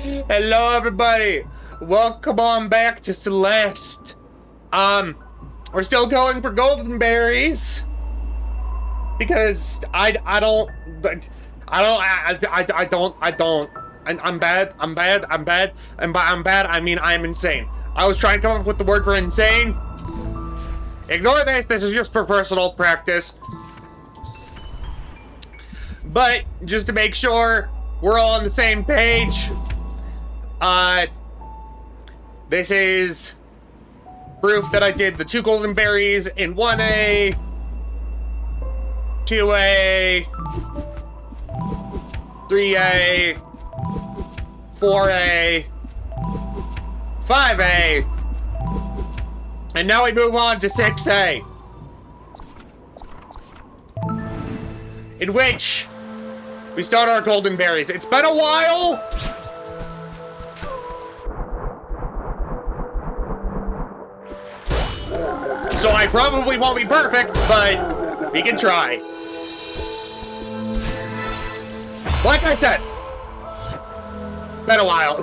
Hello, everybody. Welcome on back to Celeste. We're still going for golden berries because I'm bad. I mean, I'm insane. I was trying to come up with the word for insane. Ignore this. This is just for personal practice. But just to make sure we're all on the same page, this is proof that I did the 2 golden berries in 1A, 2A, 3A, 4A, 5A, and now we move on to 6A, in which we start our golden berries. It's been a while. So I probably won't be perfect, but we can try. Like I said, been a while.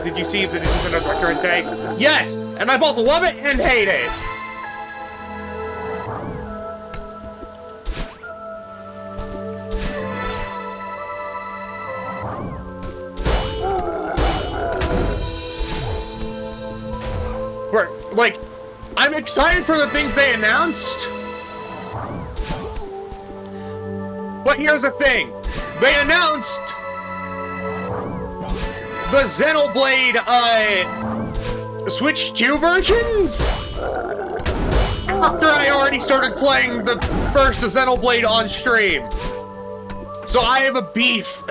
Did you see the Nintendo Director today? Yes! And I both love it and hate it! Like, I'm excited for the things they announced. But here's the thing. They announced the Xenoblade, Switch 2 versions? After I already started playing the first Xenoblade on stream. So I have a beef.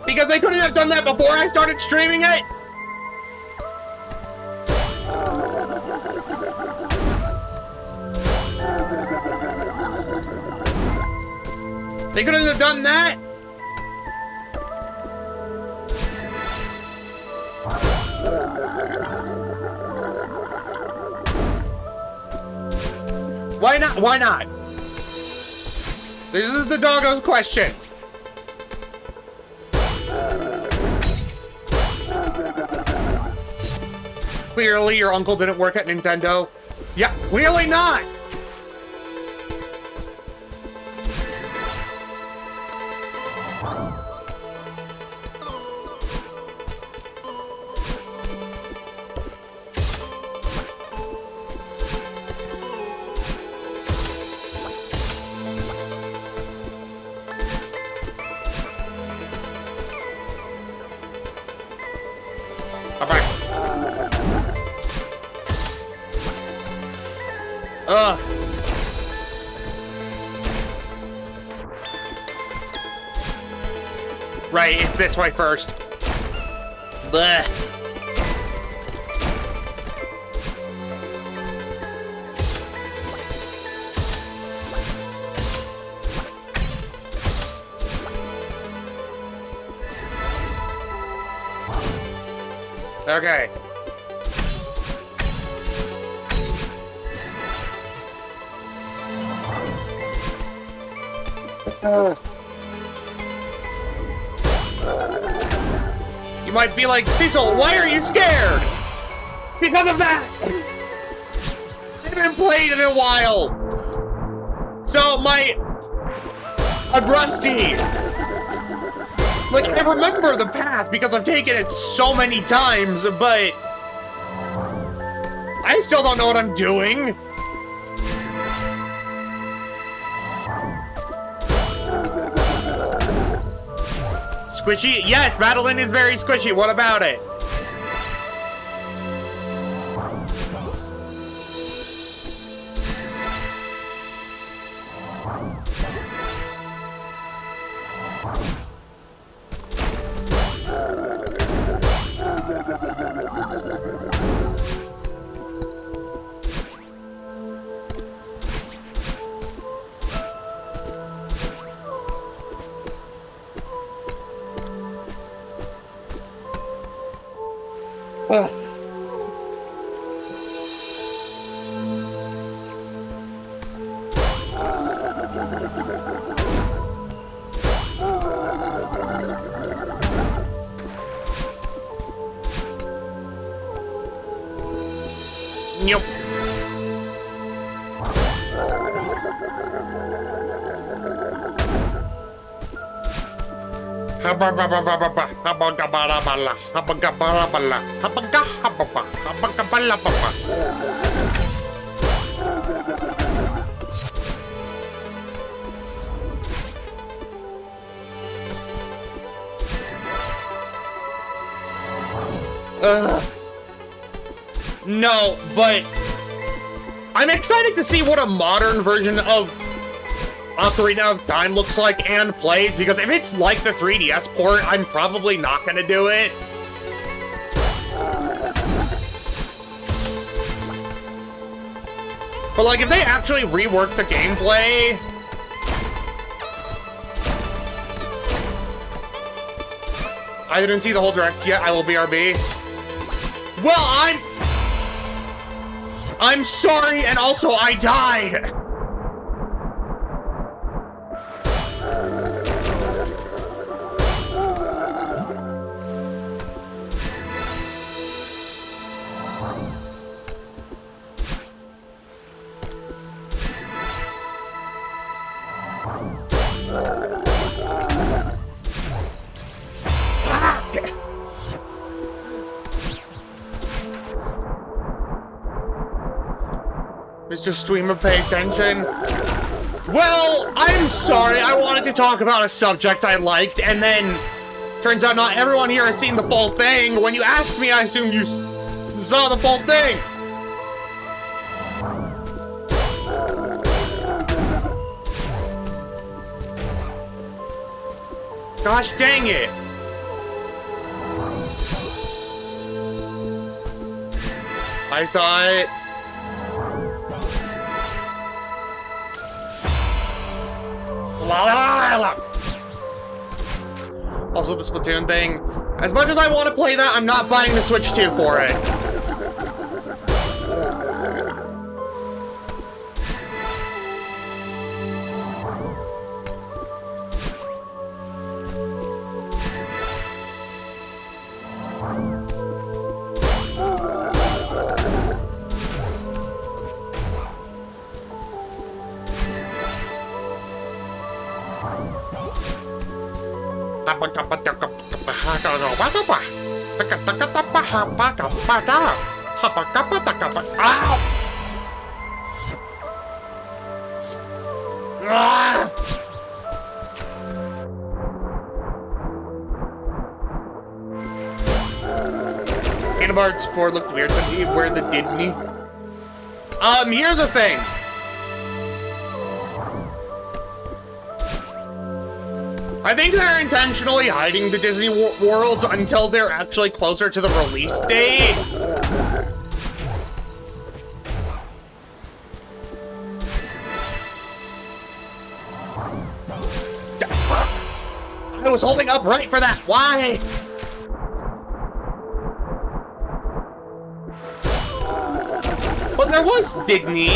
Because they couldn't have done that before I started streaming it? They couldn't have done that? Why not? Why not? This is the doggo's question. Clearly, your uncle didn't work at Nintendo. Yeah, clearly not! Ugh. Right, it's this way first. Blech. Okay. You might be like, Cecil, why are you scared? Because of that! I haven't played in a while. So I'm rusty. Like, I remember the path because I've taken it so many times, but I still don't know what I'm doing. Squishy? Yes, Madeline is very squishy. What about it? Nope. No, but I'm excited to see what a modern version of Ocarina of Time looks like and plays, because if it's like the 3DS port, I'm probably not gonna do it. But like, if they actually rework the gameplay, I didn't see the whole direct yet. I will BRB. Well, I'm sorry, and also I died. Mr. Streamer, pay attention. Well, I'm sorry. I wanted to talk about a subject I liked, and then turns out not everyone here has seen the full thing. When you asked me, I assumed you saw the full thing. Gosh dang it. I saw it. Also, the Splatoon thing. As much as I want to play that, I'm not buying the Switch 2 for it. Kingdom Hearts 4 looked weird to me. Where the Disney? Here's the thing. I think they're intentionally hiding the Disney World until they're actually closer to the release date. I was holding up right for that. Why? But there was Digny.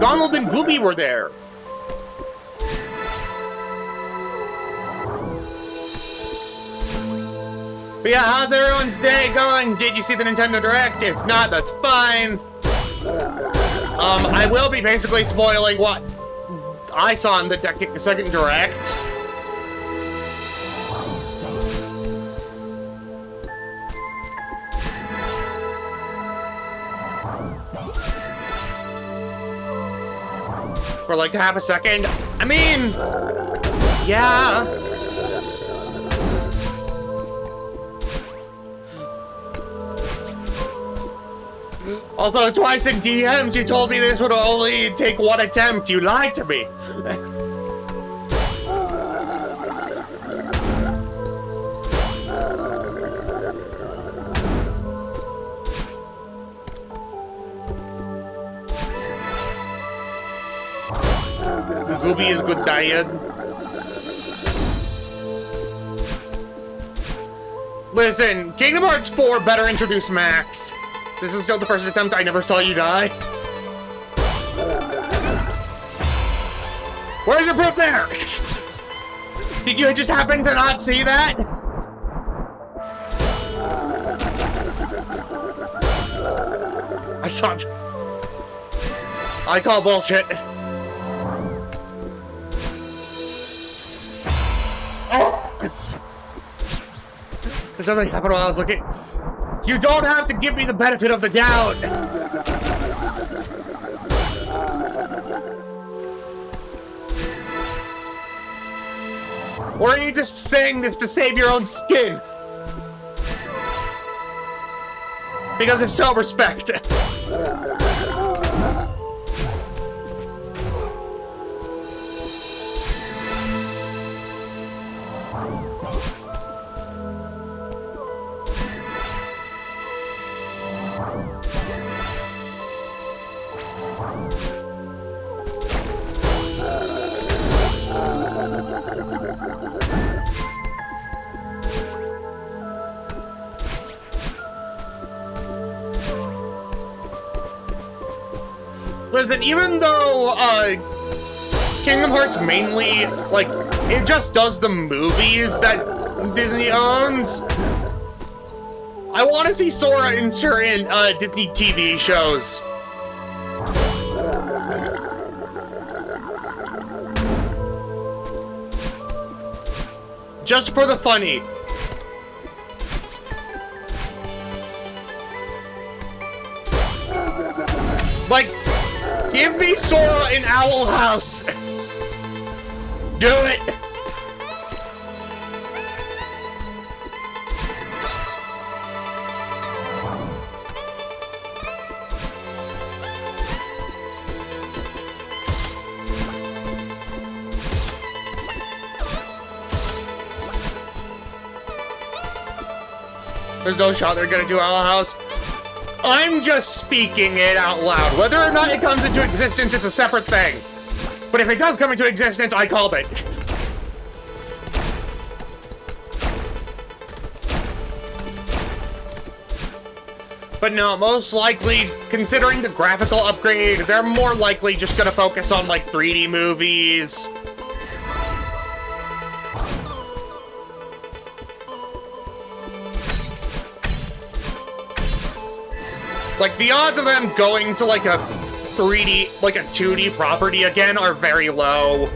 Donald and Gooby were there. But yeah, how's everyone's day going? Did you see the Nintendo Direct? If not, that's fine. I will be basically spoiling what I saw in the second Direct. For like half a second. I mean, yeah. Also, twice in DMs, you told me this would only take one attempt. You lied to me. Gooby is good diet. Listen, Kingdom Hearts 4 better introduce Max. This is still the first attempt. I never saw you die. Where's your proof there? Did you just happen to not see that? I saw it. I call bullshit. Did something happen while I was looking? You don't have to give me the benefit of the doubt. Or are you just saying this to save your own skin? Because if so, respect. Listen, even though, Kingdom Hearts mainly, like, it just does the movies that Disney owns, I want to see Sora in certain, Disney TV shows. Just for the funny. Like, give me Sora in Owl House. Do it. There's no shot they're gonna do Owl House. I'm just speaking it out loud. Whether or not it comes into existence, it's a separate thing. But if it does come into existence, I called it. But no, most likely, considering the graphical upgrade, they're more likely just gonna focus on, like, 3D movies. Like, the odds of them going to, like, a 3D, like, a 2D property again are very low.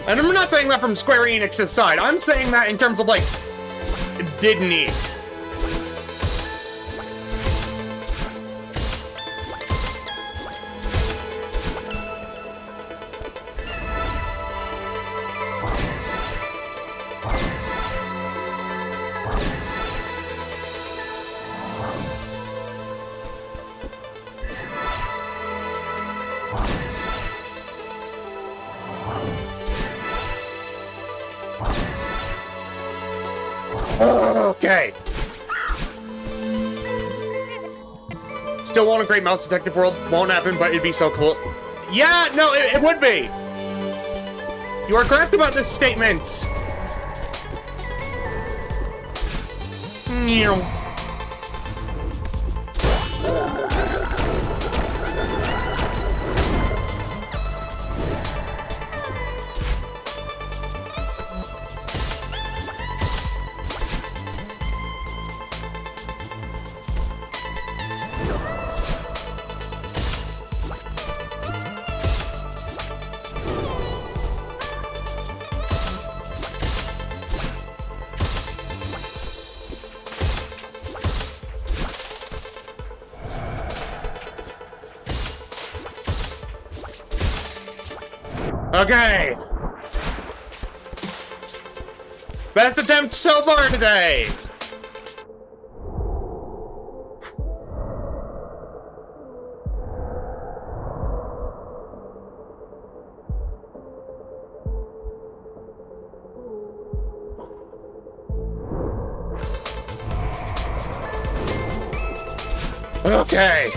And I'm not saying that from Square Enix's side. I'm saying that in terms of, like, Disney. Okay. Still want a great Mouse Detective world. Won't happen, but it'd be so cool. Yeah, no, it would be. You are correct about this statement. Okay. Best attempt so far today. Okay.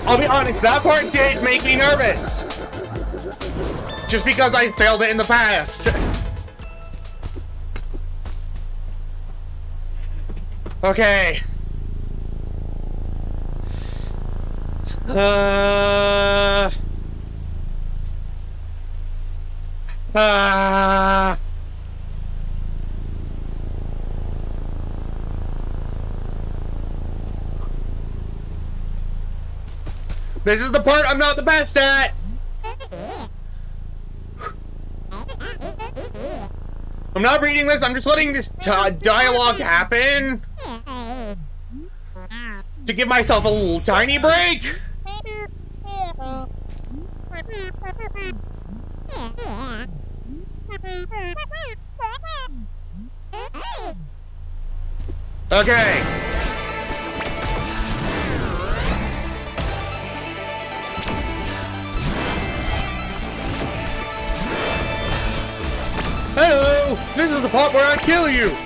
I'll be honest, that part did make me nervous. Just because I failed it in the past. Okay. This is the part I'm not the best at. I'm not reading this, I'm just letting this dialogue happen. To give myself a little tiny break. Okay. Hello! This is the part where I kill you!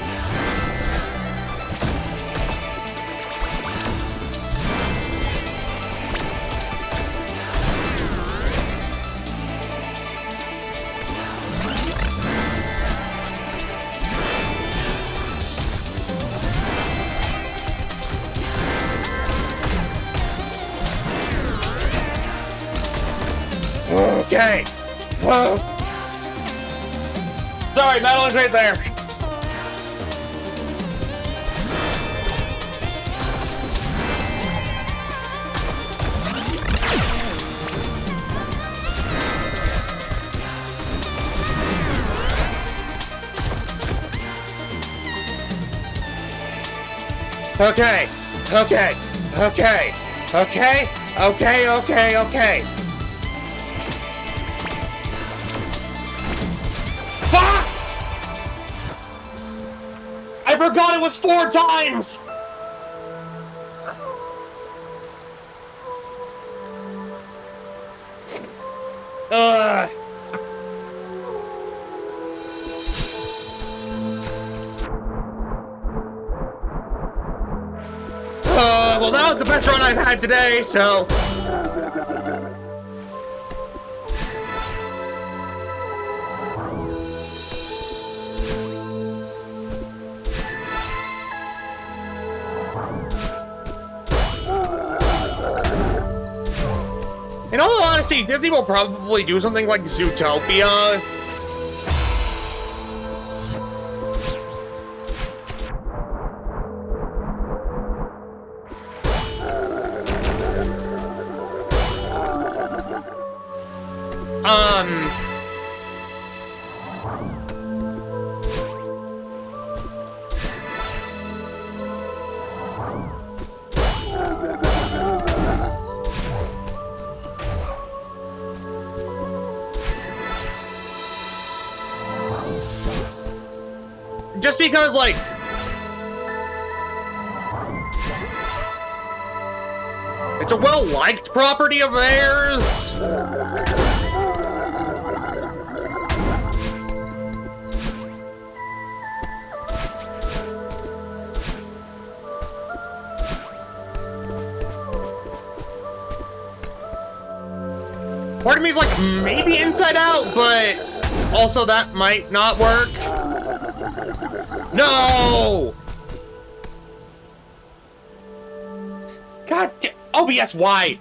Okay. Whoa. Sorry, Madeline's right there. Okay. Okay. Okay. Okay. Okay. Okay. Okay. Fuck! I forgot it was 4 times! Well, that was the best run I've had today, so... In all honesty, Disney will probably do something like Zootopia. Just because, like... It's a well-liked property of theirs. Part of me is like, maybe Inside Out, but also that might not work. No! God damn. OBS, why?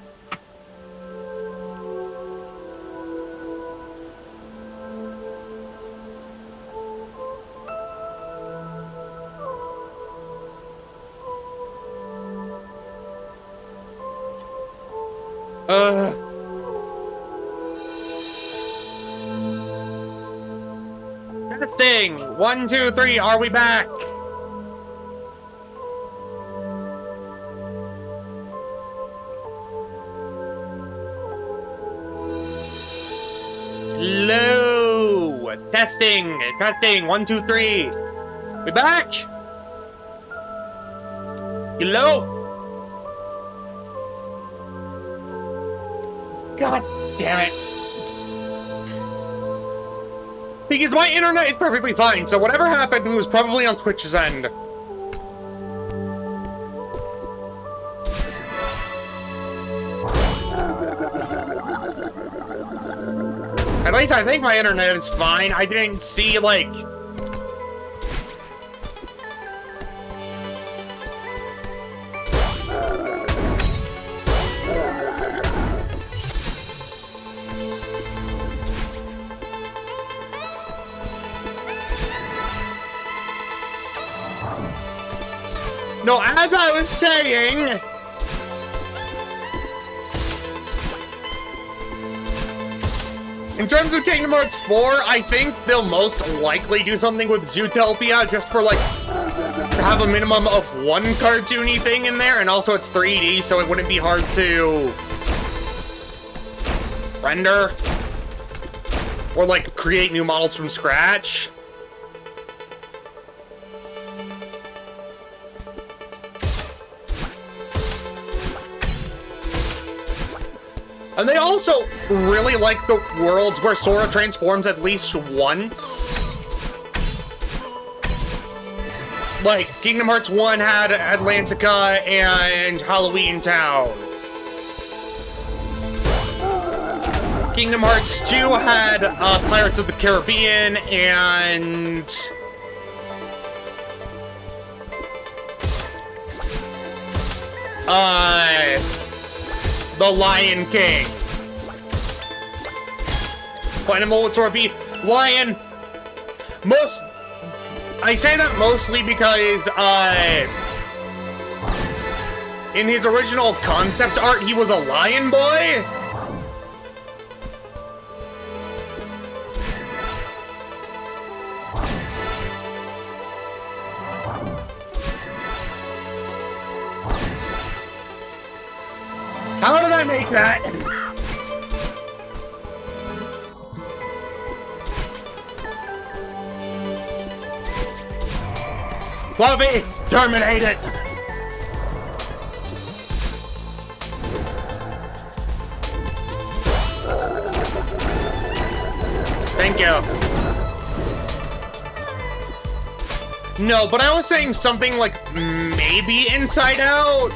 Testing. 1, 2, 3. Are we back? Hello. Testing. Testing. 1, 2, 3. We back? Hello. God damn it. Because my internet is perfectly fine, so whatever happened was probably on Twitch's end. At least I think my internet is fine. I didn't see, like... No, as I was saying... In terms of Kingdom Hearts 4, I think they'll most likely do something with Zootopia just for, like, to have a minimum of one cartoony thing in there, and also it's 3D, so it wouldn't be hard to render or, like, create new models from scratch. And they also really like the worlds where Sora transforms at least once. Like, Kingdom Hearts 1 had Atlantica and Halloween Town. Kingdom Hearts 2 had Pirates of the Caribbean and... The Lion King. Final Moments or be Lion. I say that mostly because, in his original concept art, he was a lion boy. How did I make that? Fluffy, terminate it! Thank you. No, but I was saying something like maybe Inside Out.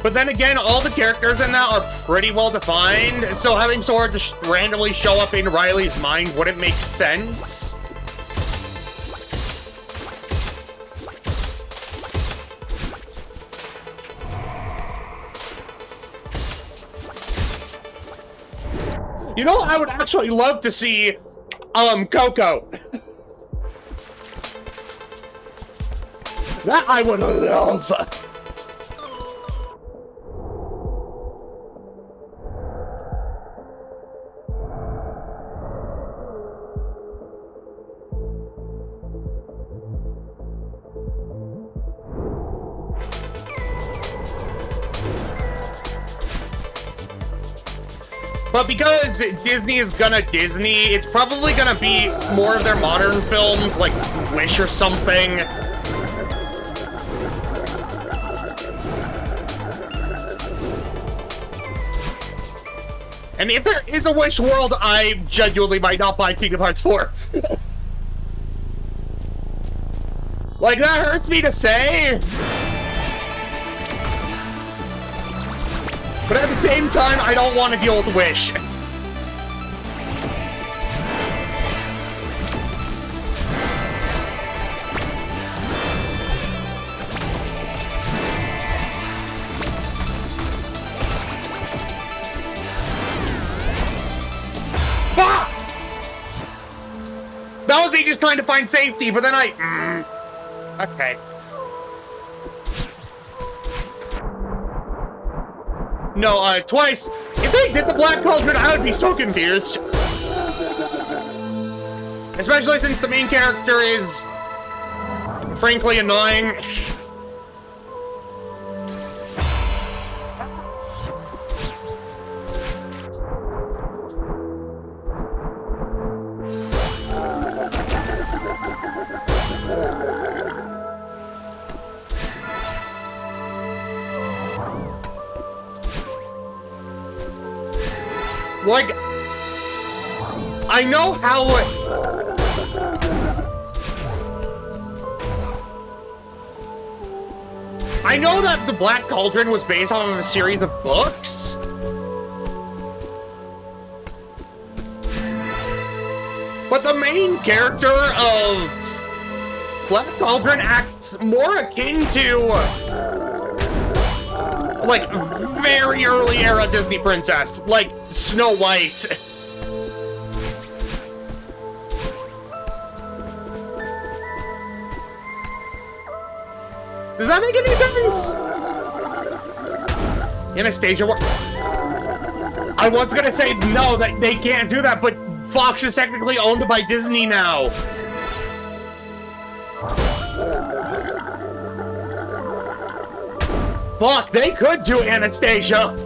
But then again, all the characters in that are pretty well defined, so having Sora just randomly show up in Riley's mind wouldn't make sense. You know, I would actually love to see, Coco. That I would love. But because Disney is gonna Disney, it's probably gonna be more of their modern films, like Wish or something. And if there is a Wish world, I genuinely might not buy Kingdom Hearts 4. Like, that hurts me to say. But at the same time, I don't want to deal with Wish. Ah! That was me just trying to find safety, but then okay. No, twice. If they did the Black Cauldron, I would be so confused. Especially since the main character is, frankly, annoying. Like, I know how I know that the Black Cauldron was based off of a series of books. But the main character of Black Cauldron acts more akin to, like, very early era Disney princess, like Snow White. Does that make any sense? Anastasia, what? I was gonna say no, that they can't do that, but Fox is technically owned by Disney now. Fuck, they could do Anastasia.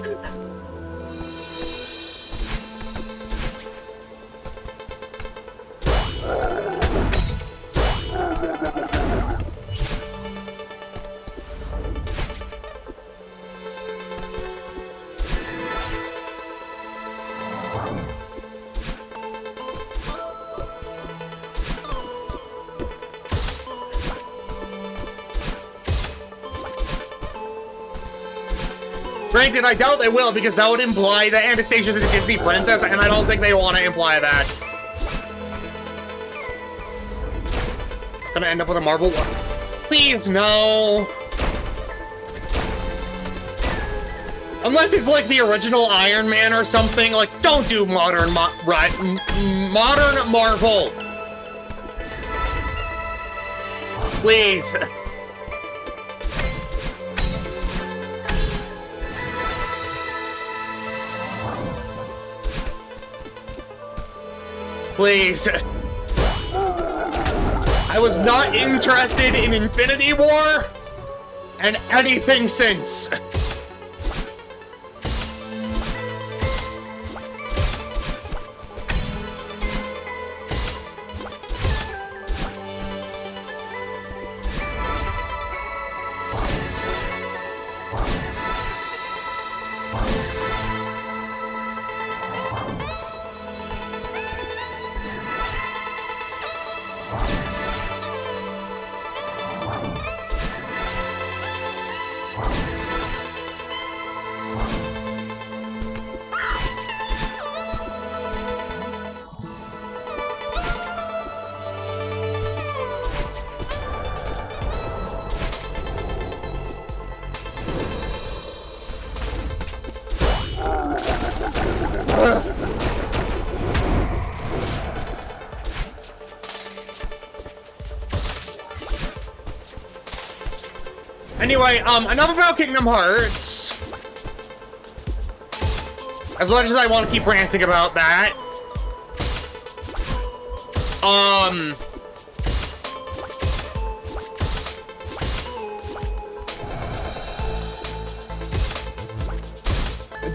Granted, I doubt they will, because that would imply that Anastasia's a Disney princess, and I don't think they want to imply that. Gonna end up with a marble one. Please, no. Unless it's like the original Iron Man or something, like, don't do modern modern Marvel. Please. Please. I was not interested in Infinity War and anything since. Anyway, enough about Kingdom Hearts. As much as I want to keep ranting about that.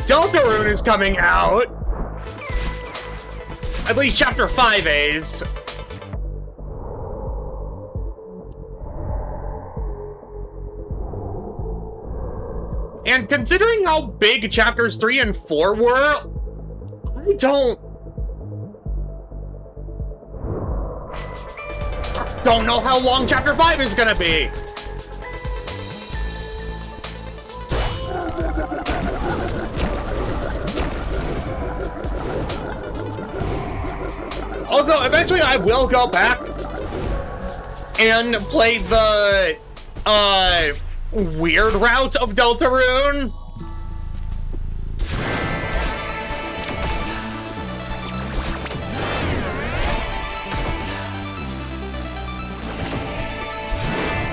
Deltarune is coming out. At least Chapter 5 is. And considering how big Chapters 3 and 4 were, I don't know how long Chapter 5 is gonna be. Also, eventually I will go back and play the, weird route of Deltarune.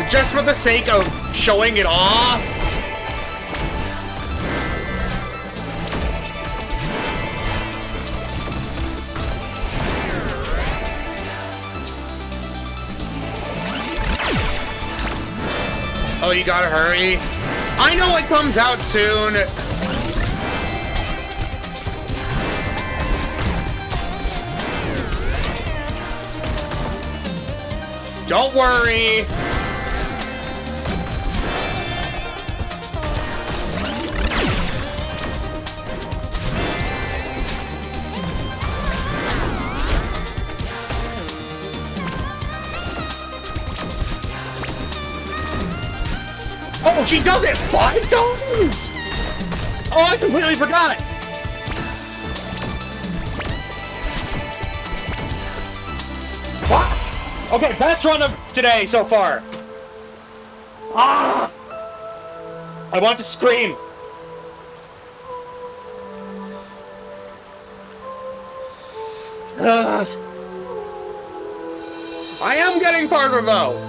Just for the sake of showing it off. Oh, you gotta hurry. I know it comes out soon. Don't worry. Oh she does it 5 times? Oh, I completely forgot. Fuck. Okay, best run of today so far. Ah! I want to scream. I am getting farther though.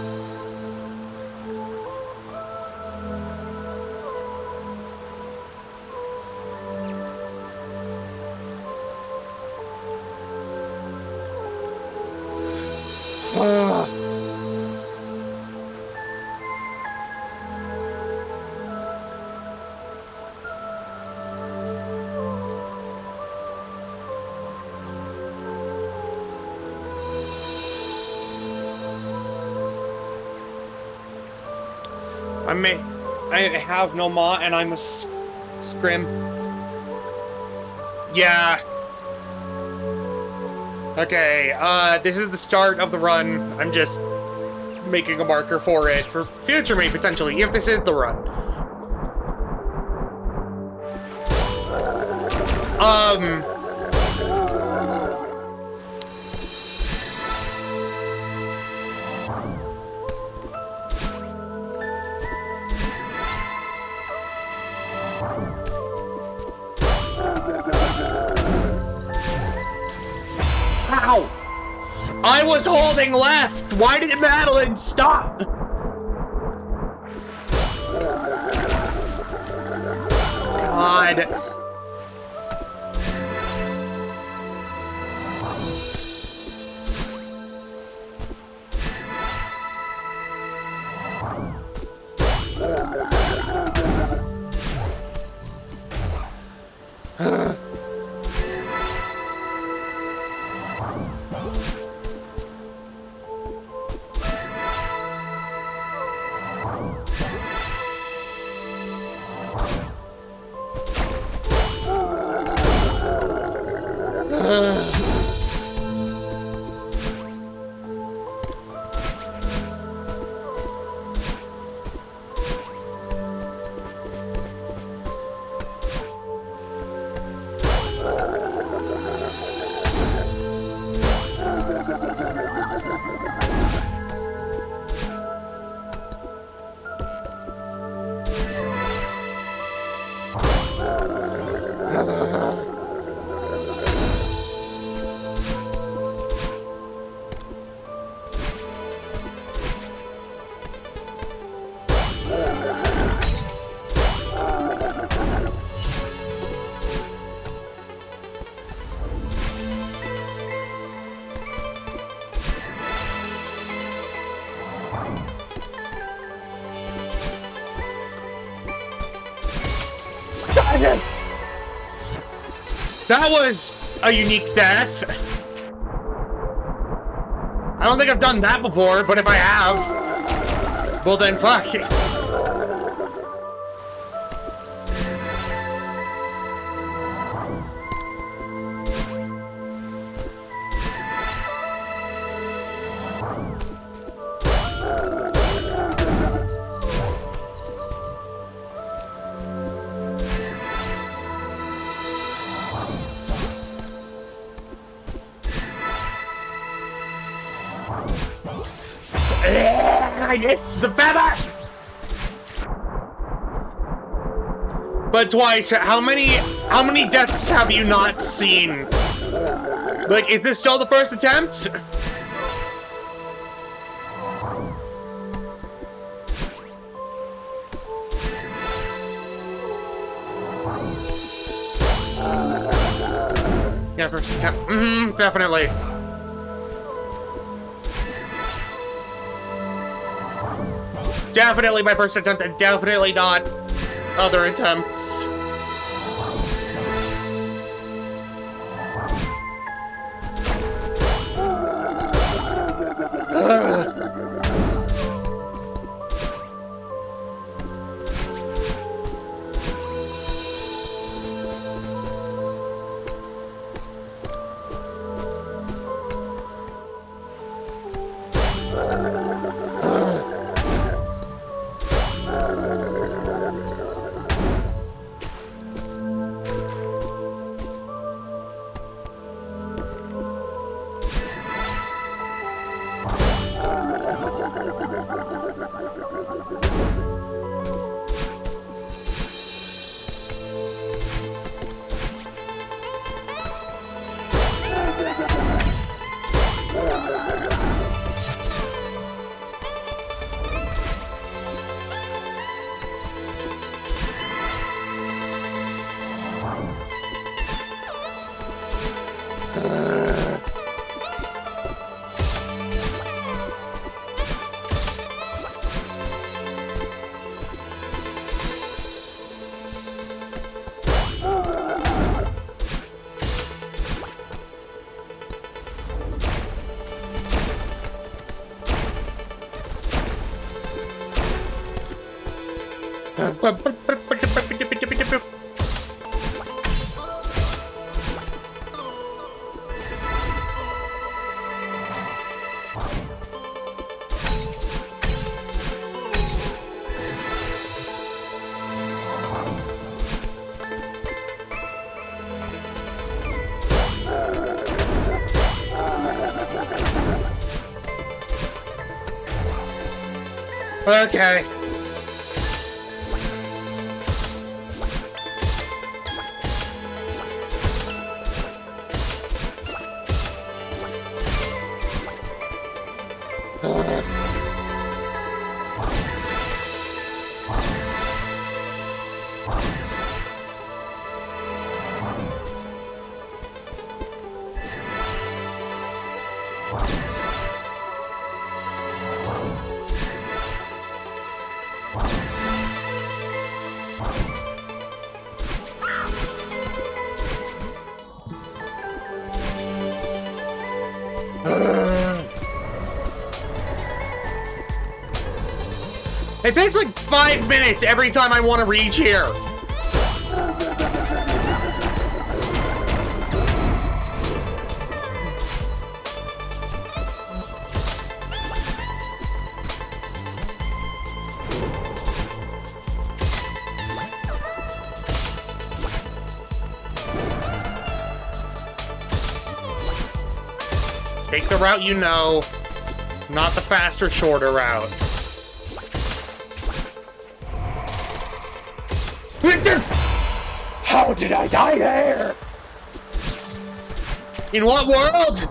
I have no ma, and I'm a scrim. Yeah. Okay, this is the start of the run. I'm just making a marker for it for future me, potentially, if this is the run. Ow! I was holding left! Why did Madeline stop? God. That was a unique death. I don't think I've done that before, but if I have, well then fuck. I missed the feather! But twice, how many deaths have you not seen? Like, is this still the first attempt? Yeah, first attempt. Definitely. Definitely my first attempt, and definitely not other attempts. Okay. It takes like 5 minutes every time I want to reach here. Take the route you know, not the faster, shorter route. How did I die there? In what world?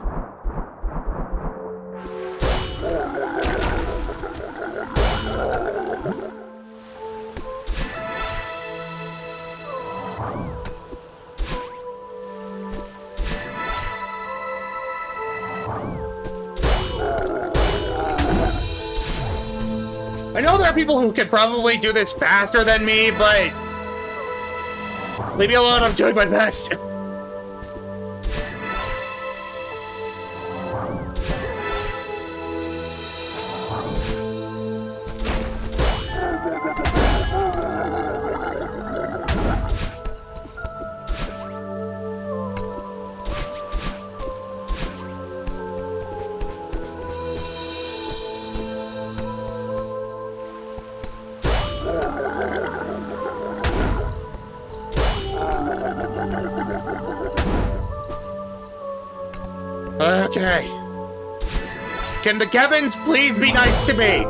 I know there are people who could probably do this faster than me, but leave me alone, I'm doing my best. Okay. Can the Kevins please be nice to me?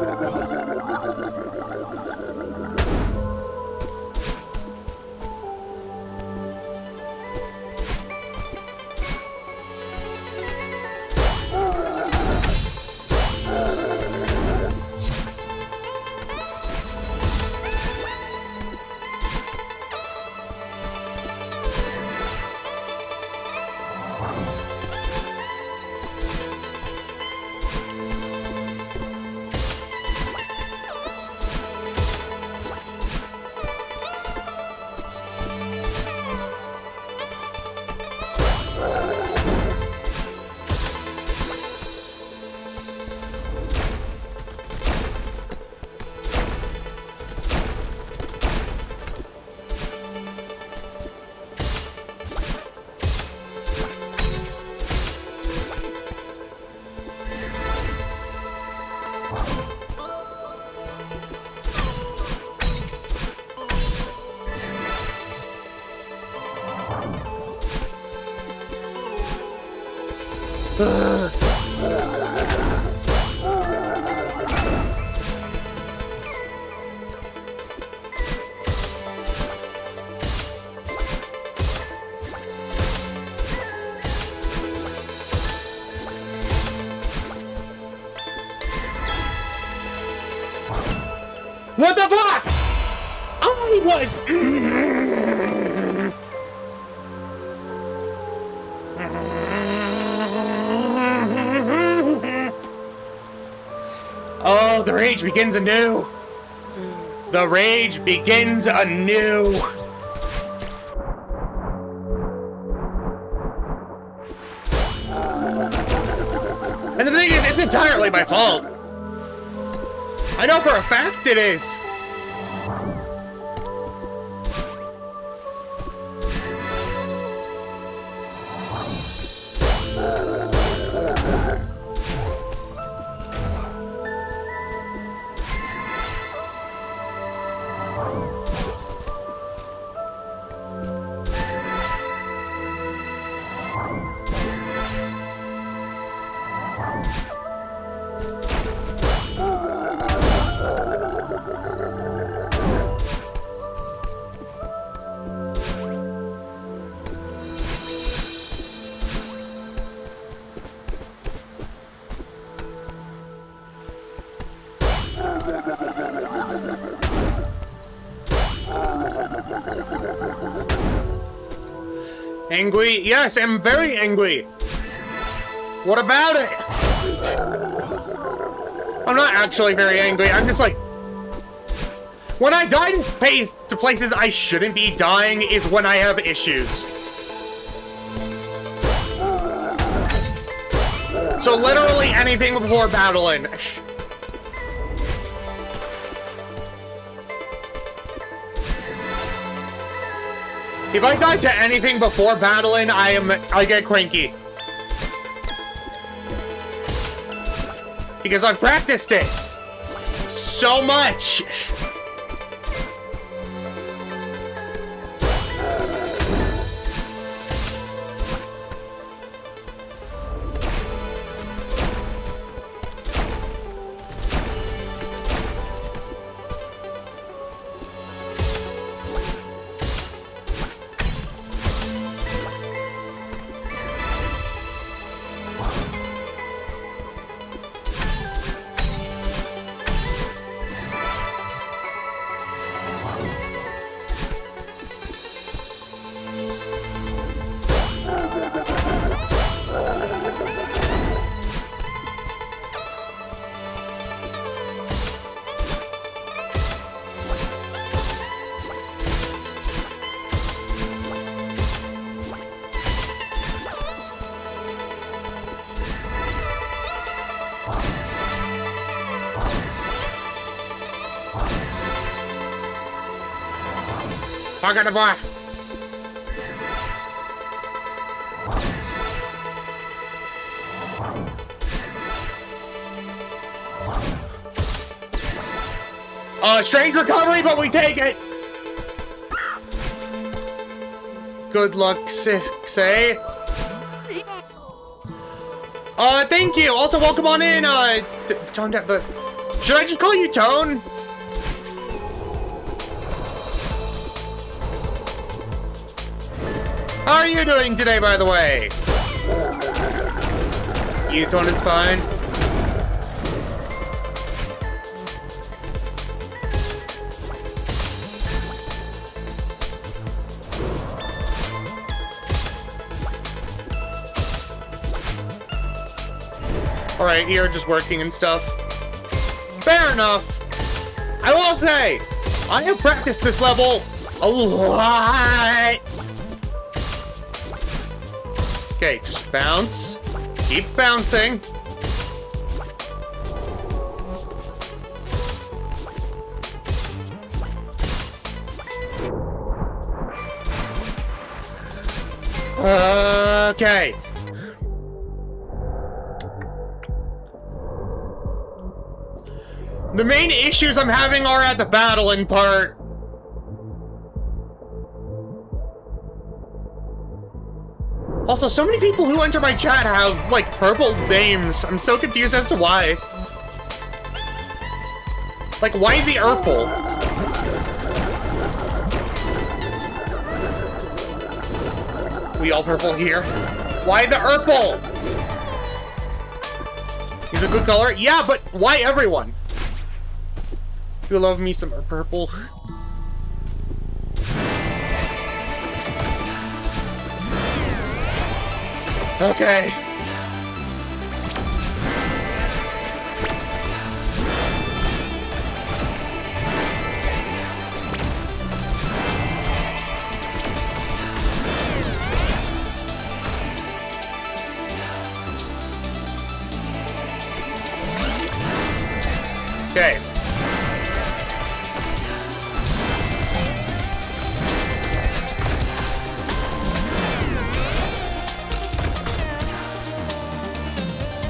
What the fuck? I was... Oh, the rage begins anew. The rage begins anew. And the thing is, it's entirely my fault. I know for a fact it is. Angry? Yes, I'm very angry. What about it? I'm not actually very angry. I'm just like... When I die to places I shouldn't be dying is when I have issues. So literally anything before battling. If I die to anything before battling, I get cranky. Because I've practiced it so much. I got a buff. Strange recovery, but we take it. Good luck, say. Thank you. Also, welcome on in. Tone. Should I just call you Tone? How are you doing today, by the way? You Tone is fine. Alright, you're just working and stuff. Fair enough. I will say, I have practiced this level a lot. Okay, just bounce. Keep bouncing. Okay. The main issues I'm having are at the battling part. Also, so many people who enter my chat have, like, purple names. I'm so confused as to why. Like, why the Urple? We all purple here. Why the Urple? He's a good color? Yeah, but why everyone? You love me some purple. Okay. Okay.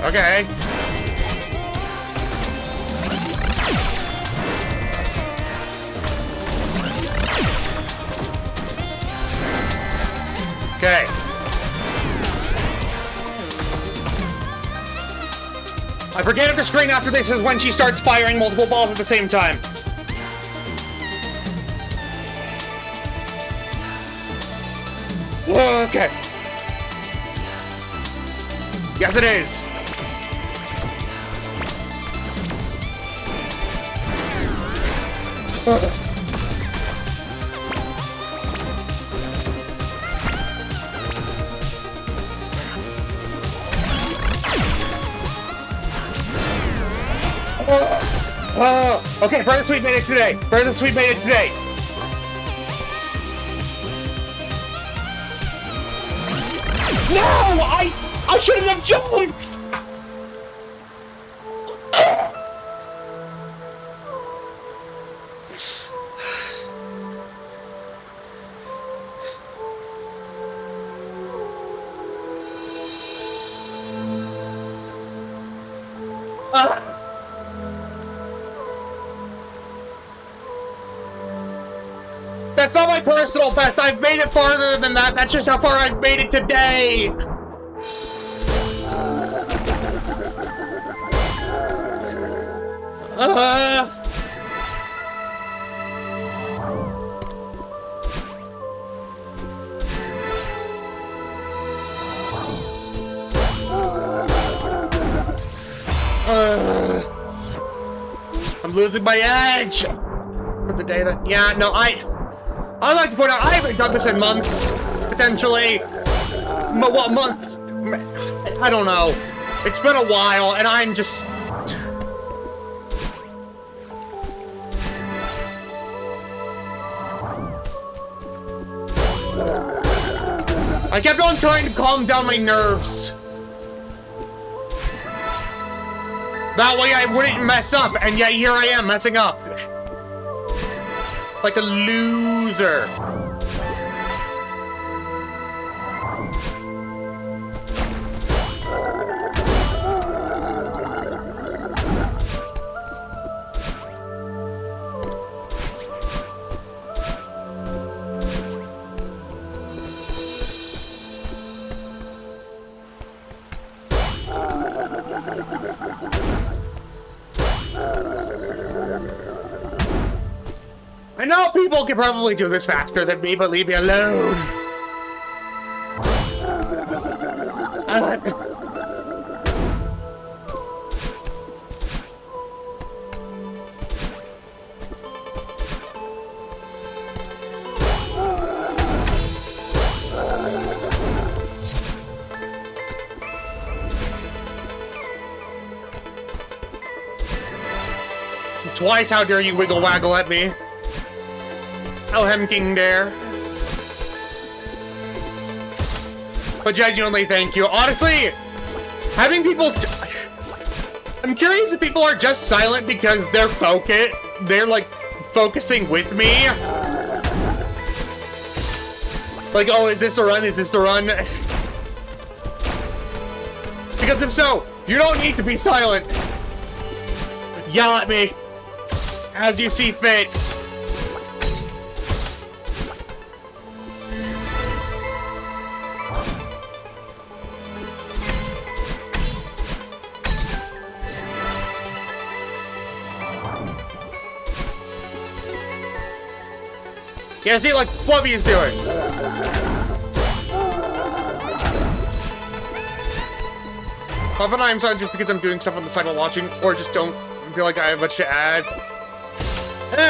Okay. Okay. I forget if the screen after this is when she starts firing multiple balls at the same time. Okay. Yes, it is. Okay, furthest we've made it today. Furthest we've made it today. No! I shouldn't have jumped! That's not my personal best. I've made it farther than that. That's just how far I've made it today. I'm losing my edge for the day that, yeah, no, I'd like to point out I haven't done this in months, potentially. What months? I don't know. It's been a while, and I'm just... I kept on trying to calm down my nerves. That way I wouldn't mess up, and yet here I am messing up. Like a loser. I know people can probably do this faster than me, but leave me alone. Twice, how dare you wiggle waggle at me? Oh, hemking there. But genuinely, thank you. Honestly, having people... I'm curious if people are just silent because they're like, focusing with me. Like, oh, is this a run? Is this the run? Because if so, you don't need to be silent. Yell at me as you see fit. Yeah, see, like Fluffy is doing. Often I'm sorry just because I'm doing stuff on the side while watching, or just don't feel like I have much to add.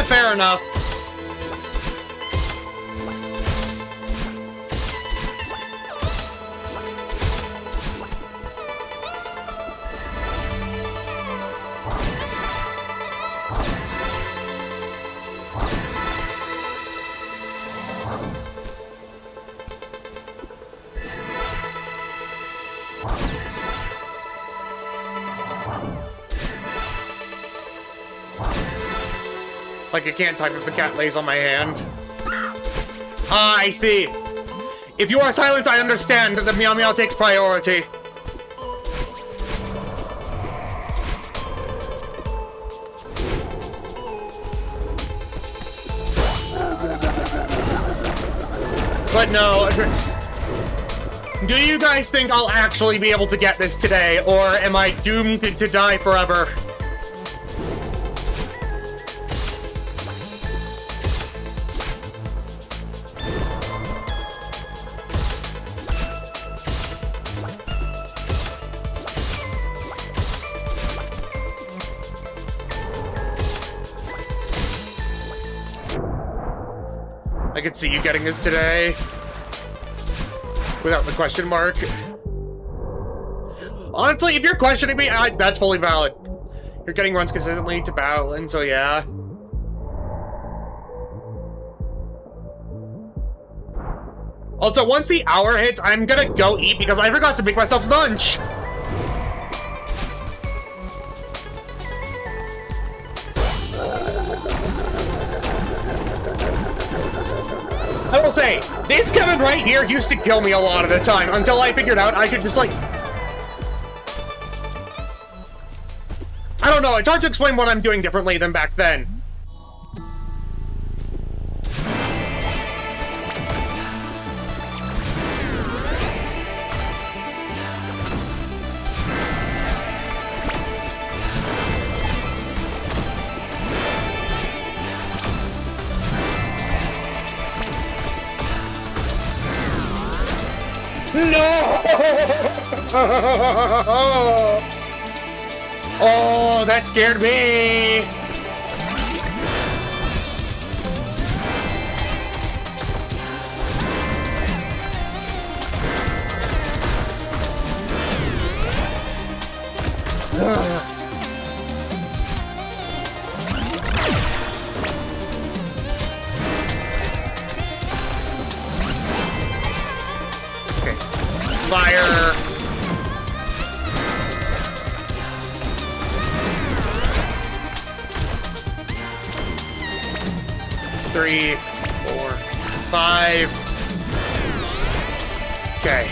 Fair enough. Like I can't type if the cat lays on my hand. Ah, I see. If you are silent, I understand that the meow meow takes priority. But no. Do you guys think I'll actually be able to get this today, or am I doomed to die forever? I could see you getting this today. Without the question mark. Honestly, if you're questioning me, that's fully valid. You're getting runs consistently to battle, and so yeah. Also, once the hour hits, I'm gonna go eat because I forgot to make myself lunch. I will say, this Kevin right here used to kill me a lot of the time until I figured out I could just like... I don't know, it's hard to explain what I'm doing differently than back then. No! Oh, that scared me! Okay. Fire! Three, 4, 5. Okay.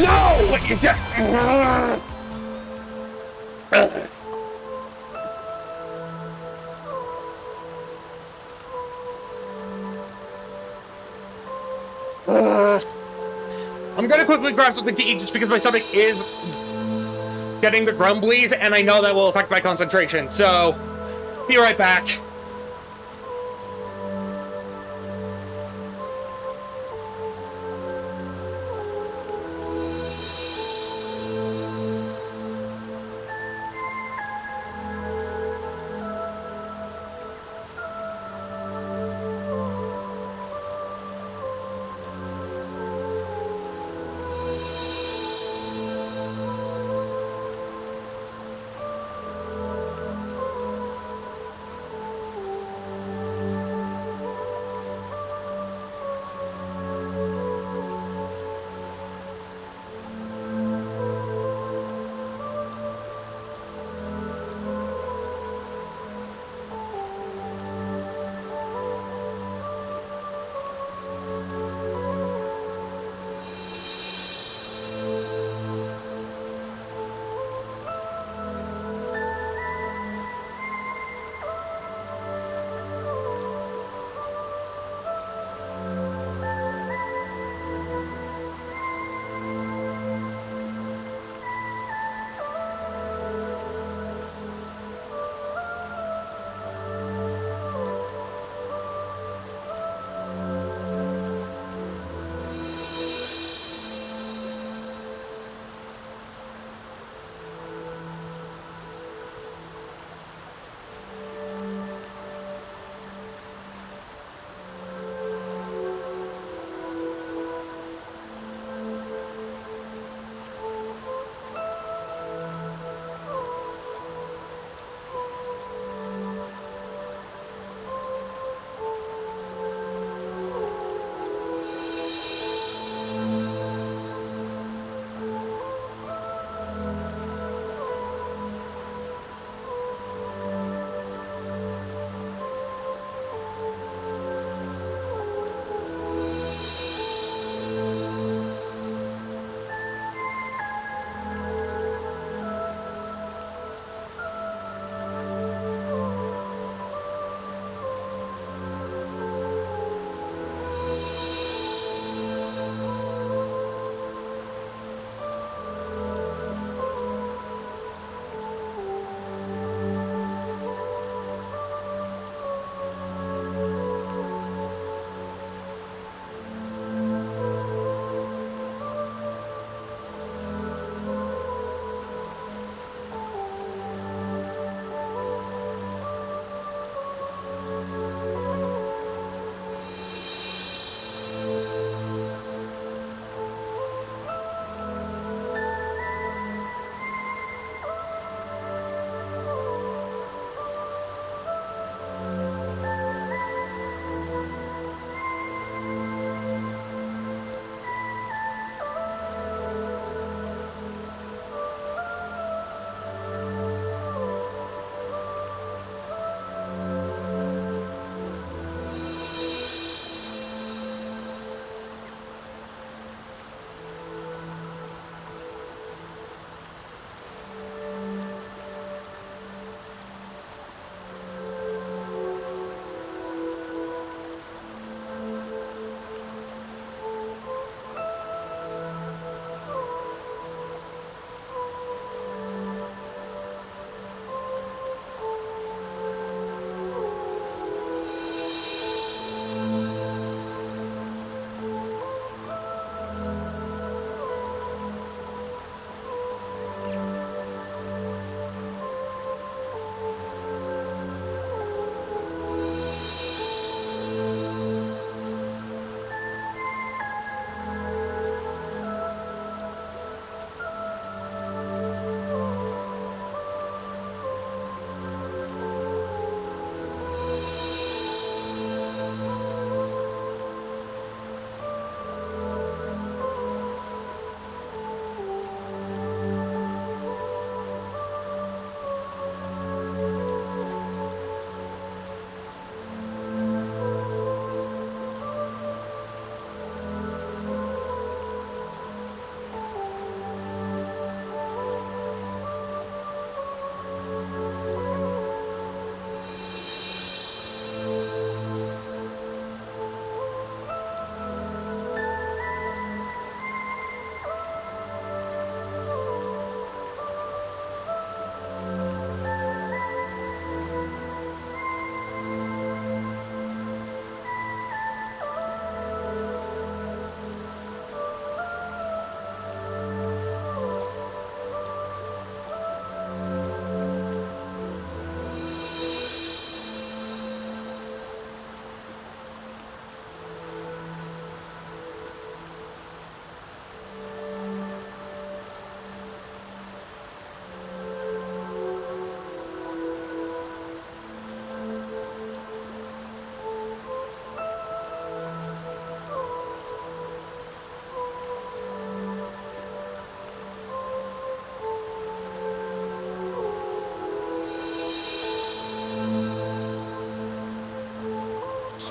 No! What you done? I'm gonna quickly grab something to eat just because my stomach is getting the grumblies, and I know that will affect my concentration, so be right back.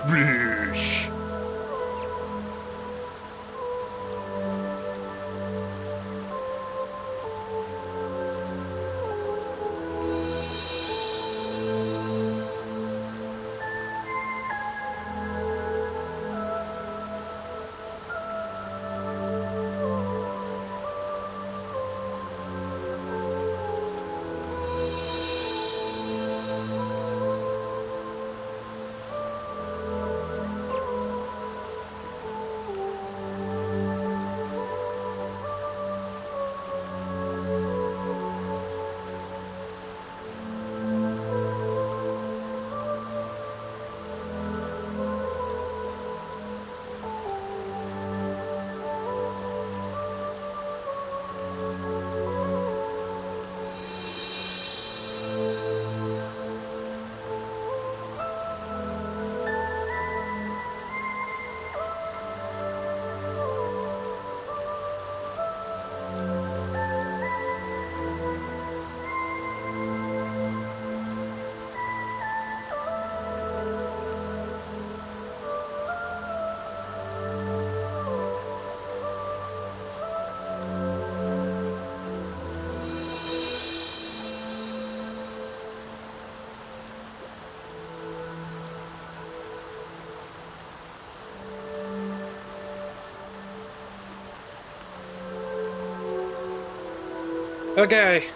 Splish. Okay.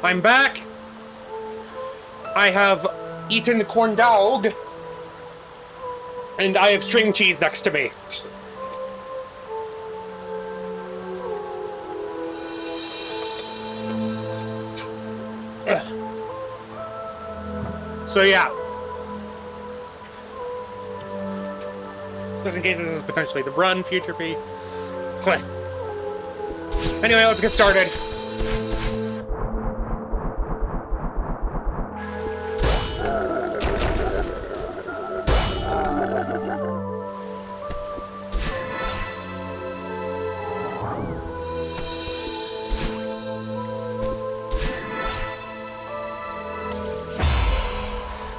I'm back. I have eaten corn dog. And I have string cheese next to me. So yeah. Just in case this is potentially the run, future P. Anyway, let's get started.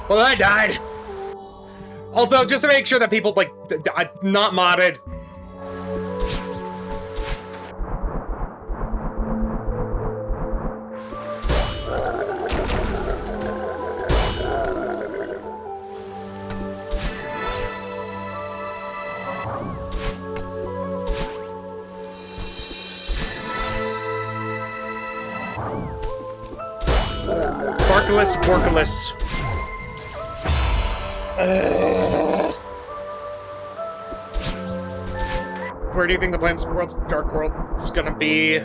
Well, I died. Also, just to make sure that people, like, not modded. Porculus. Where do you think the Plants of the World's Dark World is gonna be?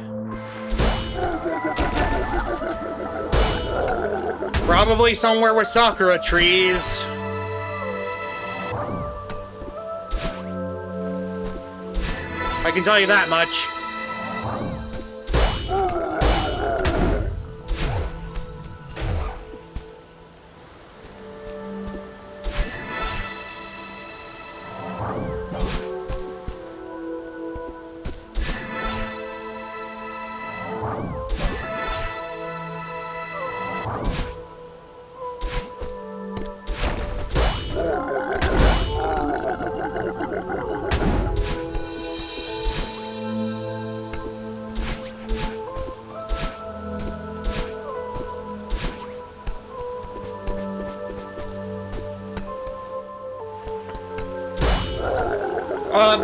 Probably somewhere with sakura trees. I can tell you that much.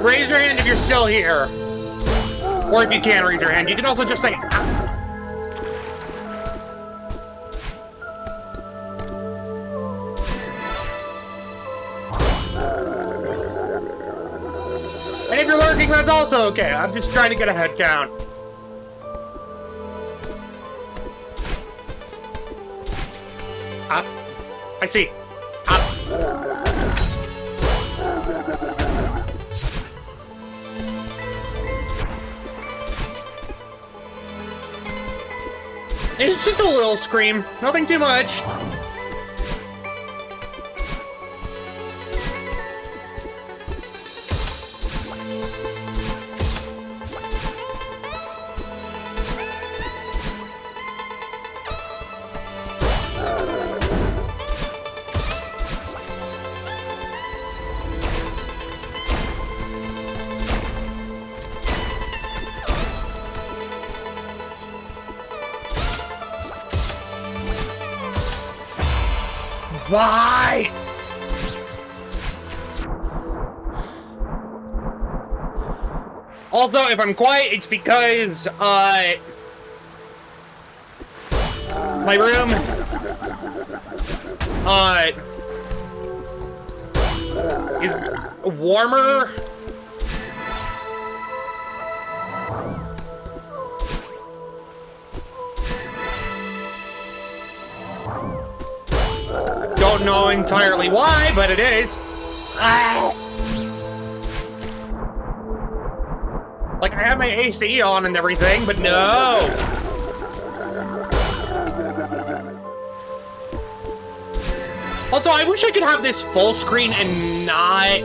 Raise your hand if you're still here. Or if you can't raise your hand, you can also just say, ah. And if you're lurking, that's also okay. I'm just trying to get a head count. Up. I see. Up. It's just a little scream, nothing too much. Why? Also, if I'm quiet, it's because, my room, is warmer. Don't know entirely why, but it is. Like, I have my AC on and everything, but no! Also, I wish I could have this full screen and not...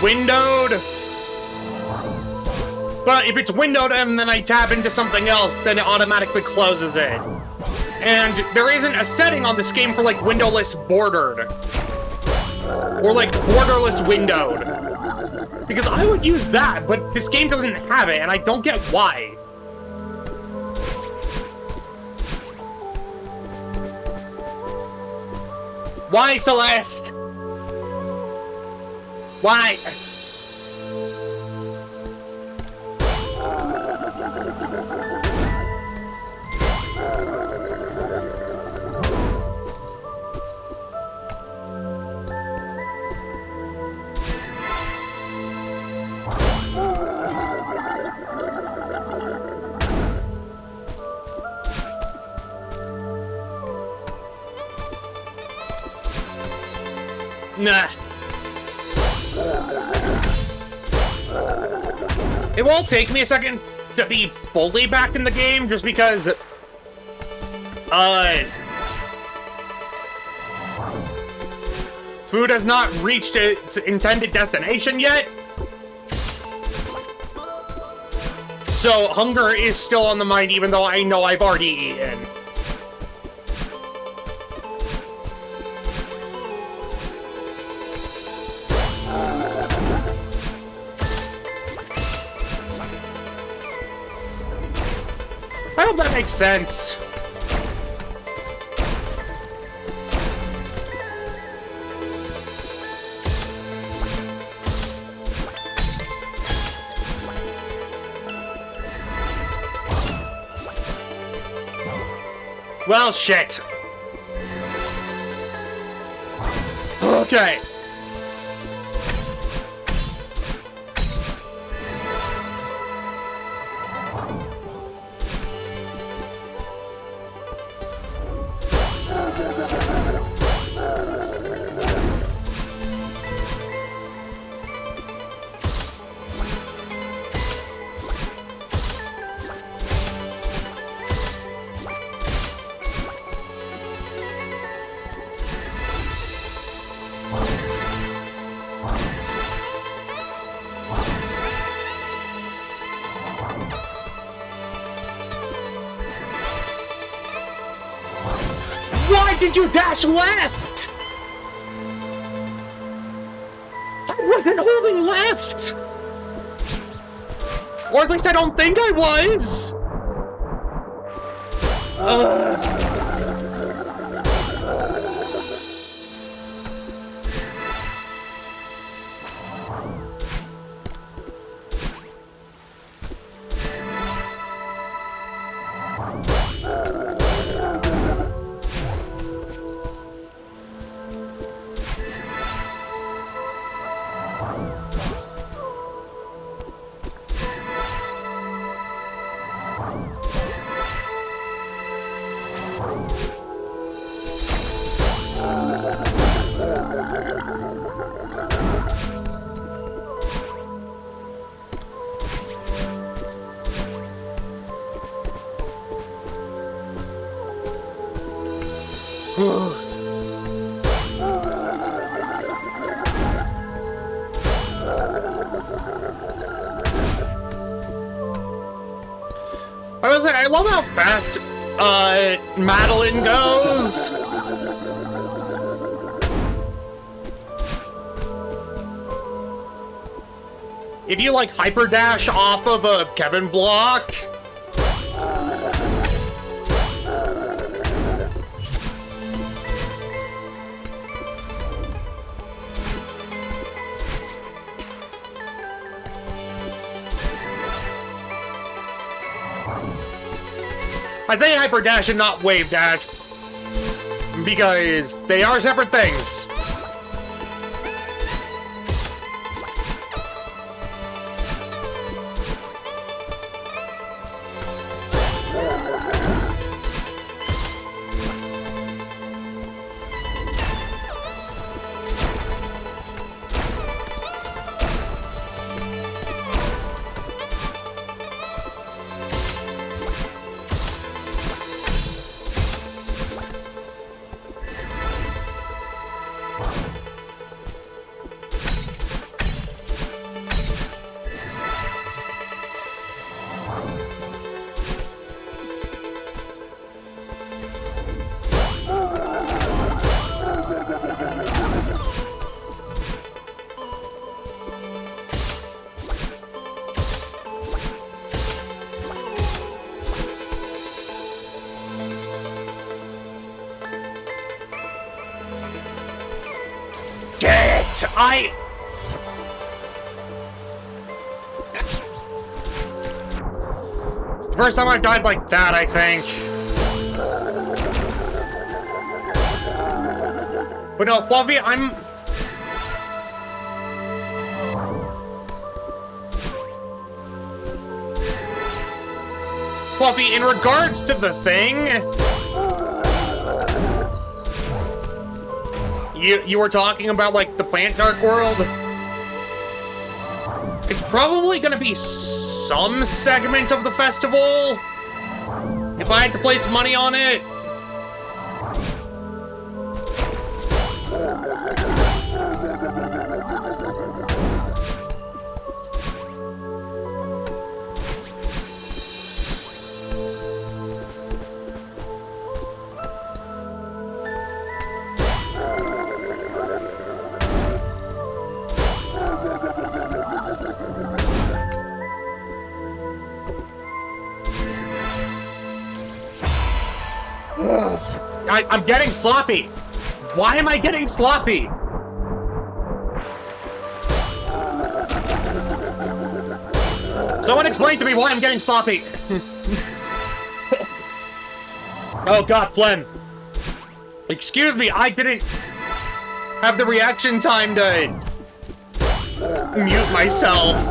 windowed. But if it's windowed and then I tap into something else, then it automatically closes it. And there isn't a setting on this game for, like, windowless bordered. Or, like, borderless windowed. Because I would use that, but this game doesn't have it, and I don't get why. Why, Celeste? Why? Nah. It won't take me a second to be fully back in the game, just because, food has not reached its intended destination yet. So hunger is still on the mind, even though I know I've already eaten. I hope that makes sense. Well, shit. Okay. Why did you dash left? I wasn't holding left! Or at least I don't think I was! I love how fast, Madeline goes. if you like hyper dash off of a Kevin block. I say hyper dash and not wave dash because they are separate things. First time I died like that, I think. But no, Fluffy, Fluffy, in regards to the thing... You were talking about, like, the Plant Dark World? It's probably gonna be some segment of the festival, if I had to place money on it. I'm getting sloppy. Why am I getting sloppy? Someone explain to me why I'm getting sloppy. Oh god, phlegm. Excuse me, I didn't have the reaction time to mute myself.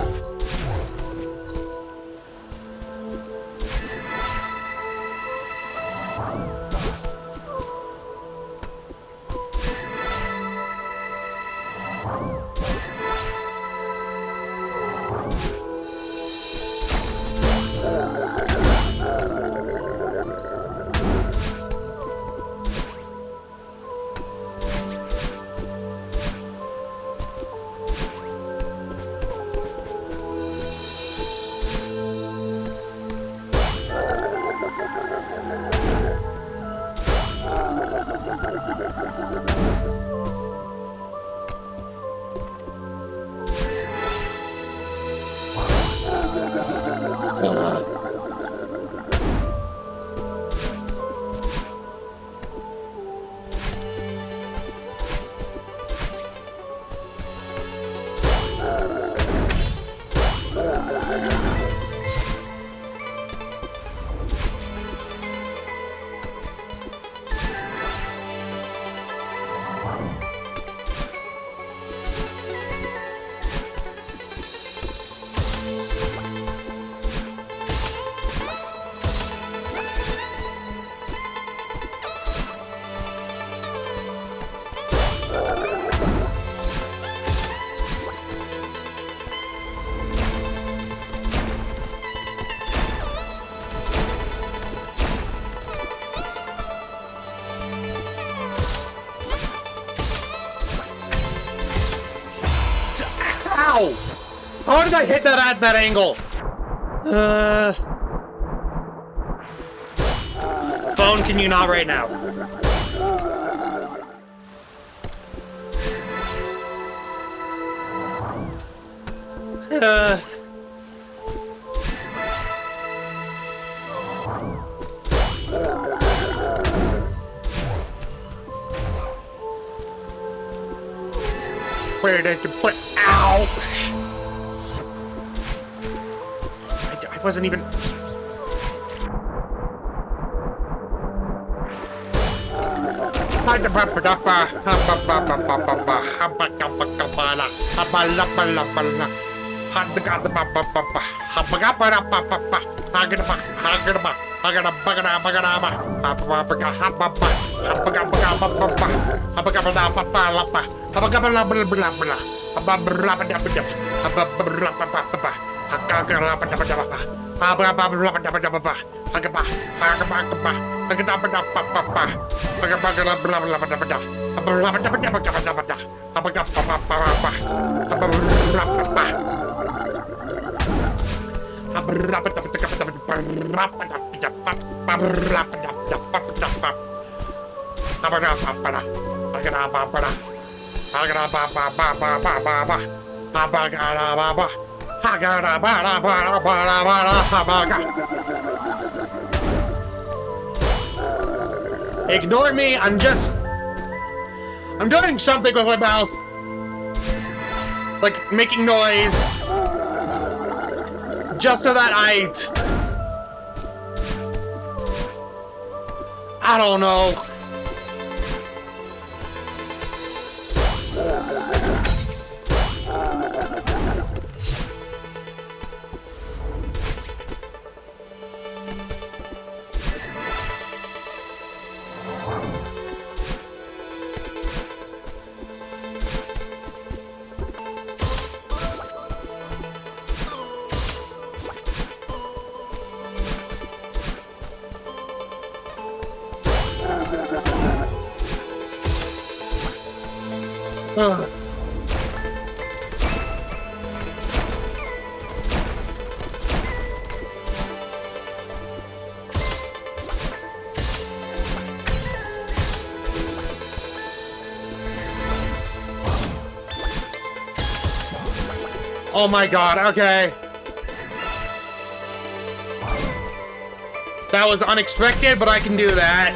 Ow! How did I hit that at that angle? Phone, can you not right now? Where did you put? Ow! I wasn't even. Ignore me, I'm doing something with my mouth. Like, making noise. Just so that I don't know. Oh my god, okay. That was unexpected, but I can do that.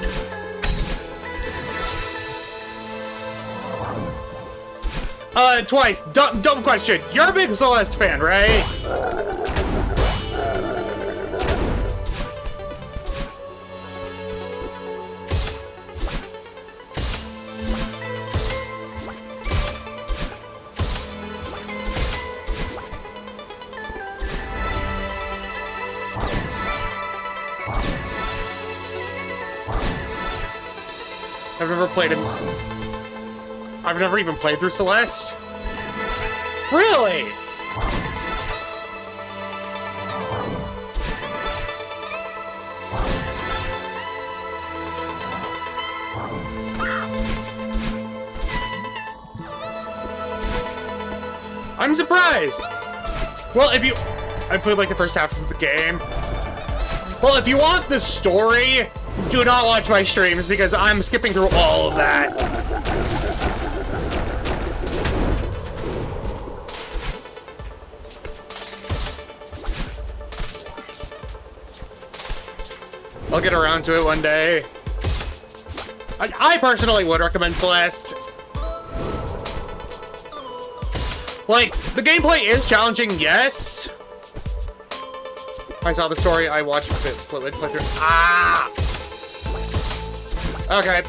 Twice. Dumb question. You're a big Celeste fan, right? I've never played him. I've never even played through Celeste. Really? I'm surprised. Well, I played like the first half of the game. Well, if you want the story, do not watch my streams because I'm skipping through all of that. I'll get around to it one day. I personally would recommend Celeste. Like, the gameplay is challenging, yes. I saw the story, I watched it play through. Ah! Okay.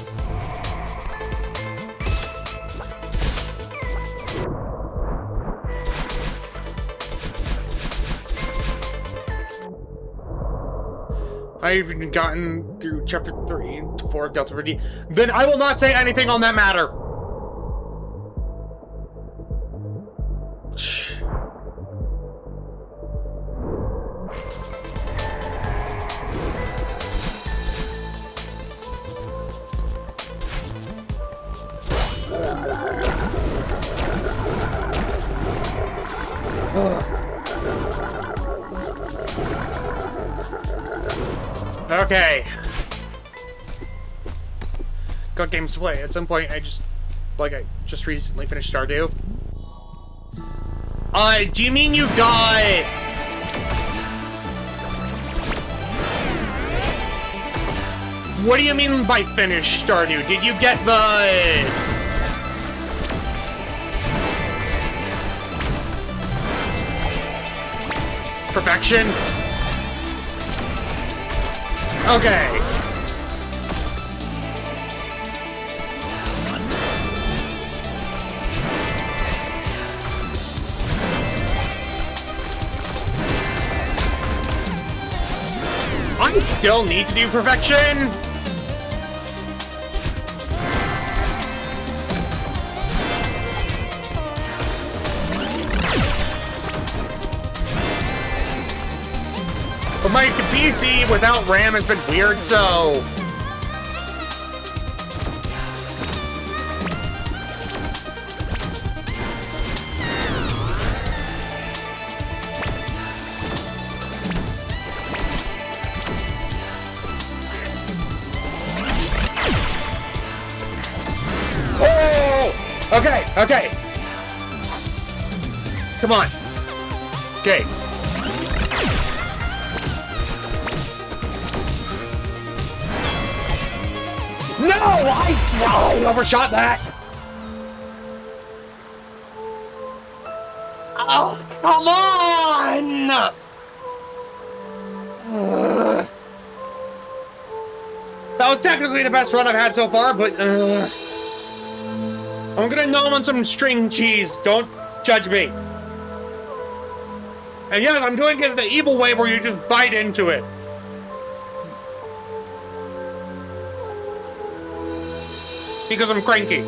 I've even gotten through chapter 3 and 4 of Delta Verde. Then I will not say anything on that matter. Okay. Got games to play. At some point, I just recently finished Stardew. Do you mean you got... What do you mean by finish, Stardew? Did you get the... perfection? Okay. I still need to do perfection? But my PC without RAM has been weird, so... Oh! Okay, okay. Come on. Okay. No! I overshot that! Oh, come on! That was technically the best run I've had so far, but I'm gonna nom on some string cheese. Don't judge me. And yes, I'm doing it the evil way where you just bite into it. Because I'm cranky.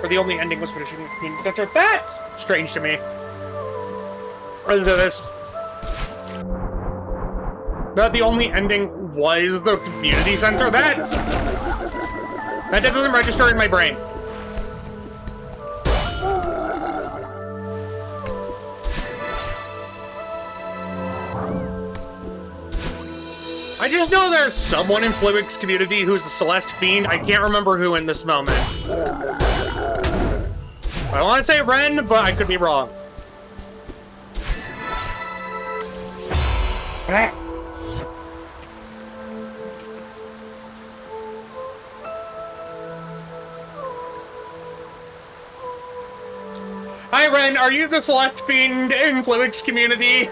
The only ending was finishing the community center. That's strange to me. Listen to this. That the only ending was the community center? That doesn't register in my brain. I just know there's someone in Fluid's community who's a Celeste fiend. I can't remember who in this moment. I want to say Ren, but I could be wrong. Hi Ren, are you the Celeste fiend in Fluid's community?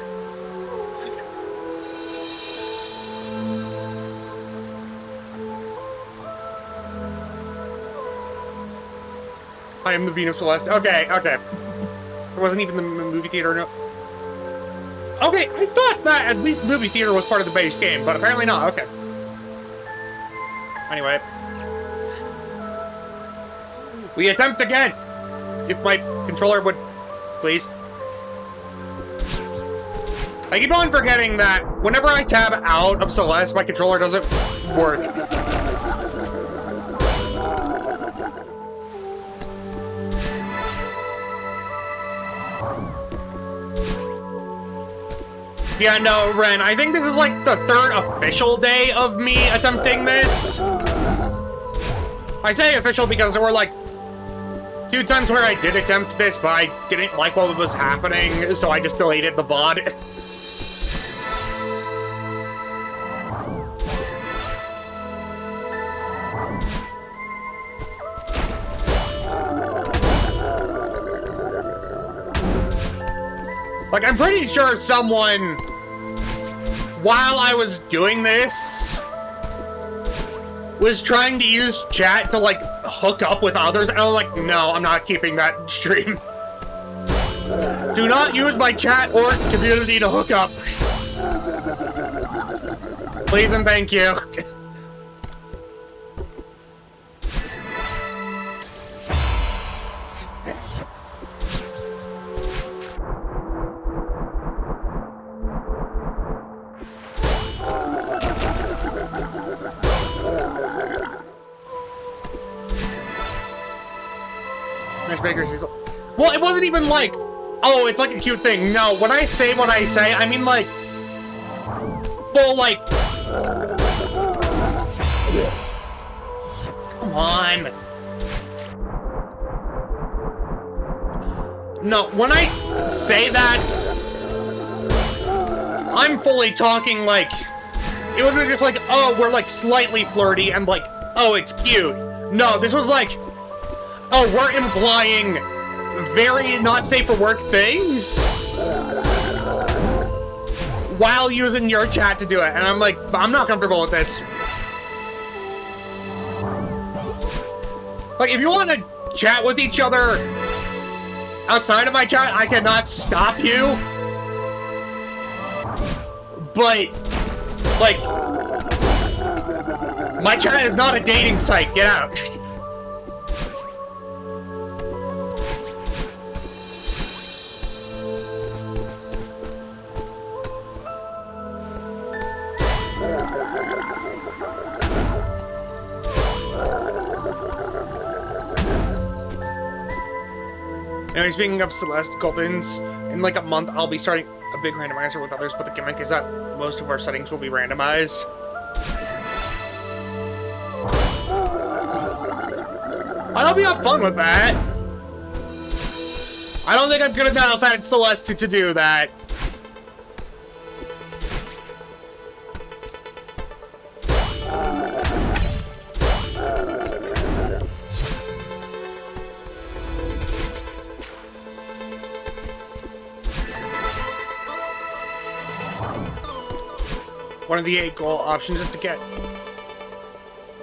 I am the Bean of Celeste. Okay, okay. It wasn't even the movie theater, no. Okay, I thought that at least the movie theater was part of the base game, but apparently not. Okay. Anyway. We attempt again! If my controller would, please. I keep on forgetting that whenever I tab out of Celeste, my controller doesn't work. Yeah, no, Ren, I think this is like the third official day of me attempting this. I say official because there were like 2 times where I did attempt this, but I didn't like what was happening, so I just deleted the VOD. Like, I'm pretty sure someone, while I was doing this, was trying to use chat to, like, hook up with others, and I'm like, no, I'm not keeping that stream. Do not use my chat or community to hook up. Please and thank you. Well, it wasn't even like, oh, it's like a cute thing. No, when I say what I say, I mean like, well, like, come on. No, when I say that, I'm fully talking like, it wasn't just like, oh, we're like slightly flirty and like, oh, it's cute. No, this was like, oh, we're implying very not safe for work things while using your chat to do it. And I'm like, I'm not comfortable with this. Like, if you want to chat with each other outside of my chat, I cannot stop you. But, like, my chat is not a dating site. Get out. Anyway, speaking of Celeste Goldens, in like a month I'll be starting a big randomizer with others, but the gimmick is that most of our settings will be randomized. I'll be have fun with that. I don't think I'm good enough at Celeste to do that. One of the 8 goal options is to get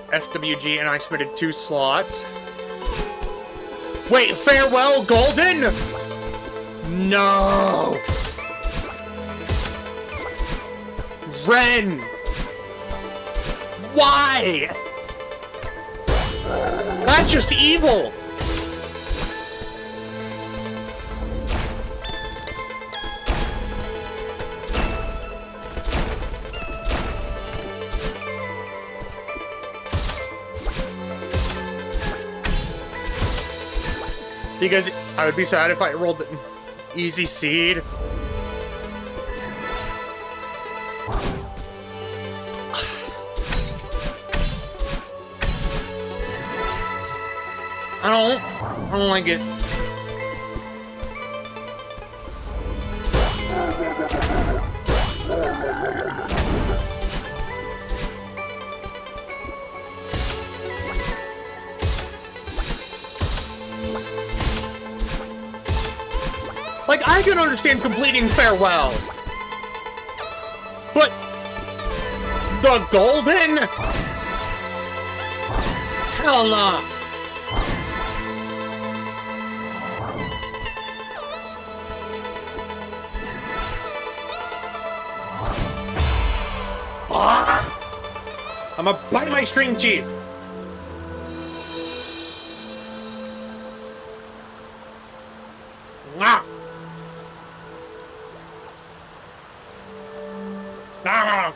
FWG, and I submitted 2 slots. Wait, farewell, Golden? No. Ren. Why? That's just evil. Because I would be sad if I rolled an easy seed. I don't like it. Like, I can understand completing farewell, but the Golden? Hell no. I'm gonna bite my string cheese. Ah. Ah.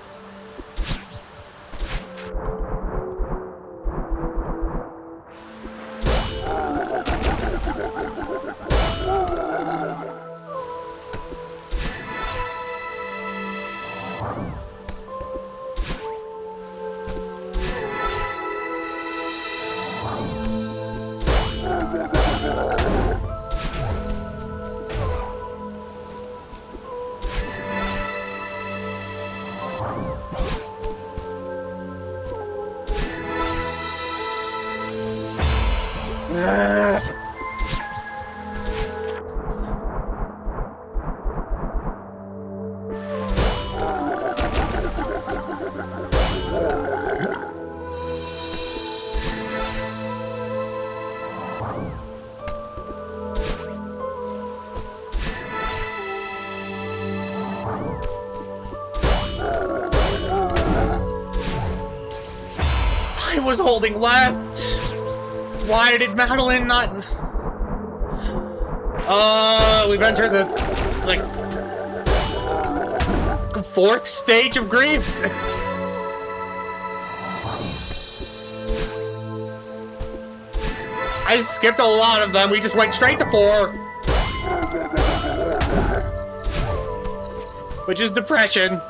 was holding left. Why did Madeline not... we've entered the, like, 4th stage of grief. I skipped a lot of them. We just went straight to 4. Which is depression.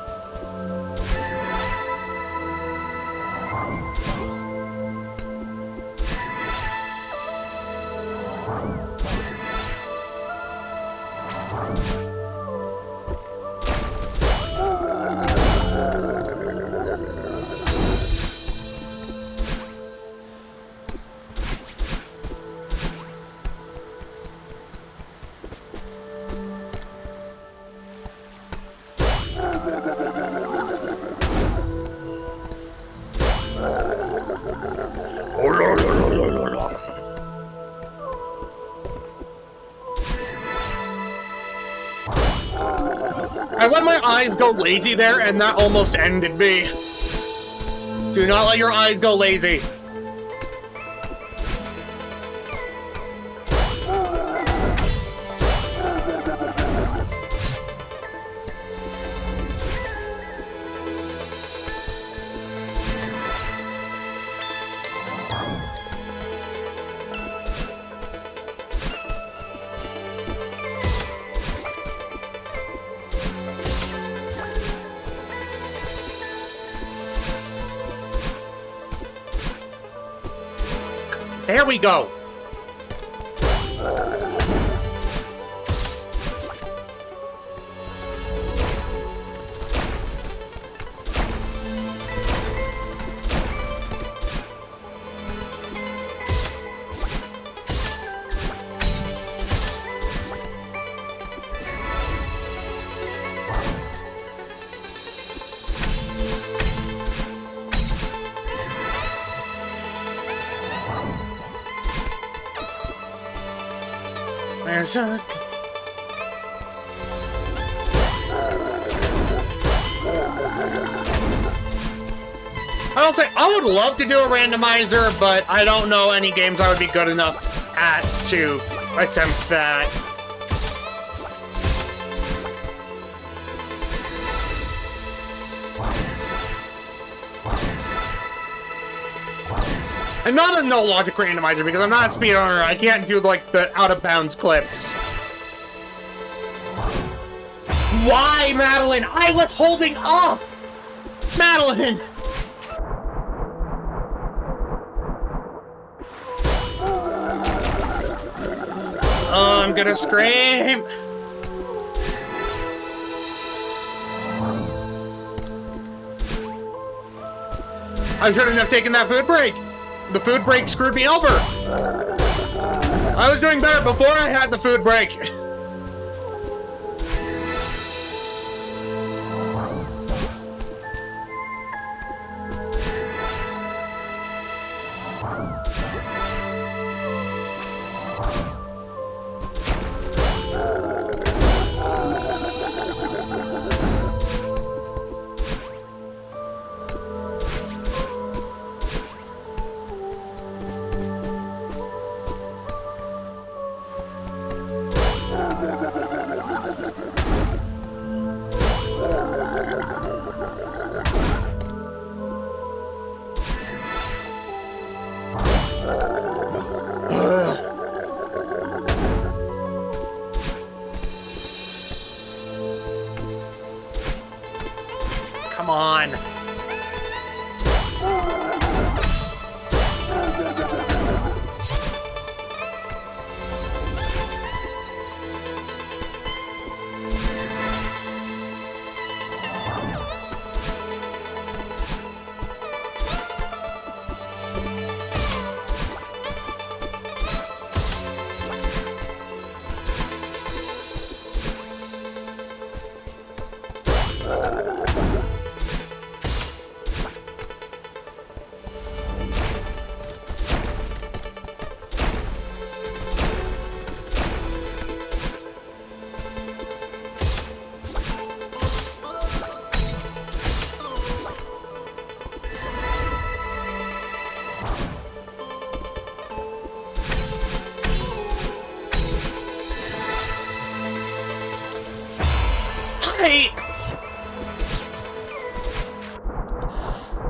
I let my eyes go lazy there, and that almost ended me. Do not let your eyes go lazy. There we go. There's just... I'll say, I would love to do a randomizer, but I don't know any games I would be good enough at to attempt that. And not a no-logic randomizer, because I'm not a speedrunner. I can't do, like, the out-of-bounds clips. Why, Madeline? I was holding up! Madeline! Oh, I'm gonna scream! I shouldn't have taken that food break! The food break screwed me over. I was doing better before I had the food break. Come on.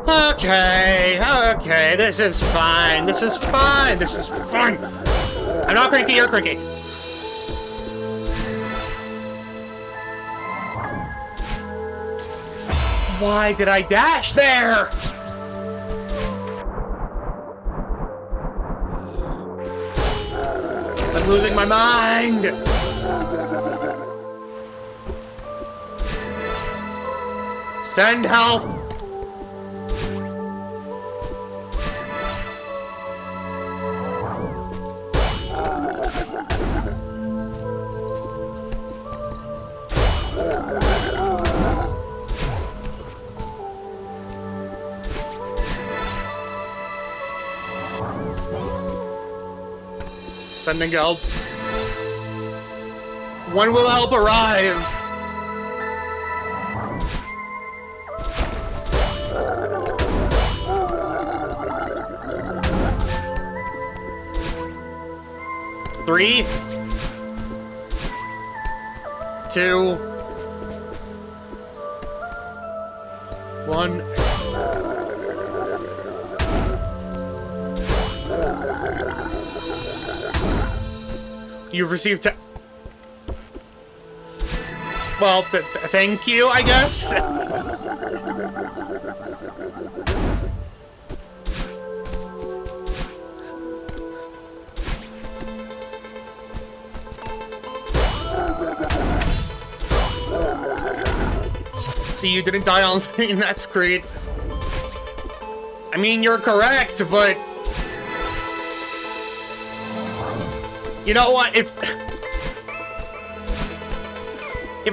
Okay, okay, this is fine. This is fine. This is fine. I'm not cranky, you're cranky. Why did I dash there? I'm losing my mind. Send help. Sending help. When will help arrive? Three, 2, 1. You've received well, thank you, I guess. See, you didn't die on me, that's great. I mean, you're correct, but you know what? If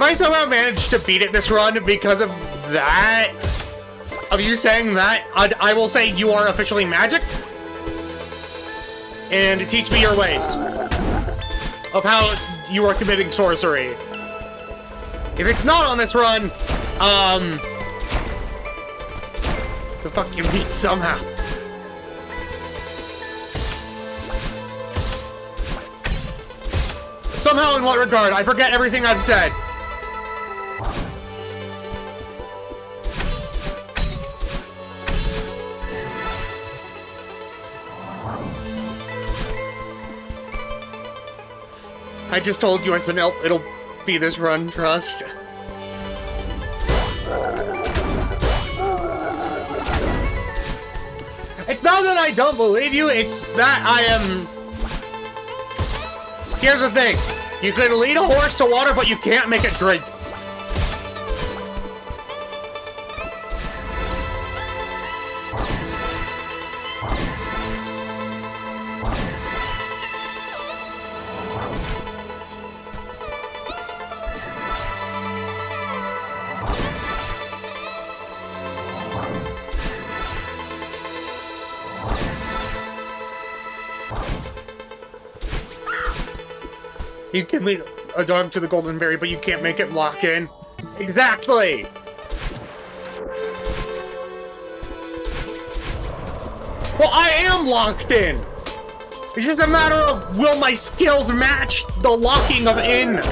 I somehow manage to beat it this run because of that, of you saying that, I will say you are officially magic, and teach me your ways of how you are committing sorcery. If it's not on this run, the fuck you beat somehow. Somehow in what regard? I forget everything I've said. I just told you it'll be this run, trust. It's not that I don't believe you, it's that I am... Here's the thing. You can lead a horse to water, but you can't make it drink. You can lead a dog to the golden berry, but you can't make it lock in. Exactly! Well, I am locked in! It's just a matter of will my skills match the locking of in?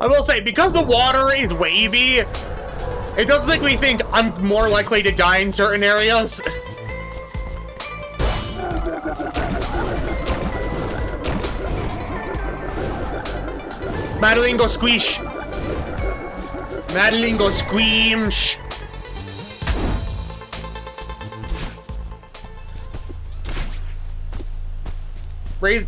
I will say, because the water is wavy, it does make me think I'm more likely to die in certain areas. Madeline go squish. Madeline go squeamish. Raise...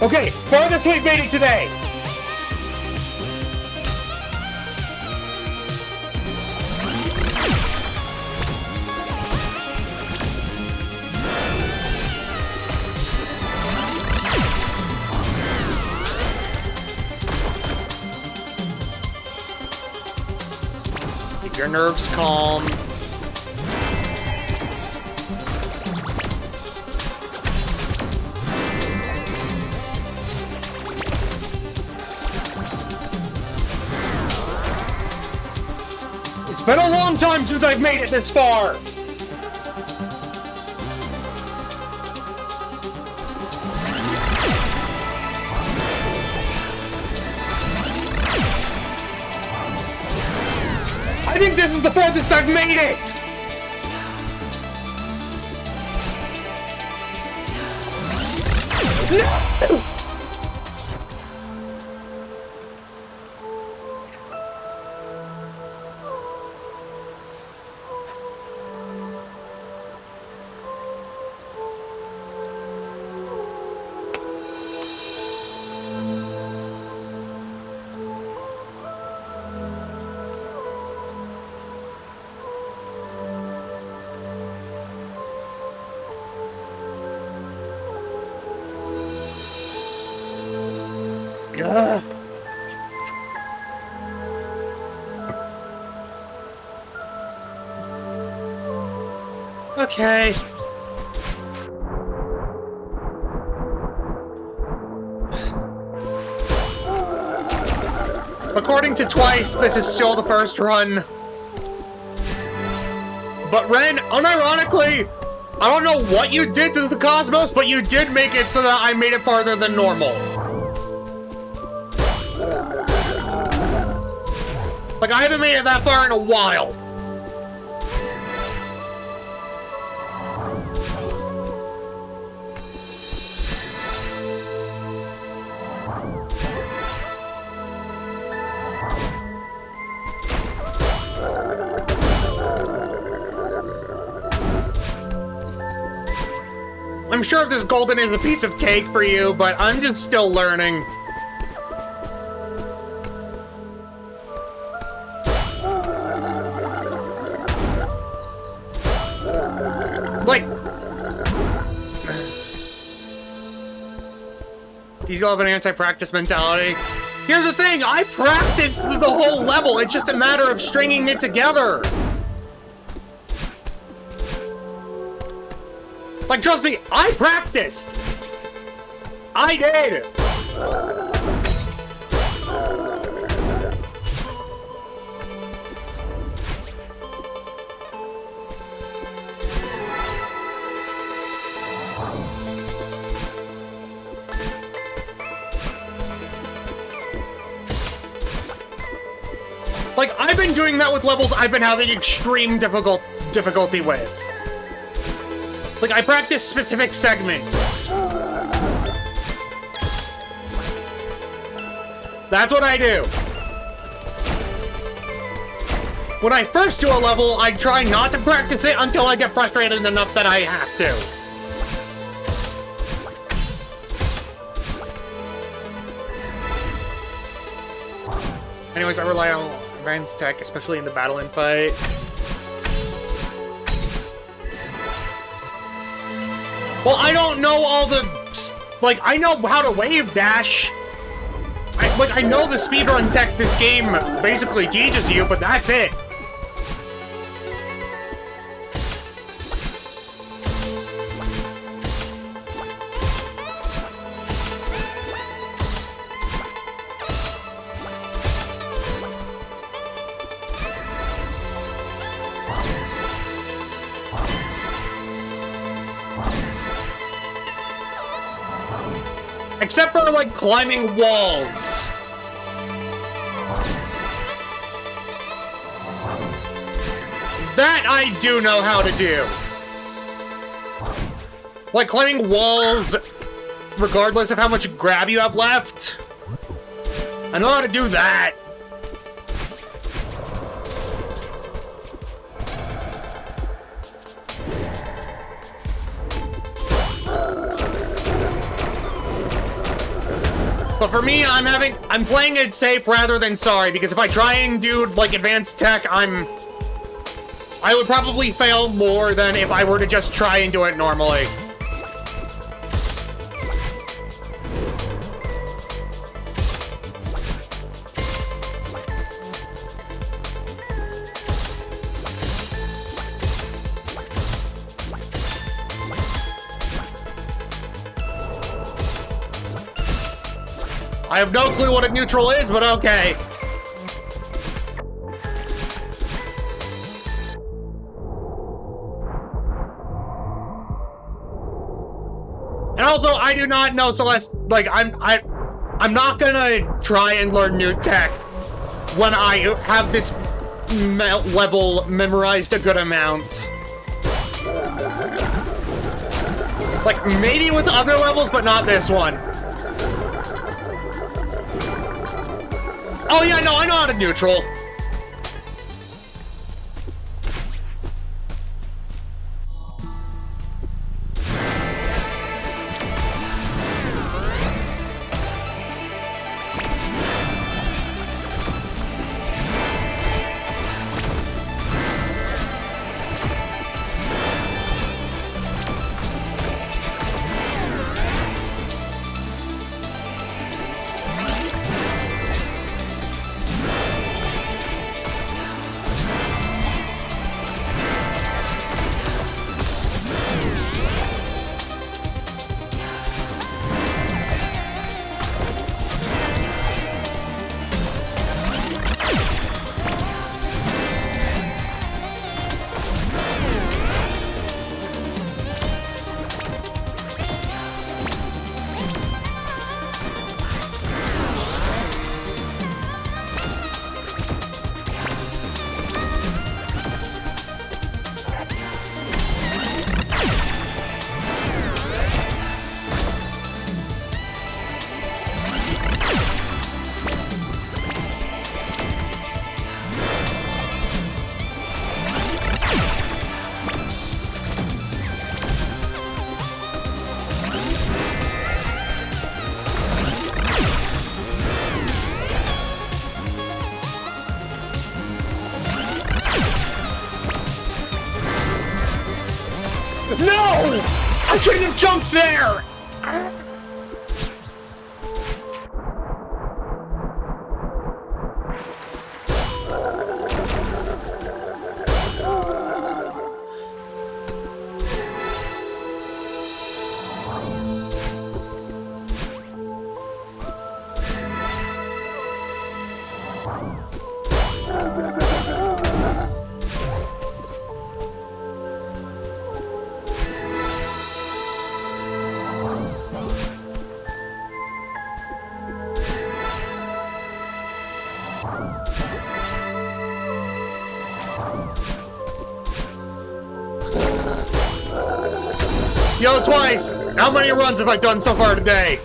Okay, farthest we've made it today. Keep your nerves calm. It's been a long time since I've made it this far. I think this is the farthest I've made it! No! Ugh. Okay. According to Twice, this is still the first run. But Ren, unironically, I don't know what you did to the Cosmos, but you did make it so that I made it farther than normal. Like, I haven't made it that far in a while. I'm sure this golden is a piece of cake for you, but I'm just still learning. Like, he's gonna have an anti-practice mentality. Here's the thing, I practiced the whole level. It's just a matter of stringing it together. Like, trust me, I practiced. I did. Like, I've been doing that with levels I've been having extreme difficulty with. Like, I practice specific segments. That's what I do. When I first do a level, I try not to practice it until I get frustrated enough that I have to. Anyways, I rely on advanced tech, especially in the battle and fight. Well, I don't know all the... Like, I know how to wave dash. I know the speedrun tech this game basically teaches you, but that's it. Except for, like, climbing walls. That I do know how to do. Like, climbing walls, regardless of how much grab you have left. I know how to do that. But for me, I'm playing it safe rather than sorry, because if I try and do, like, advanced tech, I would probably fail more than if I were to just try and do it normally. I have no clue what a neutral is, but okay. And also, I do not know Celeste. Like, I'm not gonna try and learn new tech when I have this level memorized a good amount. Like, maybe with other levels, but not this one. Oh yeah, no, I know how to neutral. No! I shouldn't have jumped there! Yo, twice! How many runs have I done so far today?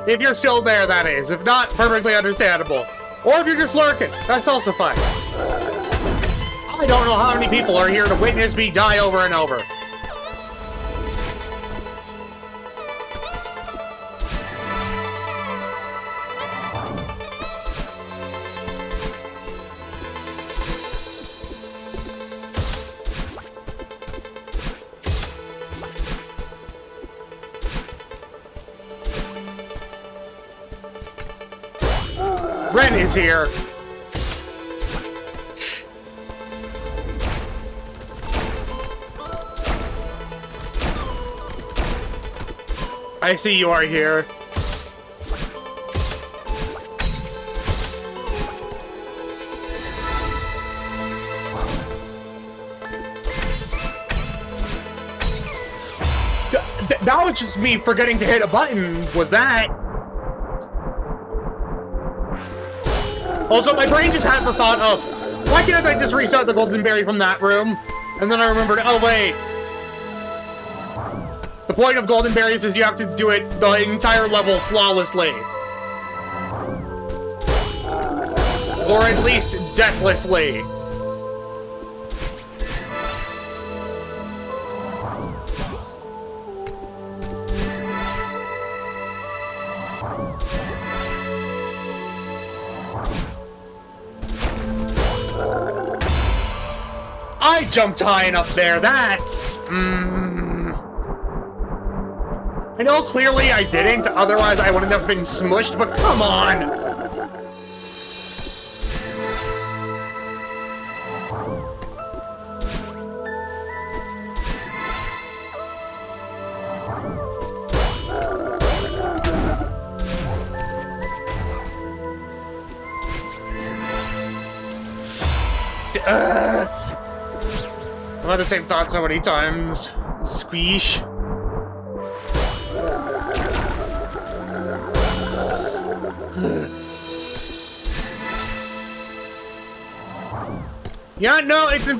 If you're still there, that is. If not, perfectly understandable. Or if you're just lurking, that's also fine. I don't know how many people are here to witness me die over and over. Ren is here. I see you are here. that was just me forgetting to hit a button, was that? Also, my brain just had the thought of, why can't I just restart the golden berry from that room? And then I remembered, oh wait. The point of golden berries is you have to do it the entire level flawlessly. Or at least deathlessly. I jumped high enough there, that's... I know clearly I didn't, otherwise I wouldn't have been smushed, but come on! I've had the same thought so many times. Squeesh. Yeah, no, it's in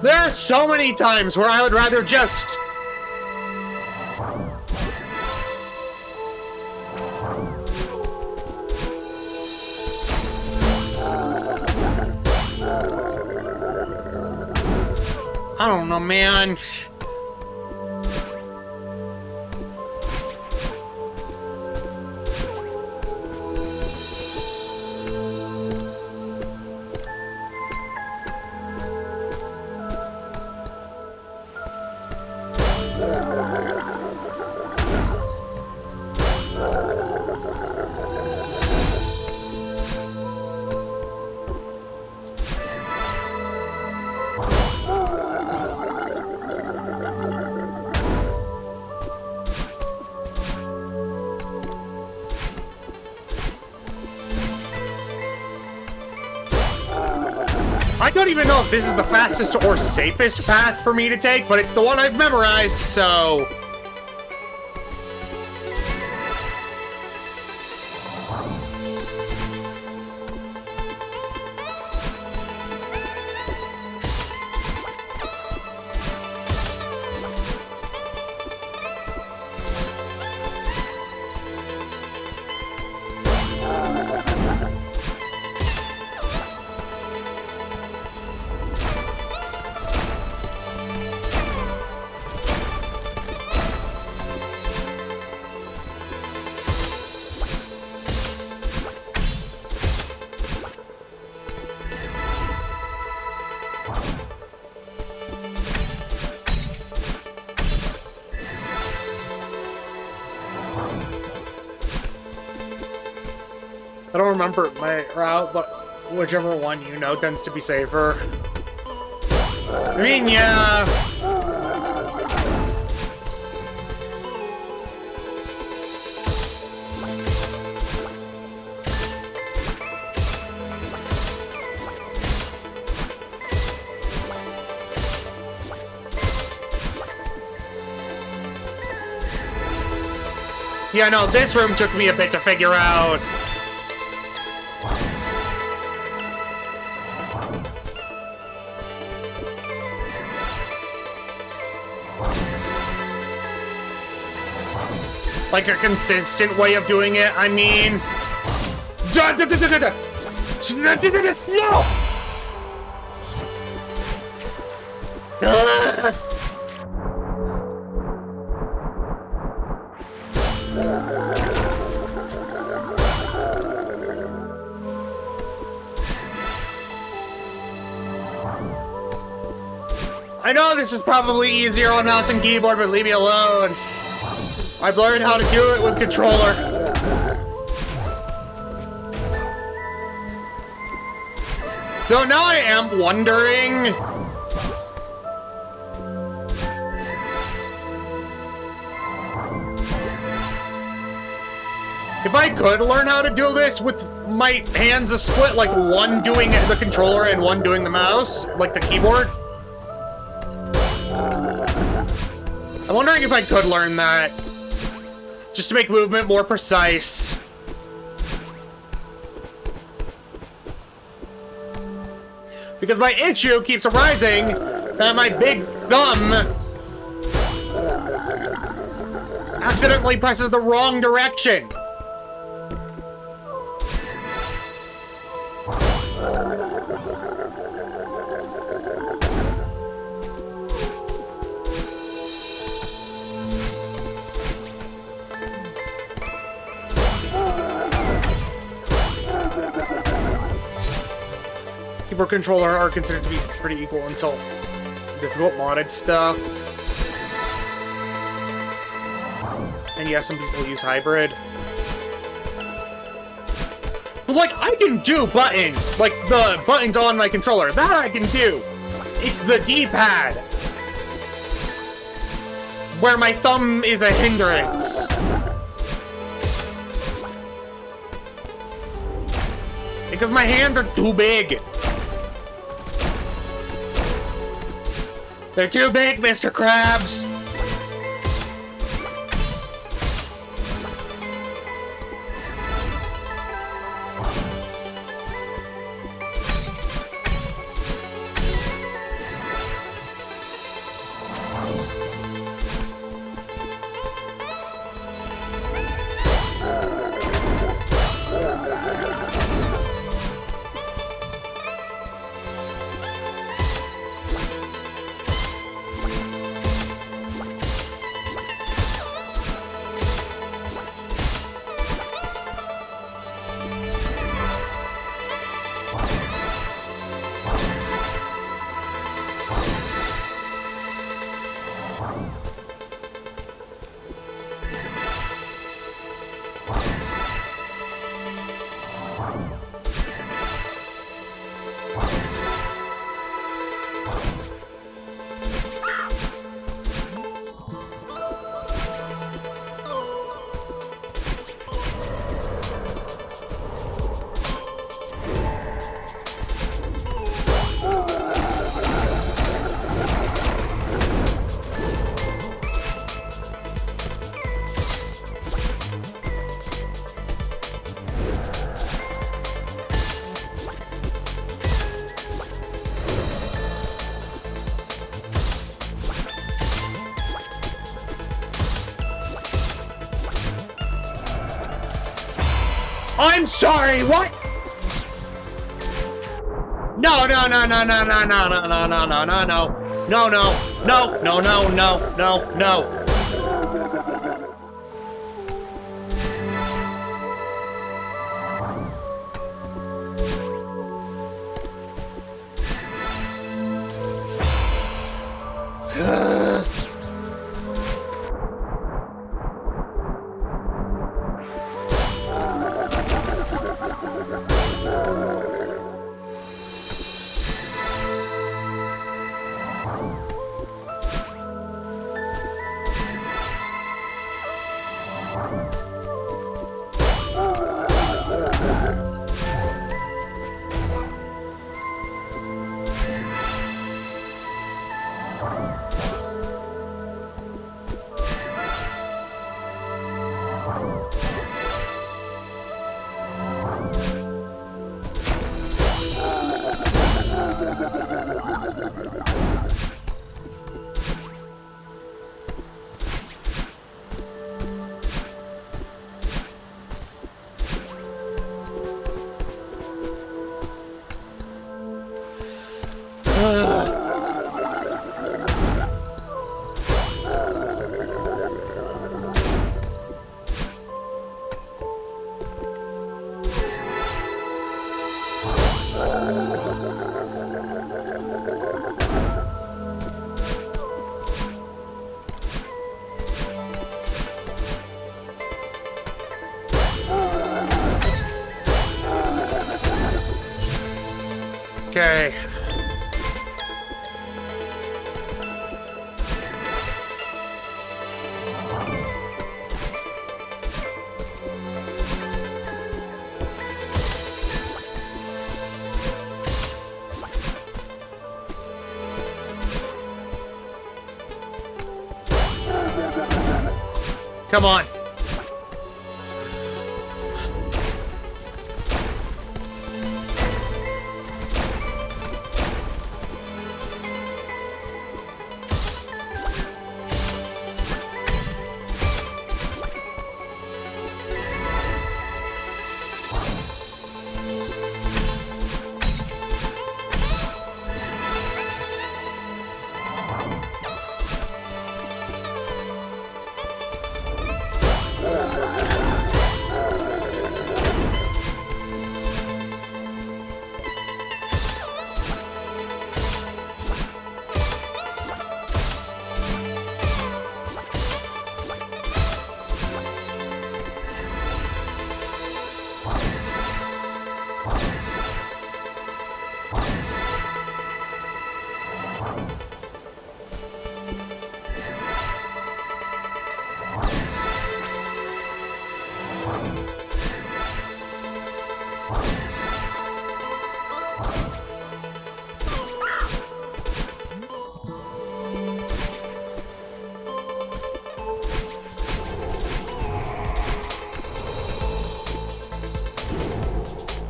There are so many times where I would rather just... I don't know, man. I don't even know if this is the fastest or safest path for me to take, but it's the one I've memorized, so... I don't remember my route, but whichever one you know tends to be safer. I mean, yeah. Yeah, no, this room took me a bit to figure out. Like a consistent way of doing it, I mean... No! I know this is probably easier on mouse and keyboard, but leave me alone. I've learned how to do it with controller. So now I am wondering... If I could learn how to do this with my hands a split, like one doing the controller and one doing the mouse, like the keyboard. I'm wondering if I could learn that. Just to make movement more precise. Because my issue keeps arising that my big thumb accidentally presses the wrong direction. Keyboard controller are considered to be pretty equal until difficult modded stuff. And yeah, some people use hybrid. But like, I can do buttons, like the buttons on my controller. That I can do. It's the D-pad where my thumb is a hindrance. Because my hands are too big. They're too big, Mr. Krabs. I'm sorry, what? No, no, no, no, no, no, no, no, no, no, no, no, no, no, no, no, no, no, no, no. Come on.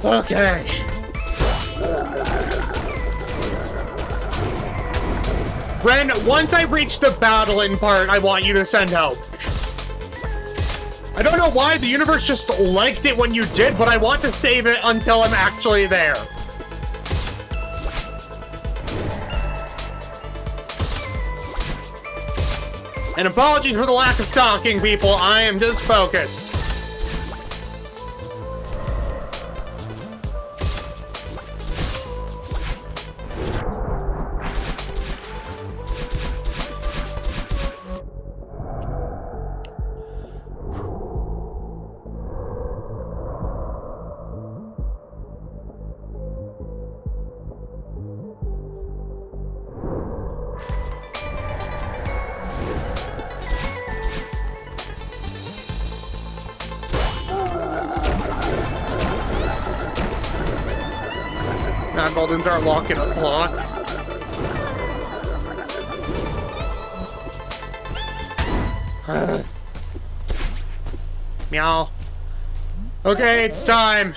Okay. Ren, once I reach the battling part, I want you to send help. I don't know why the universe just liked it when you did, but I want to save it until I'm actually there. And apologies for the lack of talking, people. I am just focused. Goldens are locking a block. Meow. Okay, it's time.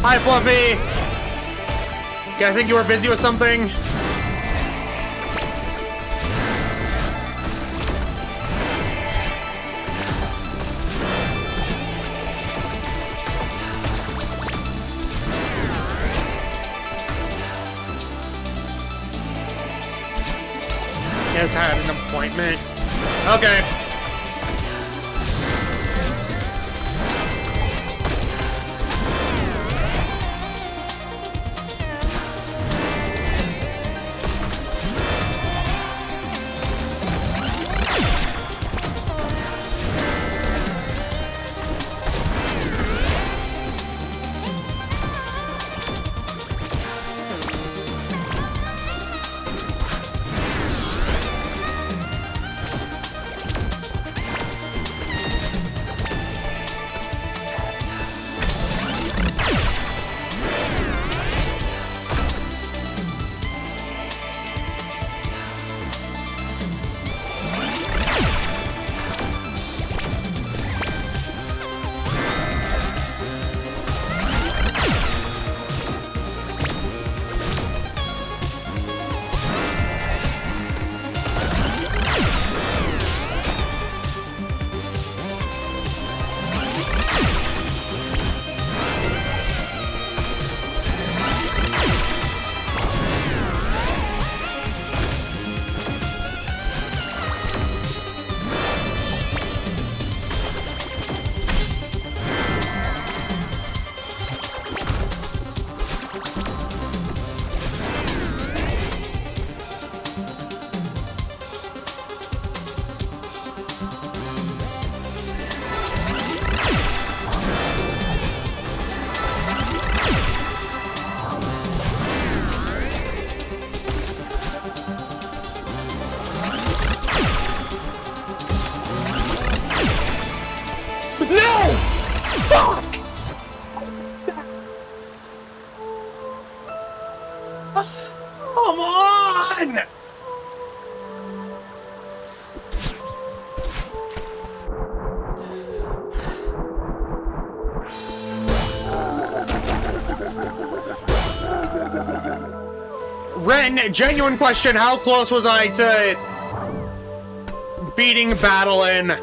Hi, Fluffy. You guys think you were busy with something? Has had an appointment. Okay. Ren, genuine question, how close was I to beating Battlein?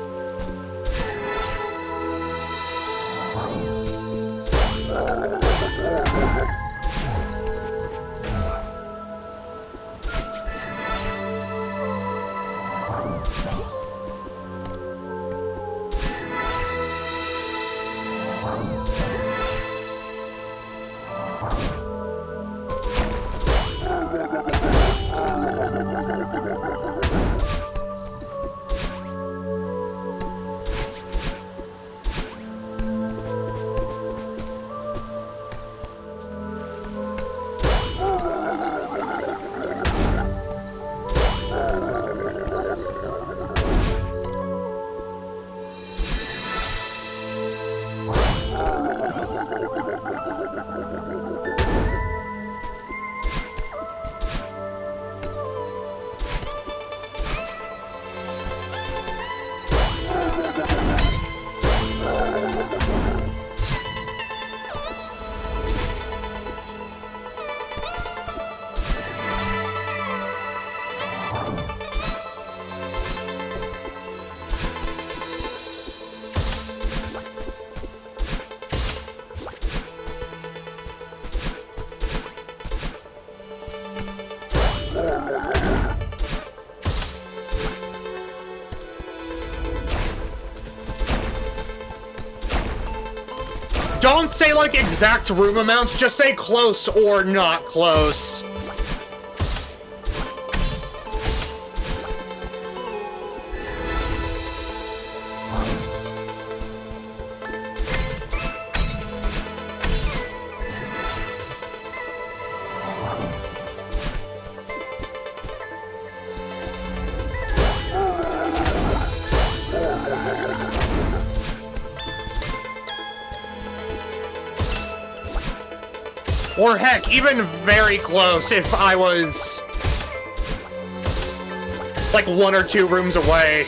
Don't say, like, exact room amounts, just say close or not close. Or heck, even very close if I was like 1 or 2 rooms away.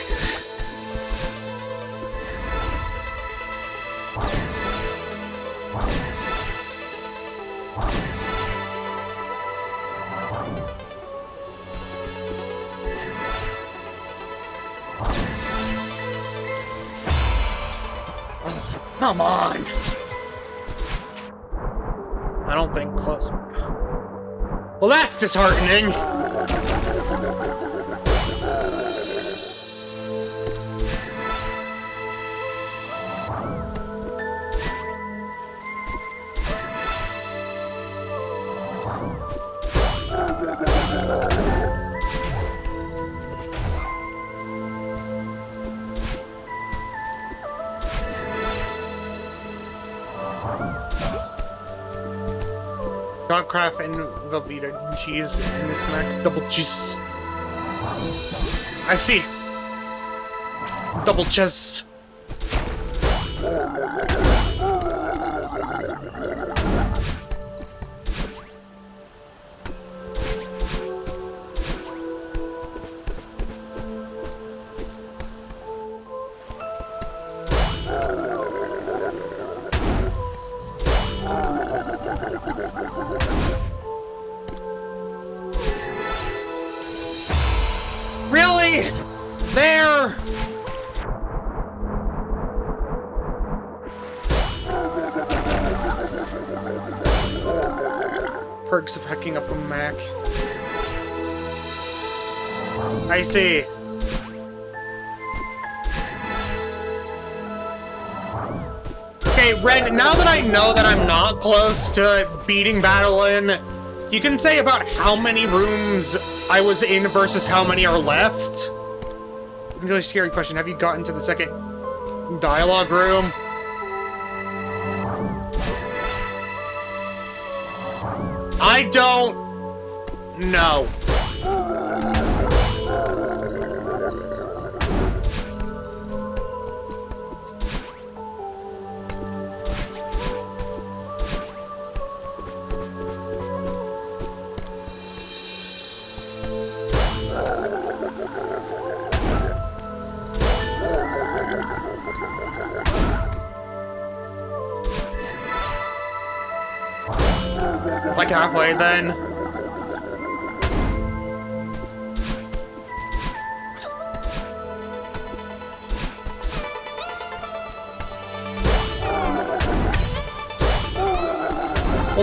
Oh, come on. I don't think close. Well, that's disheartening. Craft and Velveeta cheese in this Mac. Double cheese. I see. Double cheese. Really? There? Perks of hacking up a Mac. I see. Okay, Ren, now that I know that I'm not close to beating Battlein, you can say about how many rooms I was in versus how many are left? Really scary question. Have you gotten to the second dialogue room? I don't know. Like halfway then.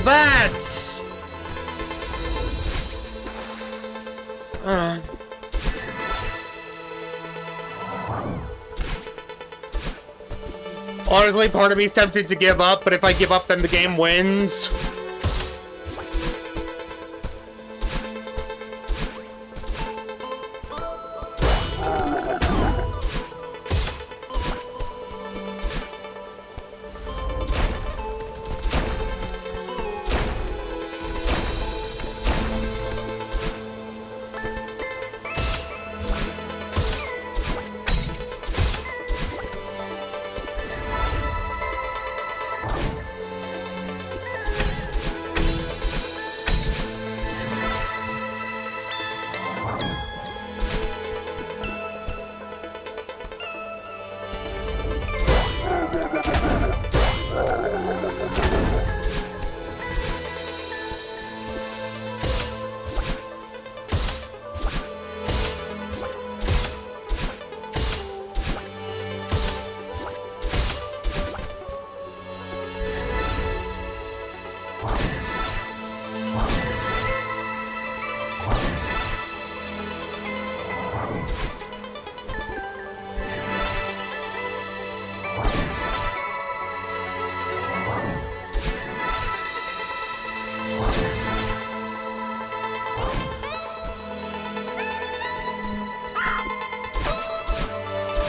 Well, that's... Honestly, part of me is tempted to give up, but if I give up, then the game wins.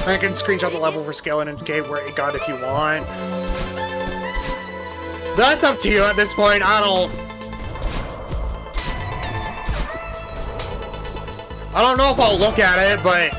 I can screenshot the level for scale and indicate where it got if you want. That's up to you at this point. I don't know if I'll look at it, but...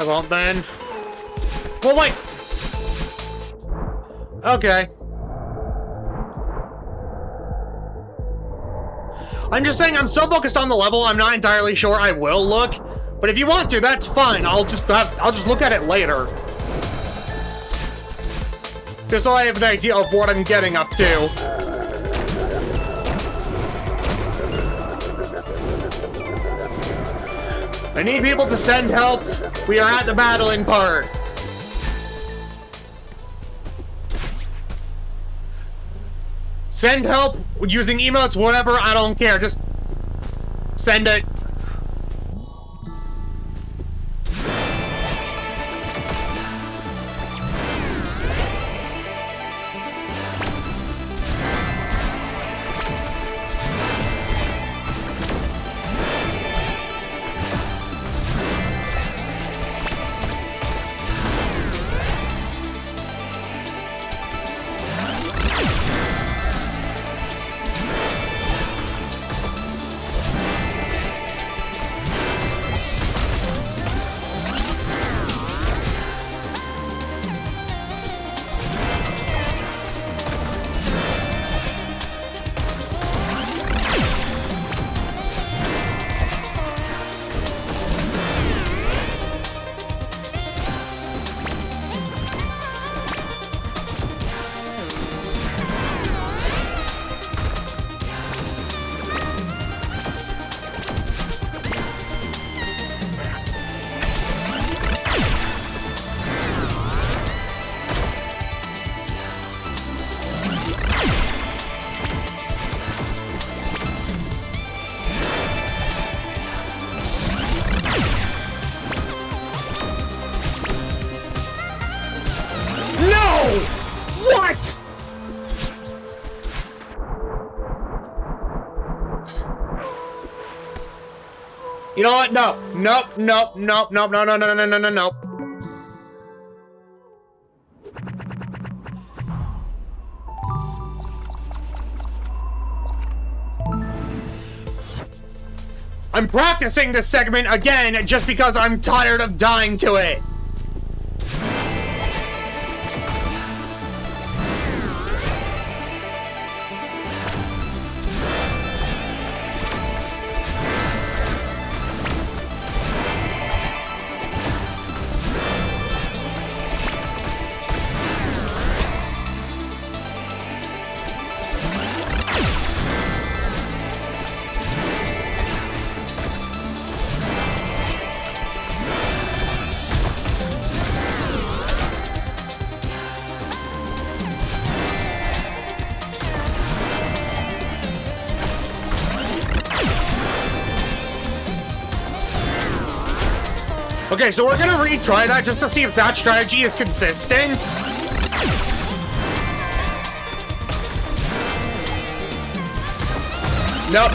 Well then. Well, like... Okay. I'm just saying I'm so focused on the level, I'm not entirely sure I will look. But if you want to, that's fine. I'll just look at it later. Just so I have an idea of what I'm getting up to. I need people to send help. We are at the battling part. Send help using emotes, whatever, I don't care. Just send it. You know what? No. Nope. Nope. Nope. Nope. No. No. No. No. No. No. Nope. I'm practicing this segment again just because I'm tired of dying to it. Okay, so we're gonna retry that just to see if that strategy is consistent. Nope.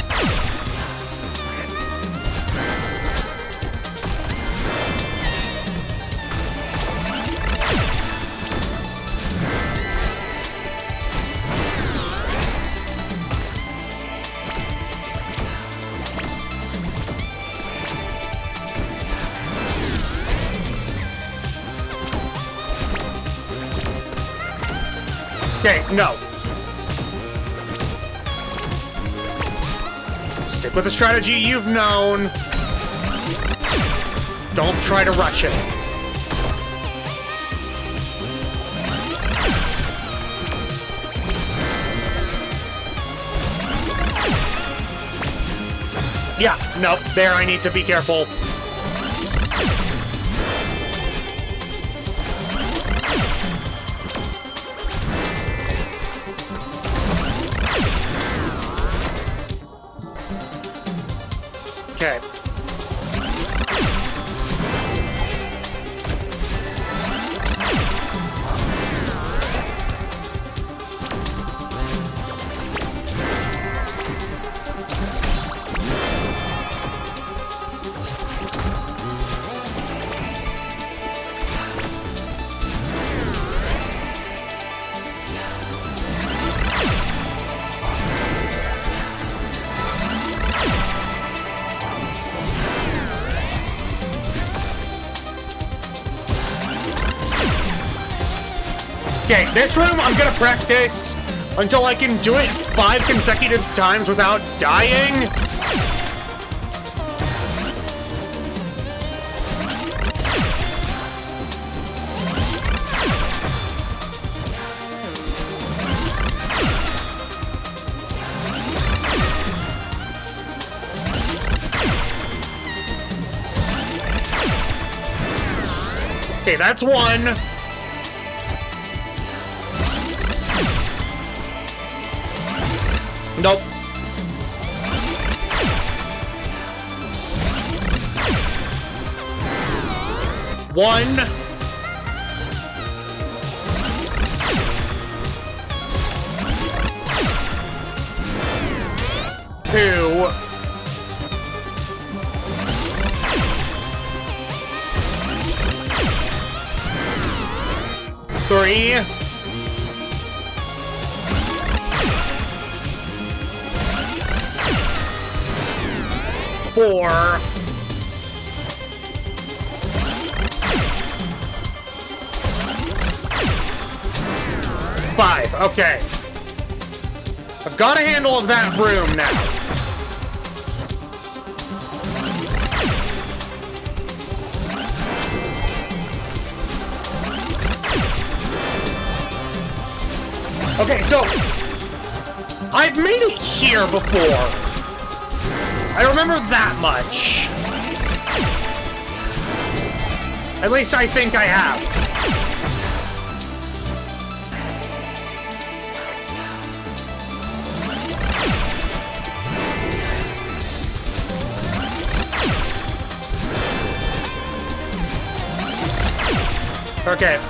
Okay, no. Stick with the strategy you've known. Don't try to rush it. Yeah, nope, there I need to be careful. Okay. Okay, this room I'm gonna practice until I can do it 5 consecutive times without dying. Okay, that's one. Nope. One. Two. Three. 4. 5. Okay. I've got a handle of that room now. Okay, so I've made it here before. I remember that much. At least I think I have. Okay.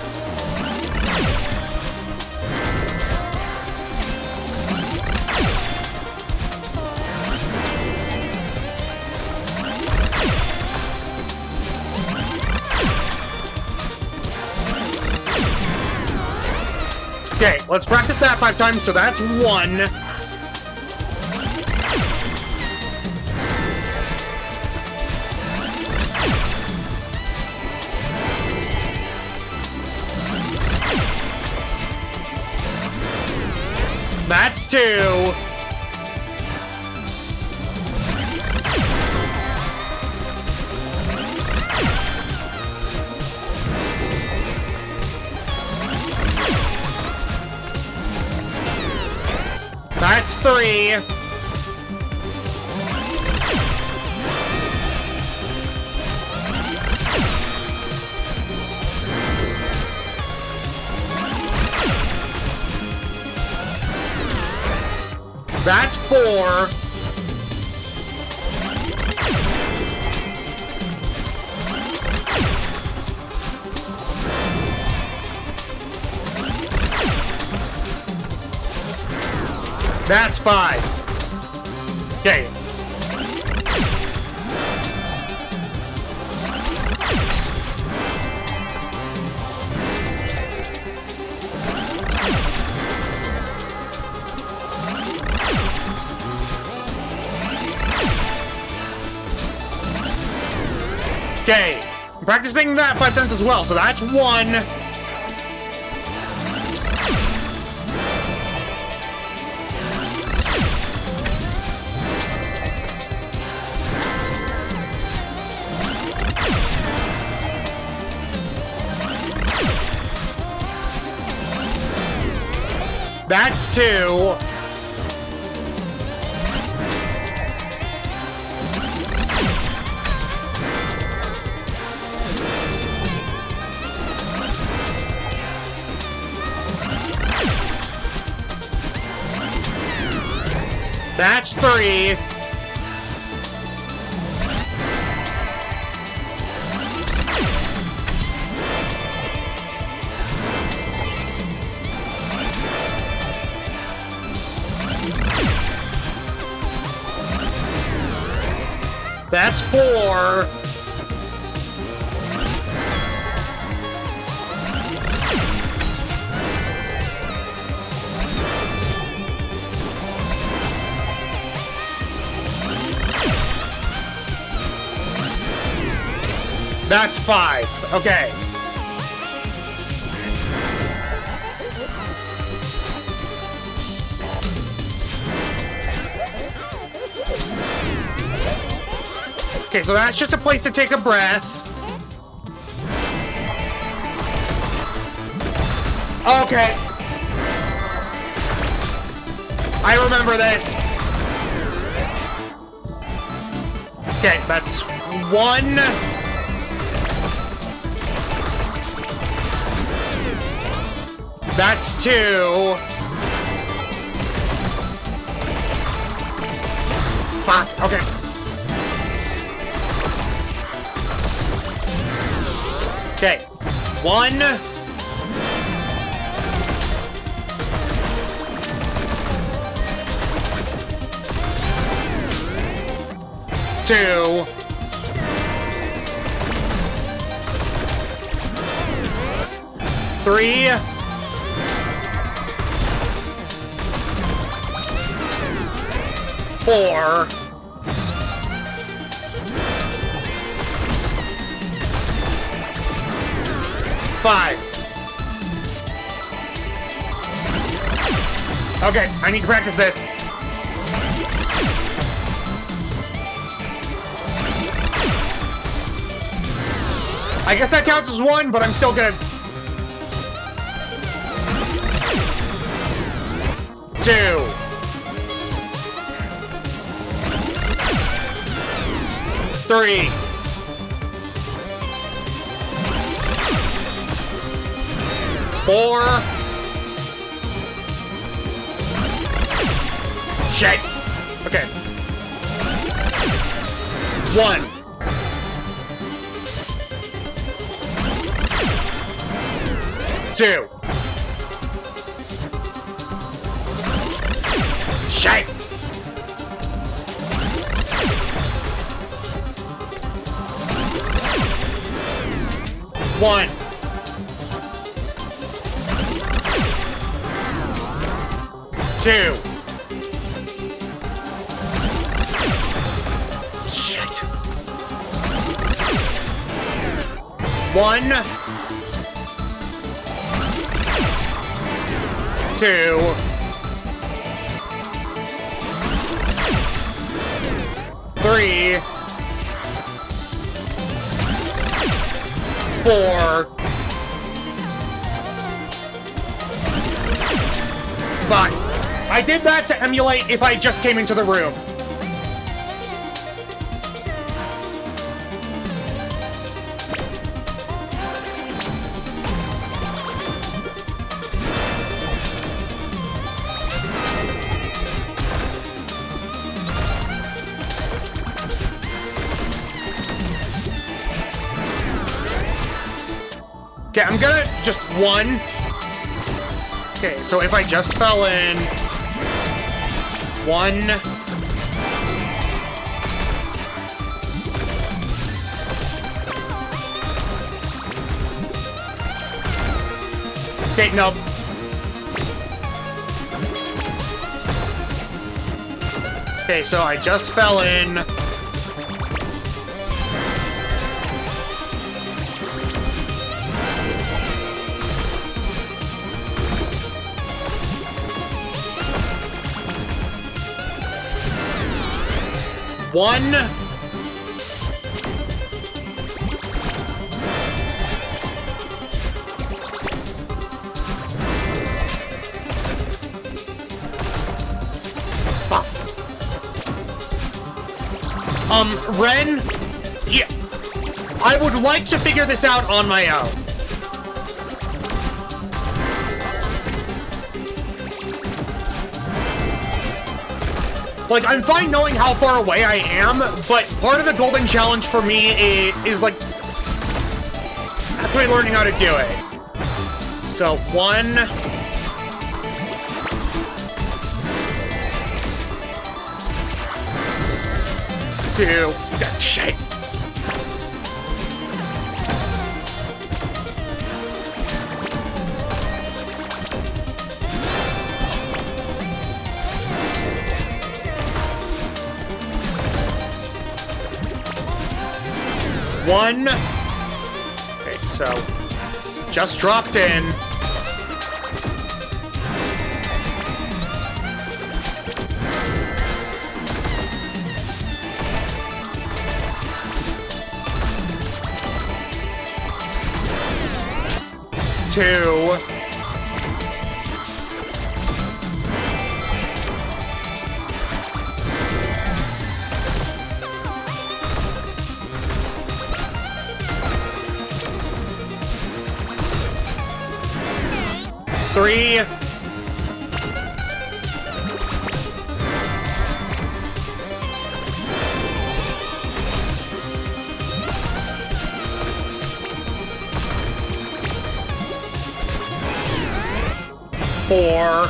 Okay, let's practice that 5 times, so that's 1. That's 2. That's 3. That's 4. That's 5. Okay. Okay. I'm practicing that 5 times as well, so that's 1. That's 2. That's 3. That's 4. That's 5. Okay. Okay, so that's just a place to take a breath. Okay. I remember this. Okay, that's 1. That's 2. Fuck, okay. Okay. 1. 2. 3. 4. 5. Okay, I need to practice this. I guess that counts as 1, but I'm still gonna... 2. 3. 4. Shit. Okay. 1. 2. Shit. 1. 2. Shit. 1. 2. 3. 4. 5. I did that to emulate if I just came into the room. Okay, I'm gonna just 1. Okay, so if I just fell in... 1. Okay, no. Okay, so I just fell in. One. Ren? Yeah. I would like to figure this out on my own. Like, I'm fine knowing how far away I am, but part of the golden challenge for me is like, actually learning how to do it. So, 1... 2... Shit. One. Okay, so just dropped in. Two. Three. Four.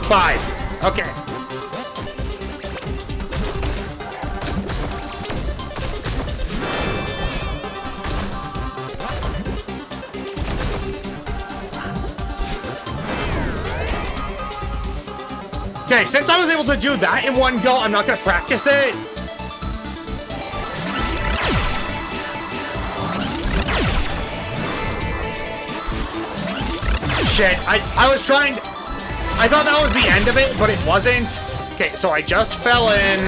Five. Okay. Okay, since I was able to do that in one go, I'm not gonna practice it. Shit, I was trying... I thought that was the end of it, but it wasn't. Okay, so I just fell in.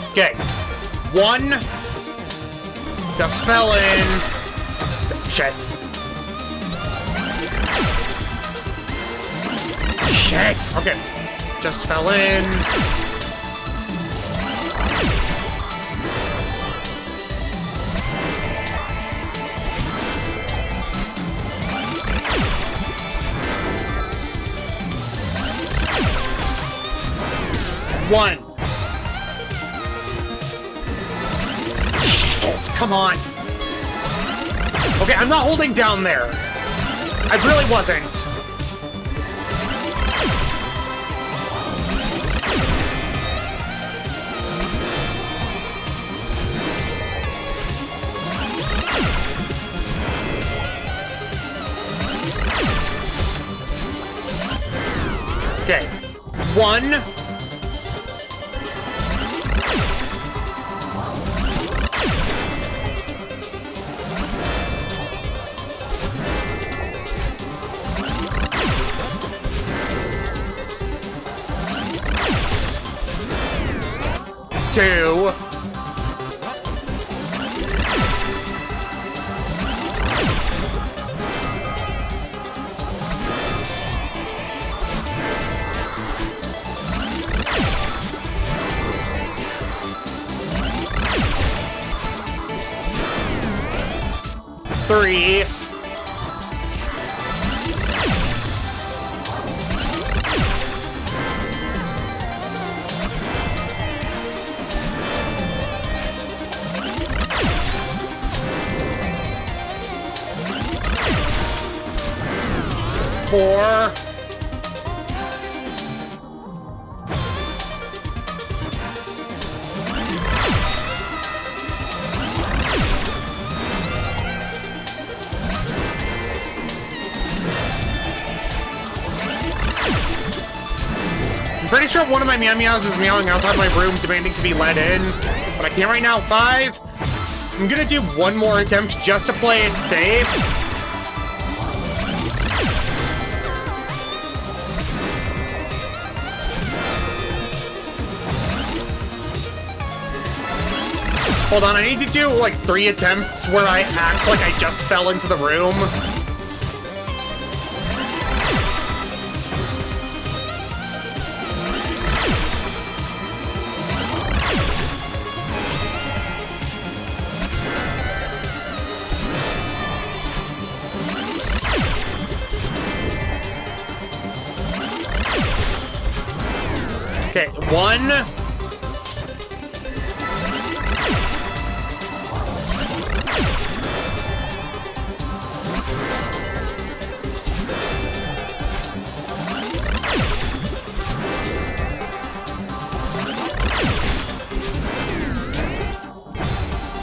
Okay, one. Just fell in. Shit. Shit! Okay. Just fell in. One. Shit! Come on. Okay, I'm not holding down there. I really wasn't. Okay, one. Two. 3. Four. I'm pretty sure one of my meow meows is meowing outside my room demanding to be let in, but I can't right now. 5. I'm gonna do one more attempt just to play it safe. Hold on, I need to do like 3 attempts where I act like I just fell into the room. Okay, 1.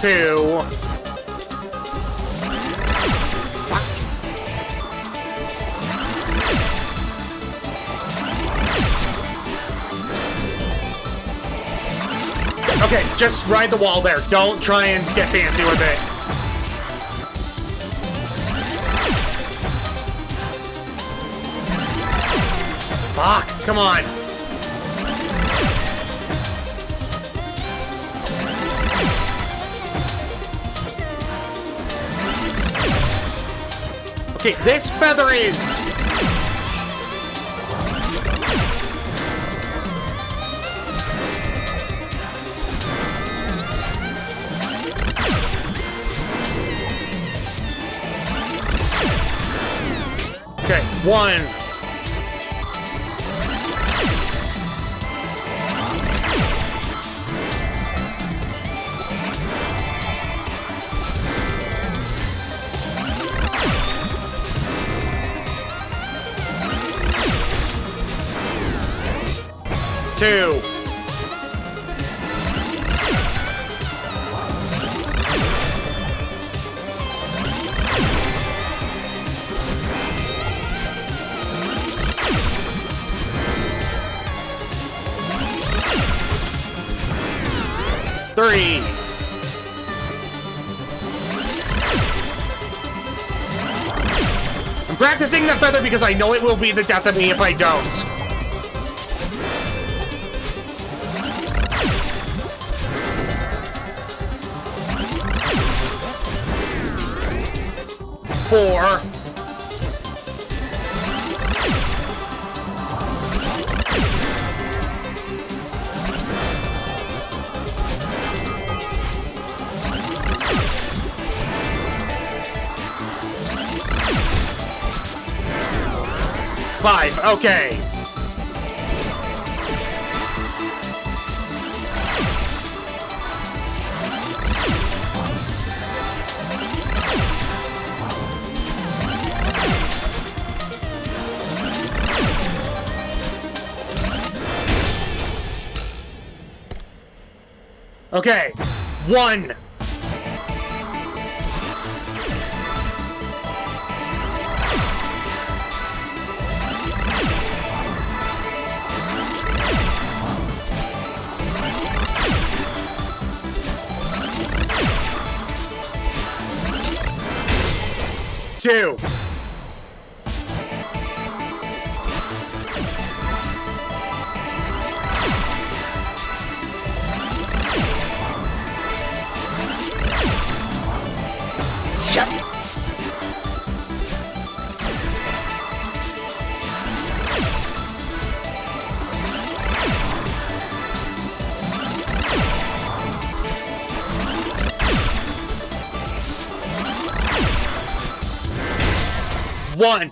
2. Okay, just ride the wall there. Don't try and get fancy with it. Fuck, come on. Okay, this feather is... Okay, 1. Two. Three. I'm practicing the feather because I know it will be the death of me if I don't. Four. Five, okay. Okay, 1. Two. 1.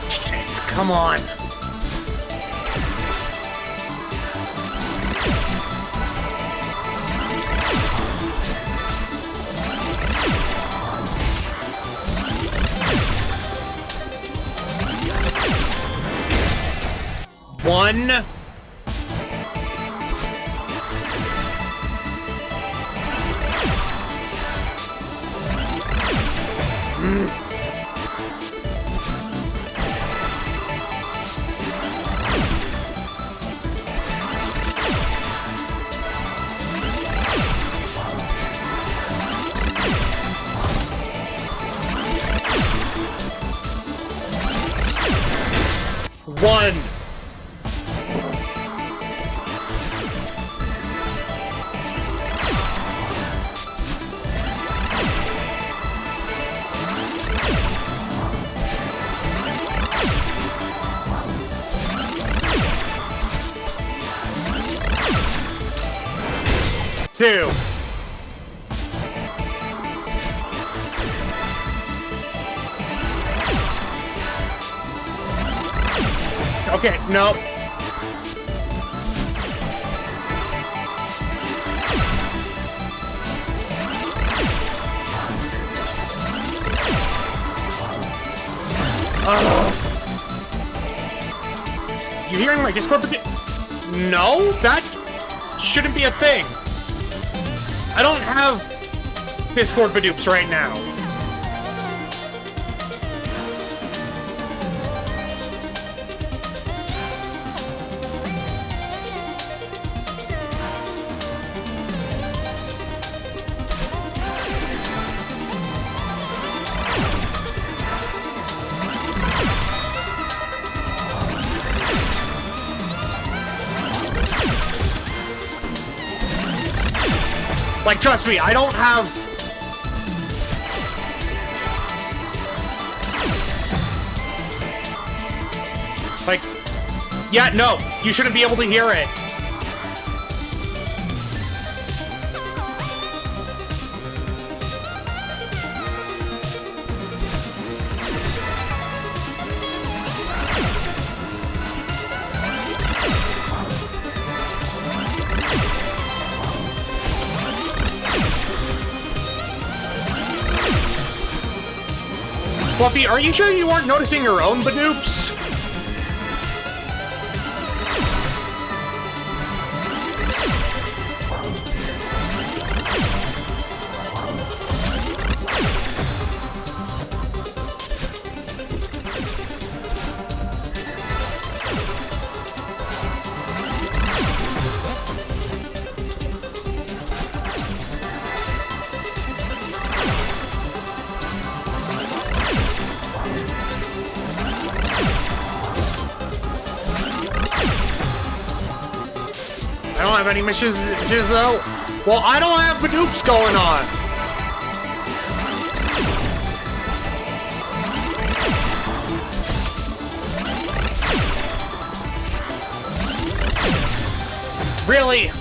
Shit, come on. One. One. Two. Okay, no. You hearing my Discord? No, that shouldn't be a thing. I don't have Discord Badoops right now. Like, trust me, I don't have... Like, yeah, no, you shouldn't be able to hear it. Fluffy, are you sure you weren't noticing your own Badoops? I don't have any missions, though. Well, I don't have Badoops going on. Really?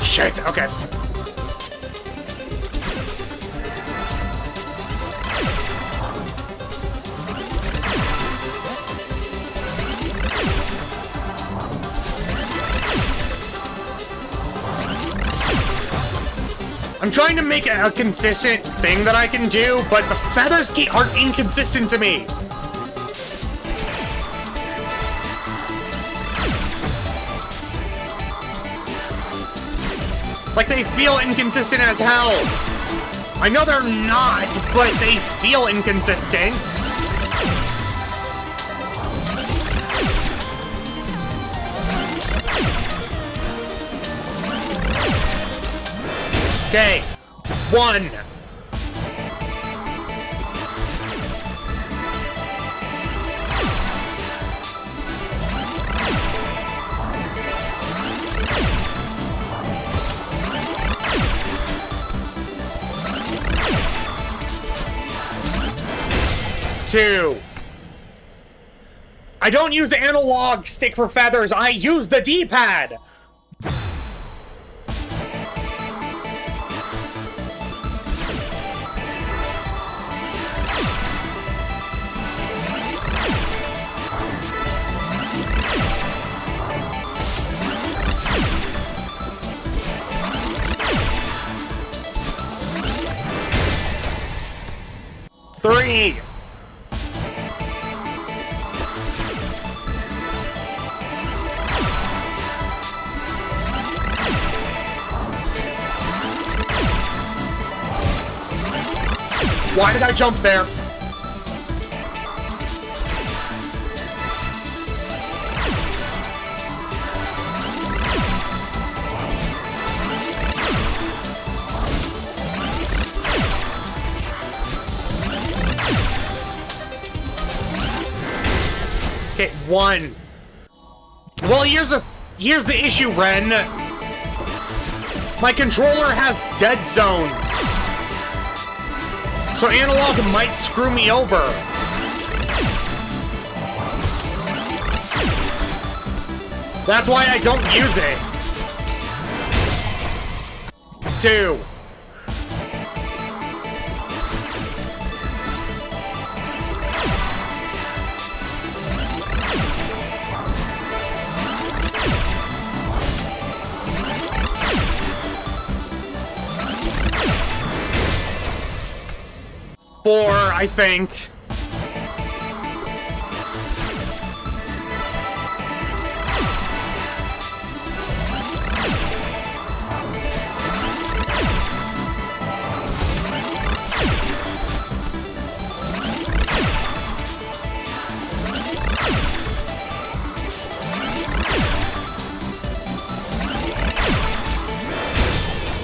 Shit, okay. I'm trying to make a consistent thing that I can do, but the feathers are inconsistent to me. Like, they feel inconsistent as hell. I know they're not, but they feel inconsistent. Okay, 1. Two. I don't use analog stick for feathers, I use the D-pad! Three. Why did I jump there? Okay, 1. Well, here's the issue, Ren. My controller has dead zones. So analog might screw me over. That's why I don't use it. 2. Four, I think.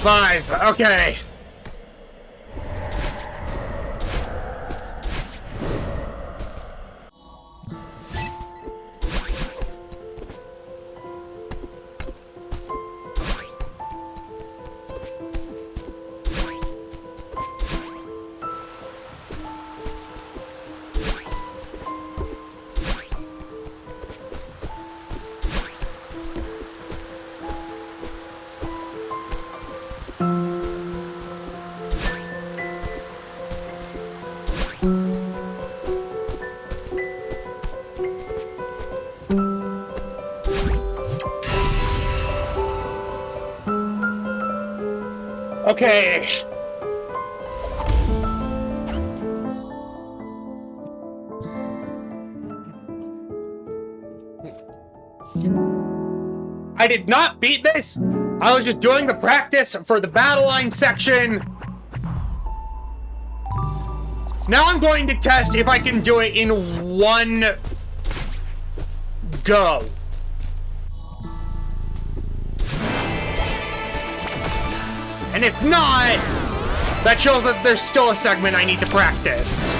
Five, okay. Okay. I did not beat this. I was just doing the practice for the battle line section. Now I'm going to test if I can do it in one go. And if not, that shows that there's still a segment I need to practice.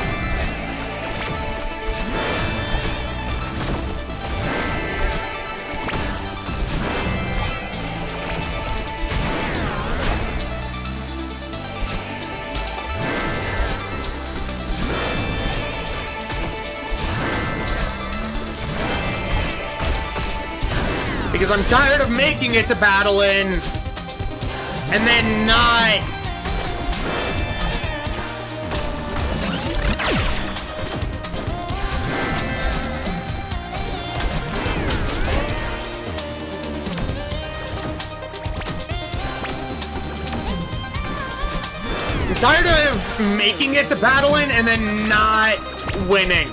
Because I'm tired of making it to battle in. and then not... I'm tired of making it to battling and then not winning.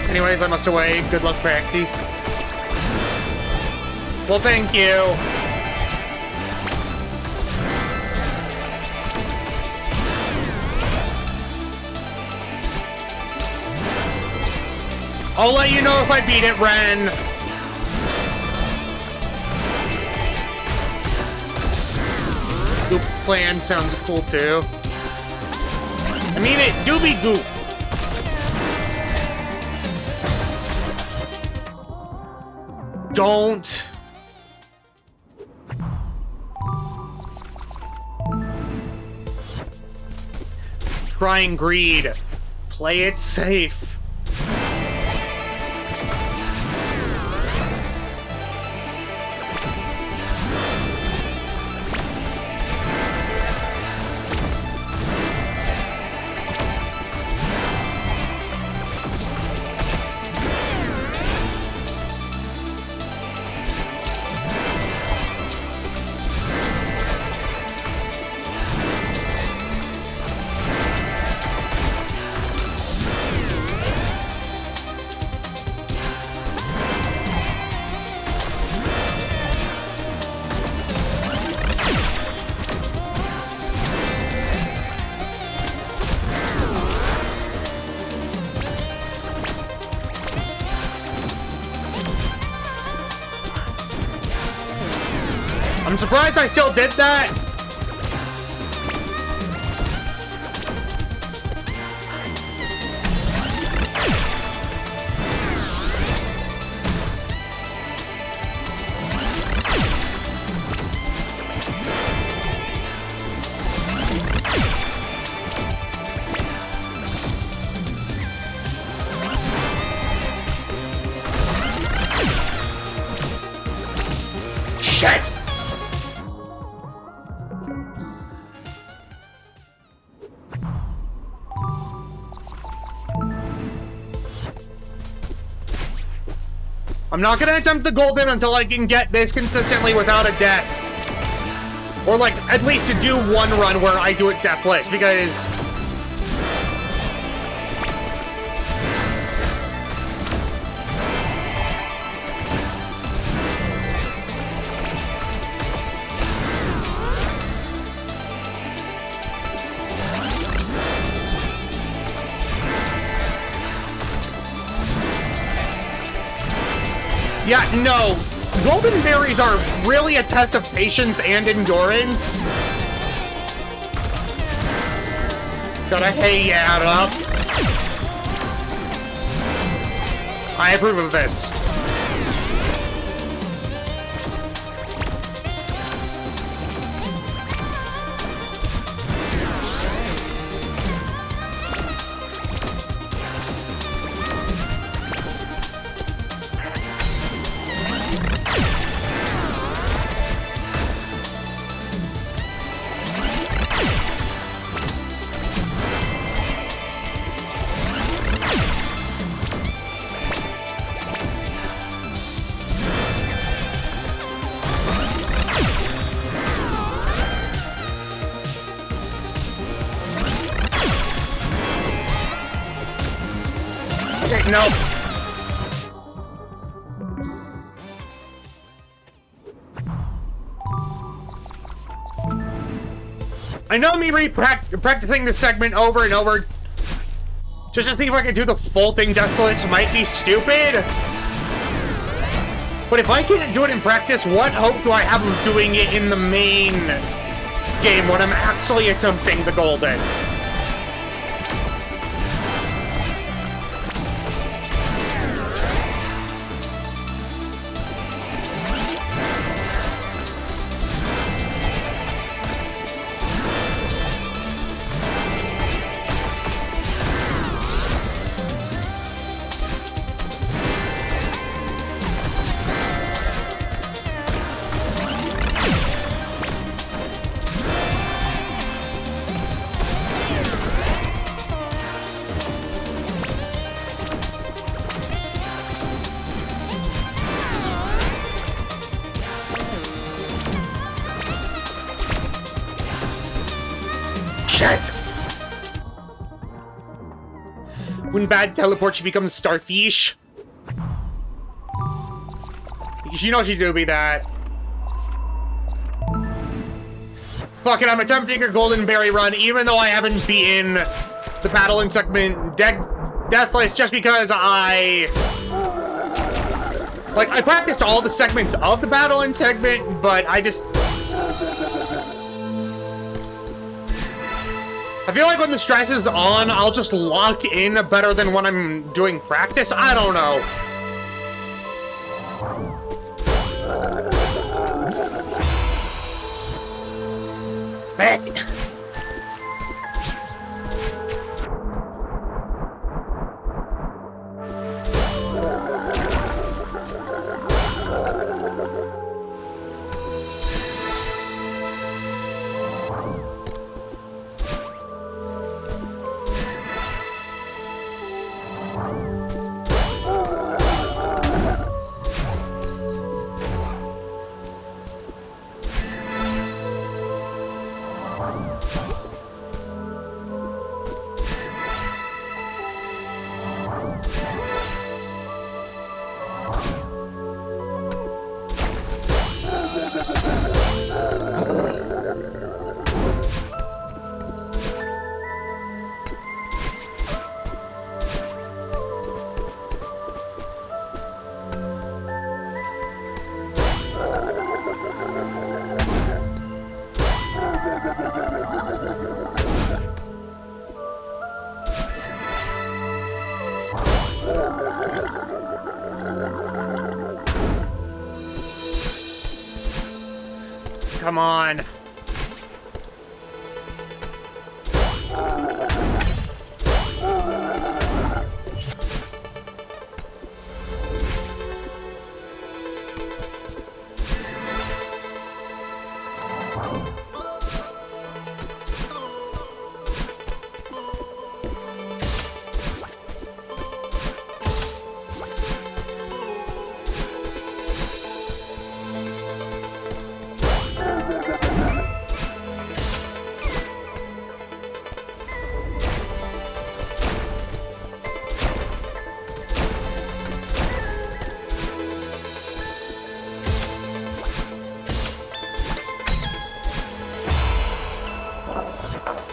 Anyways, I must away. Good luck, Practy. Well, thank you. I'll let you know if I beat it, Ren. Goop plan sounds cool, too. I mean it, Doobie Goop. Don't. Try and greed. Play it safe. I'm surprised I still did that. Shit! I'm not gonna attempt the golden until I can get this consistently without a death. Or like, at least to do one run where I do it deathless, because... Yeah, no. Golden berries are really a test of patience and endurance. Gotta hay it up. I approve of this. Nope. I know me practicing this segment over and over just to see if I can do the full thing Destillate might be stupid. But if I can't do it in practice, what hope do I have of doing it in the main game when I'm actually attempting the golden? When bad teleport, she becomes starfish. She knows she do be that. Fuck it, I'm attempting a golden berry run, even though I haven't beaten the battle in segment Deathless, just because I practiced all the segments of the battle in segment, but I feel like when the stress is on, I'll just lock in better than when I'm doing practice. I don't know. Heck. Come on.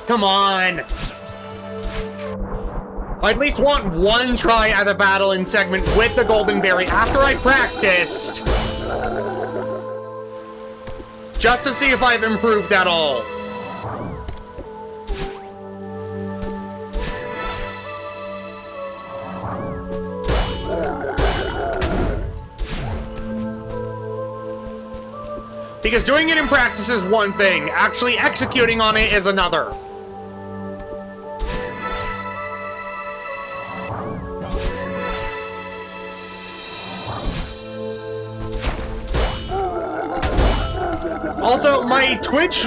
Come on! I at least want one try at the battle in segment with the golden berry after I practiced. Just to see if I've improved at all. Because doing it in practice is one thing, actually executing on it is another. Also, my Twitch,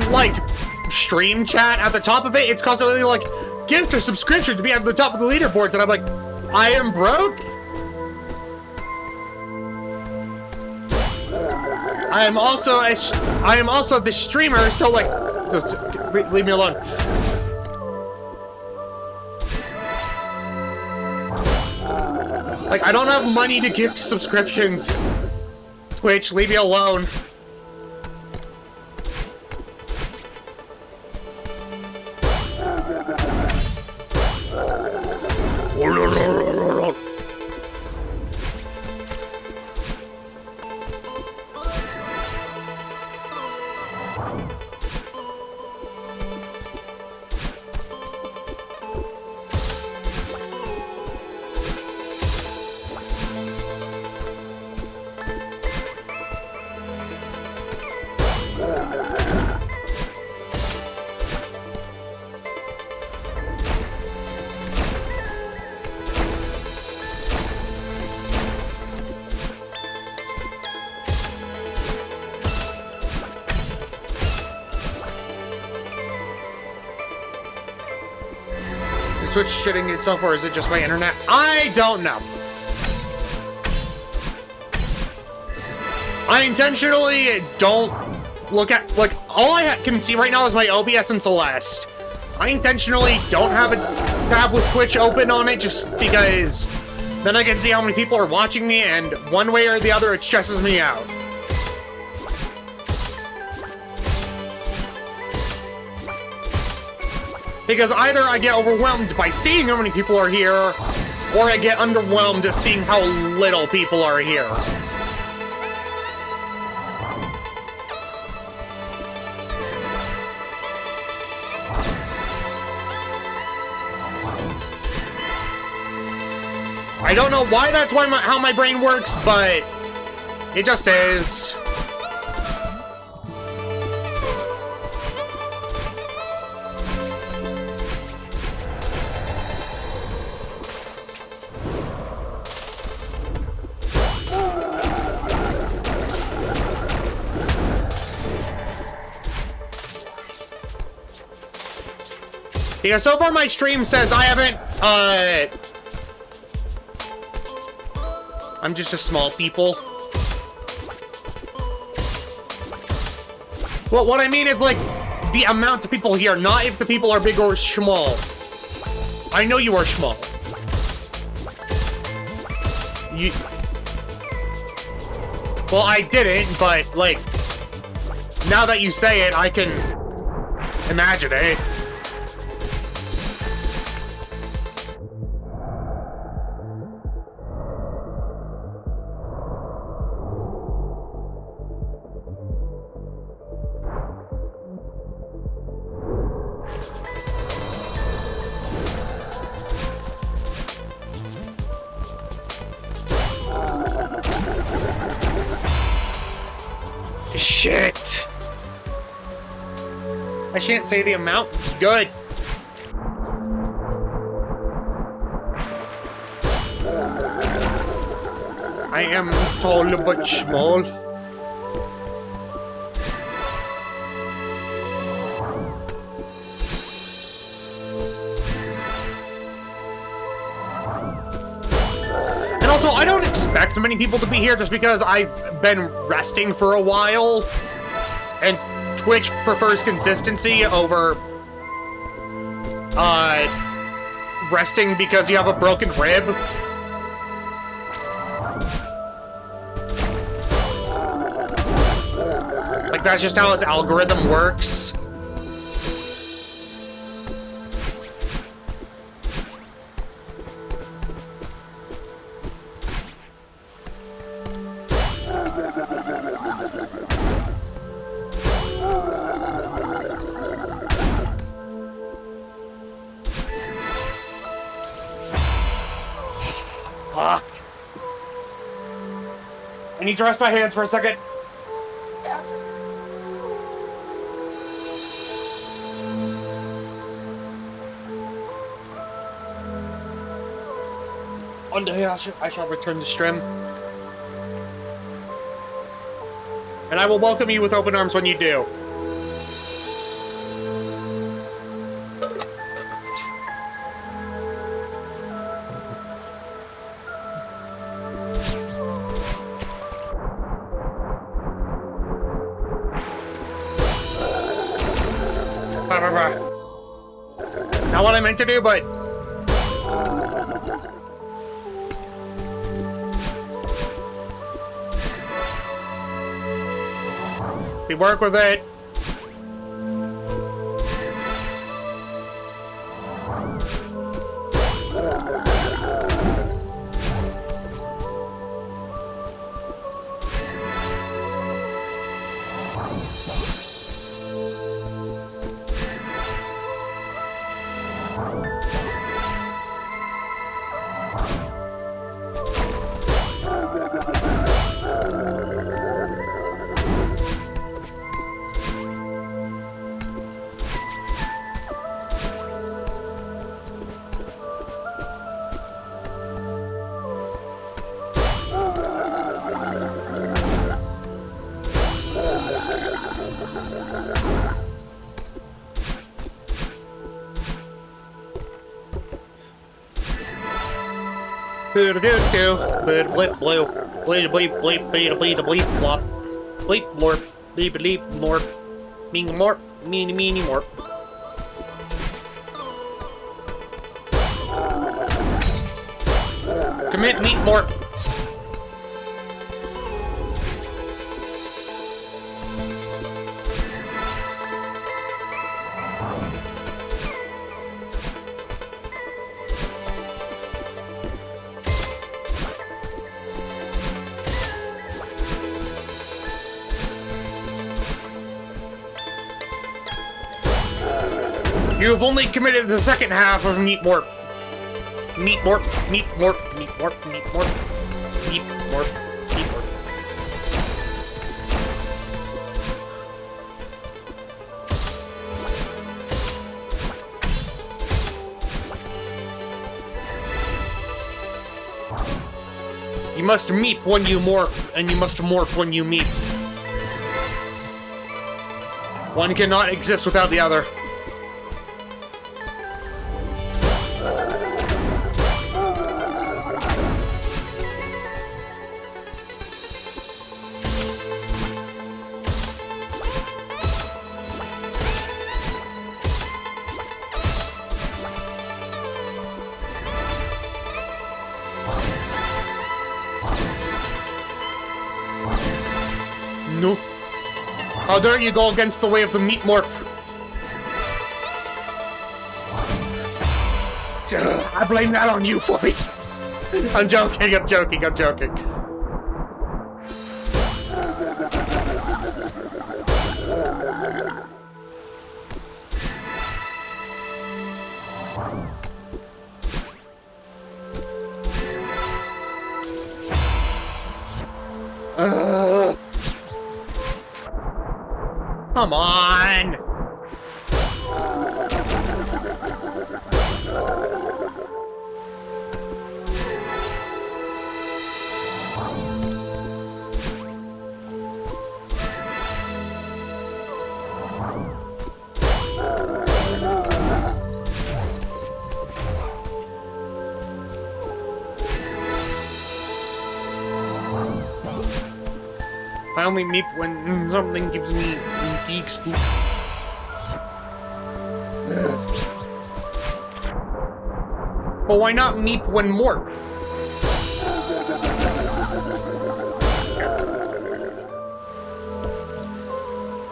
stream chat at the top of it, it's constantly gift or subscription to be at the top of the leaderboards, and I'm like, I am broke? I am also the streamer, so leave me alone. I don't have money to give to subscriptions. Twitch, leave me alone. Twitch shitting itself, or is it just my internet? I don't know. I intentionally don't look at, like, all I can see right now is my OBS and Celeste. I intentionally don't have a tab with Twitch open on it just because then I can see how many people are watching me, and one way or the other it stresses me out. Because either I get overwhelmed by seeing how many people are here, or I get underwhelmed at seeing how little people are here. I don't know why that's how my brain works, but it just is. Yeah, so far my stream says I haven't, I'm just a small people. Well, what I mean is, like, the amount of people here, not if the people are big or small. I know you are small. Well, I didn't, but, like, now that you say it, I can imagine it. Shit! I shan't say the amount. Good. I am tall but small. And also, I don't expect many people to be here just because I've been resting for a while, and Twitch prefers consistency over resting because you have a broken rib. Like, that's just how its algorithm works. Fuck. I need to rest my hands for a second. One day I shall return to stream. And I will welcome you with open arms when you do. Not what I meant to do, but We work with it. Blip blue, bleep bleep bleep bleep bleep bleep blop, bleep blorp, bleep bleep blorp, mean more, meany more. Commit meat more. You've only committed the second half of meat morp. Meat morp, meat morp, meat morp, meat morp, meat morp, meat morp. You must meep when you morph, and you must morph when you meep. One cannot exist without the other. No. How dare you go against the way of the meat morph? I blame that on you, Fluffy. I'm joking, I'm joking, I'm joking. Come on! I only meep when something gives me geek spook. But why not meep when morp?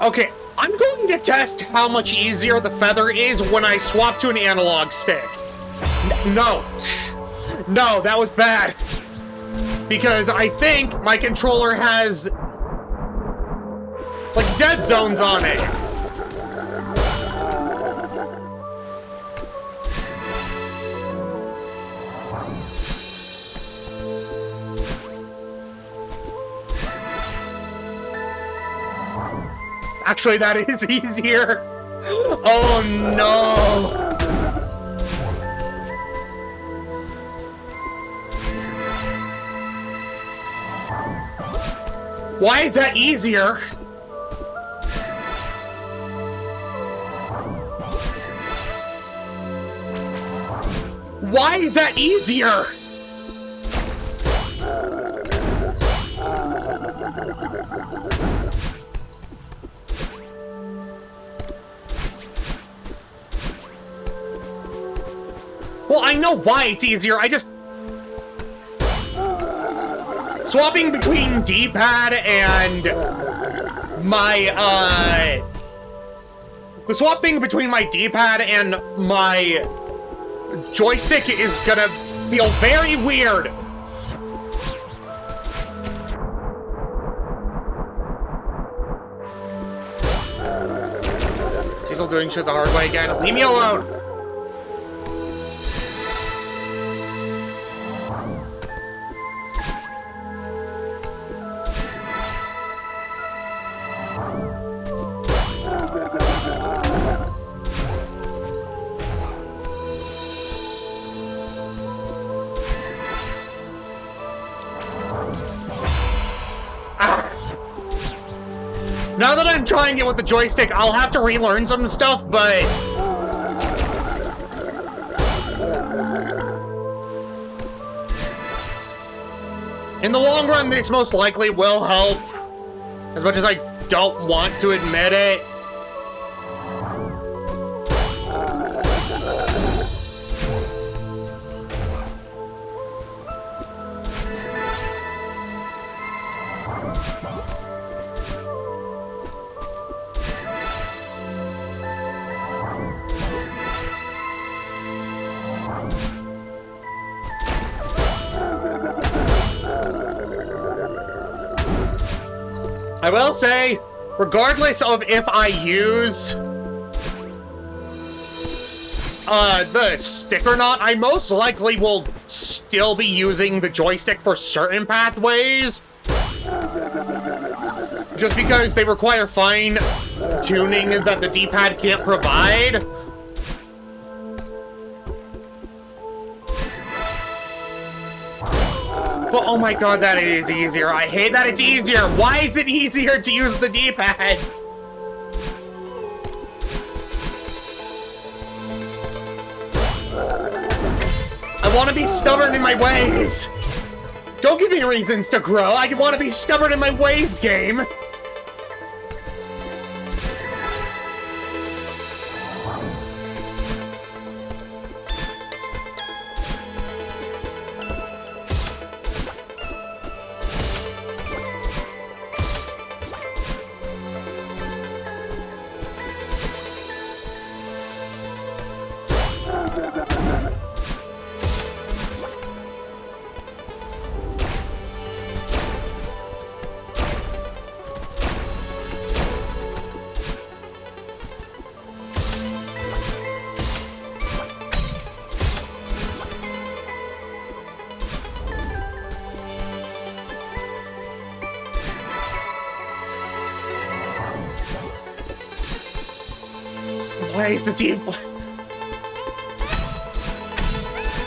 Okay, I'm going to test how much easier the feather is when I swap to an analog stick. No. No, that was bad. Because I think my controller has like dead zones on it. Actually, that is easier. Oh no. Why is that easier? Why is that easier? Well, I know why it's easier, I just... Swapping between D-pad and my, the swapping between my D-pad and my joystick is gonna feel very weird. Cecil doing shit the hard way again. Leave me alone. Now that I'm trying it with the joystick, I'll have to relearn some stuff, but... in the long run, this most likely will help. As much as I don't want to admit it. I will say, regardless of if I use the stick or not, I most likely will still be using the joystick for certain pathways. Just because they require fine tuning that the D-pad can't provide. But oh my god, that is easier. I hate that it's easier. Why is it easier to use the D-pad? I want to be stubborn in my ways. Don't give me reasons to grow. I want to be stubborn in my ways, game.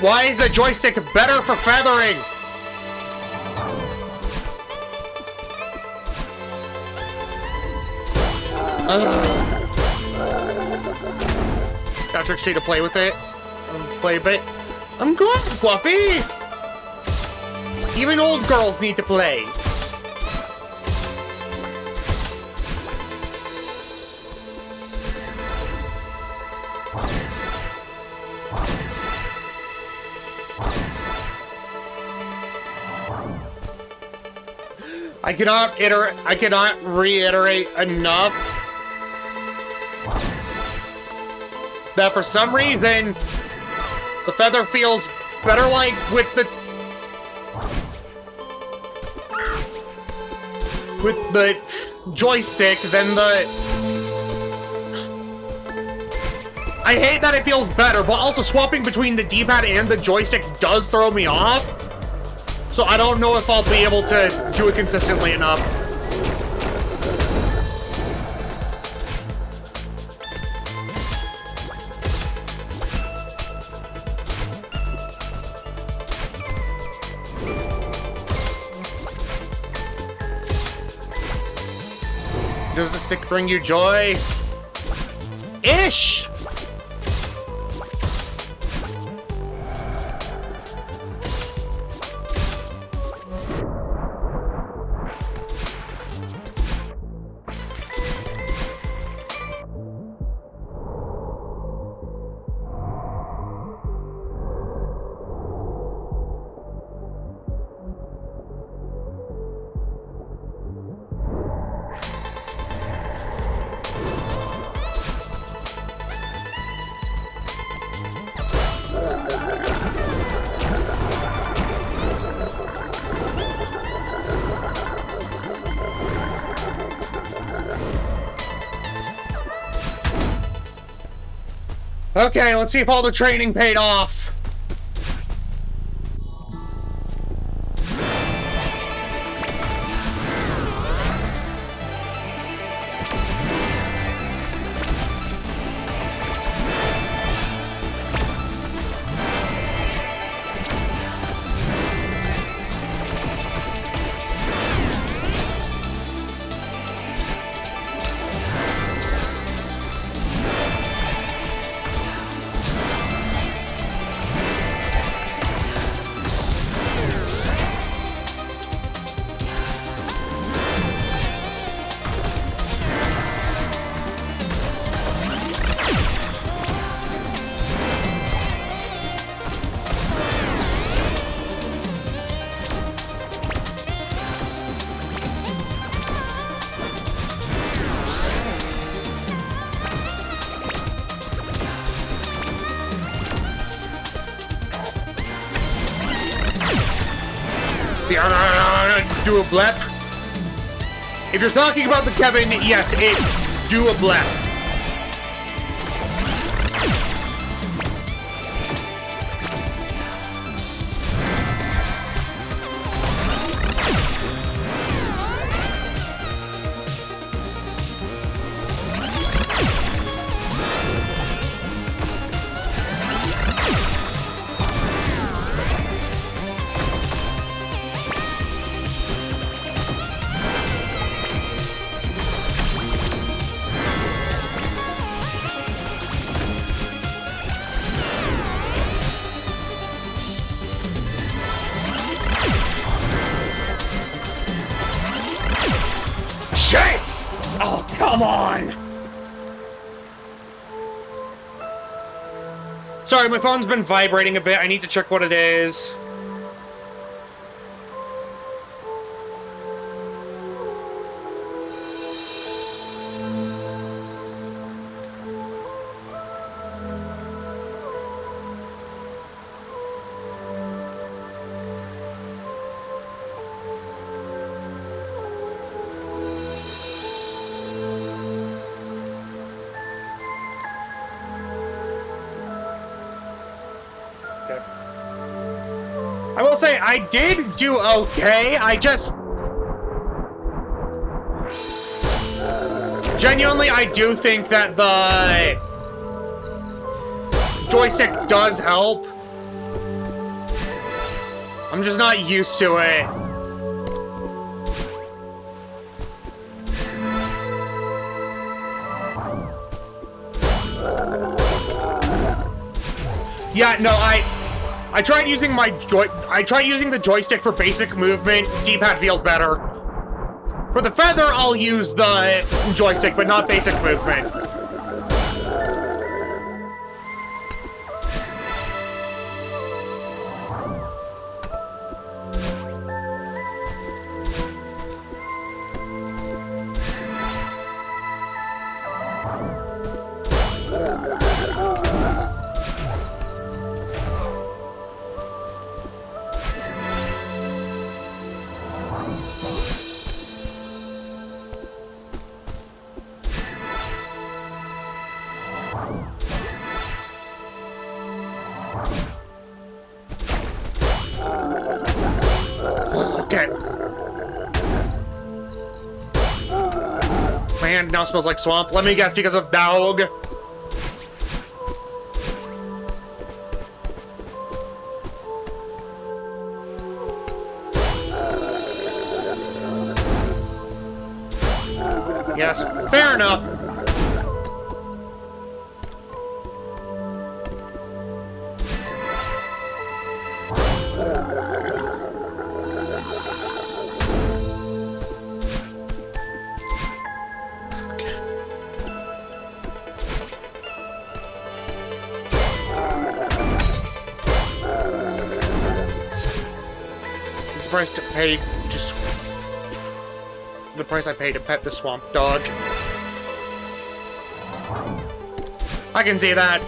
Why is the joystick better for feathering? Got Trixie to play with it. Play a bit. I'm glad, Fluffy! Even old girls need to play. I cannot reiterate enough that for some reason the feather feels better like with the joystick than the... I hate that it feels better, but also swapping between the D-pad and the joystick does throw me off. So I don't know if I'll be able to do it consistently enough. Does the stick bring you joy? Ish! Okay, let's see if all the training paid off. Do a blep. If you're talking about the Kevin, yes, do a blep. Oh, come on! Sorry, my phone's been vibrating a bit. I need to check what it is. I will say, I did do okay. I just... Genuinely, I do think that the joystick does help. I'm just not used to it. Yeah, no, I tried using the joystick for basic movement. D-pad feels better. For the feather, I'll use the joystick, but not basic movement. Okay. My hand now smells like swamp. Let me guess, because of dog. Yes, fair enough. The price to pay just the price I paid to pet the swamp dog. I can see that.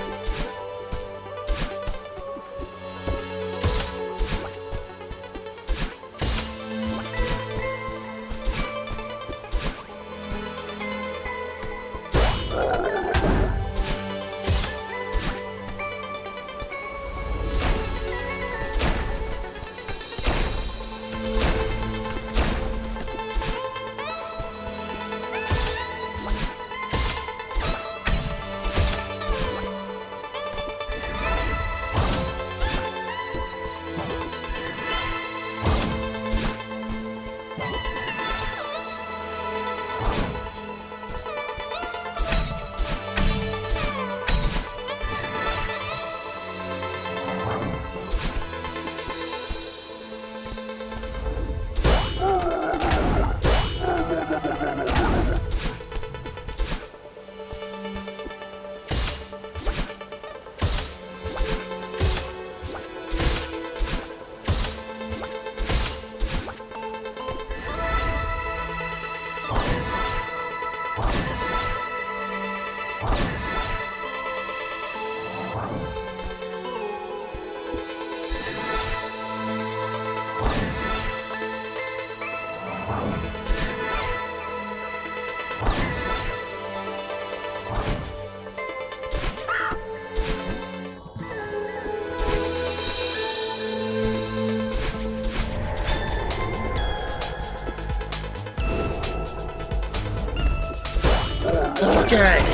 Okay.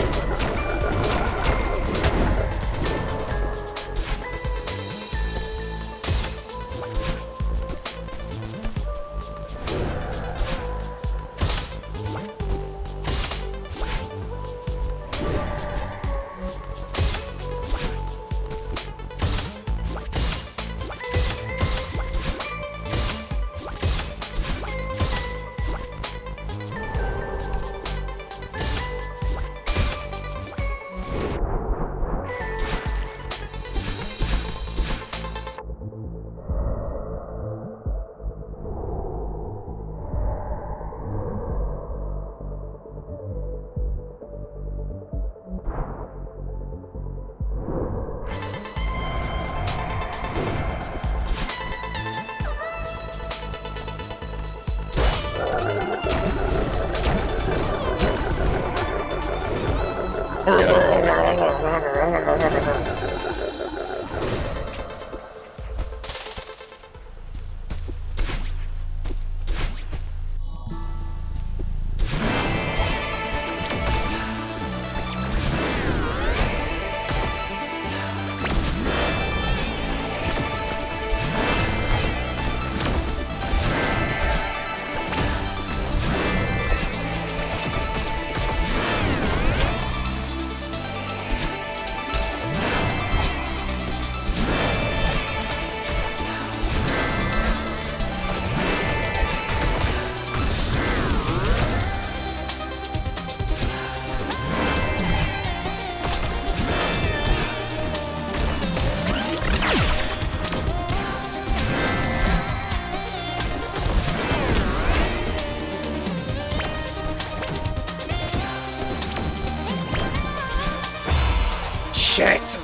Shit!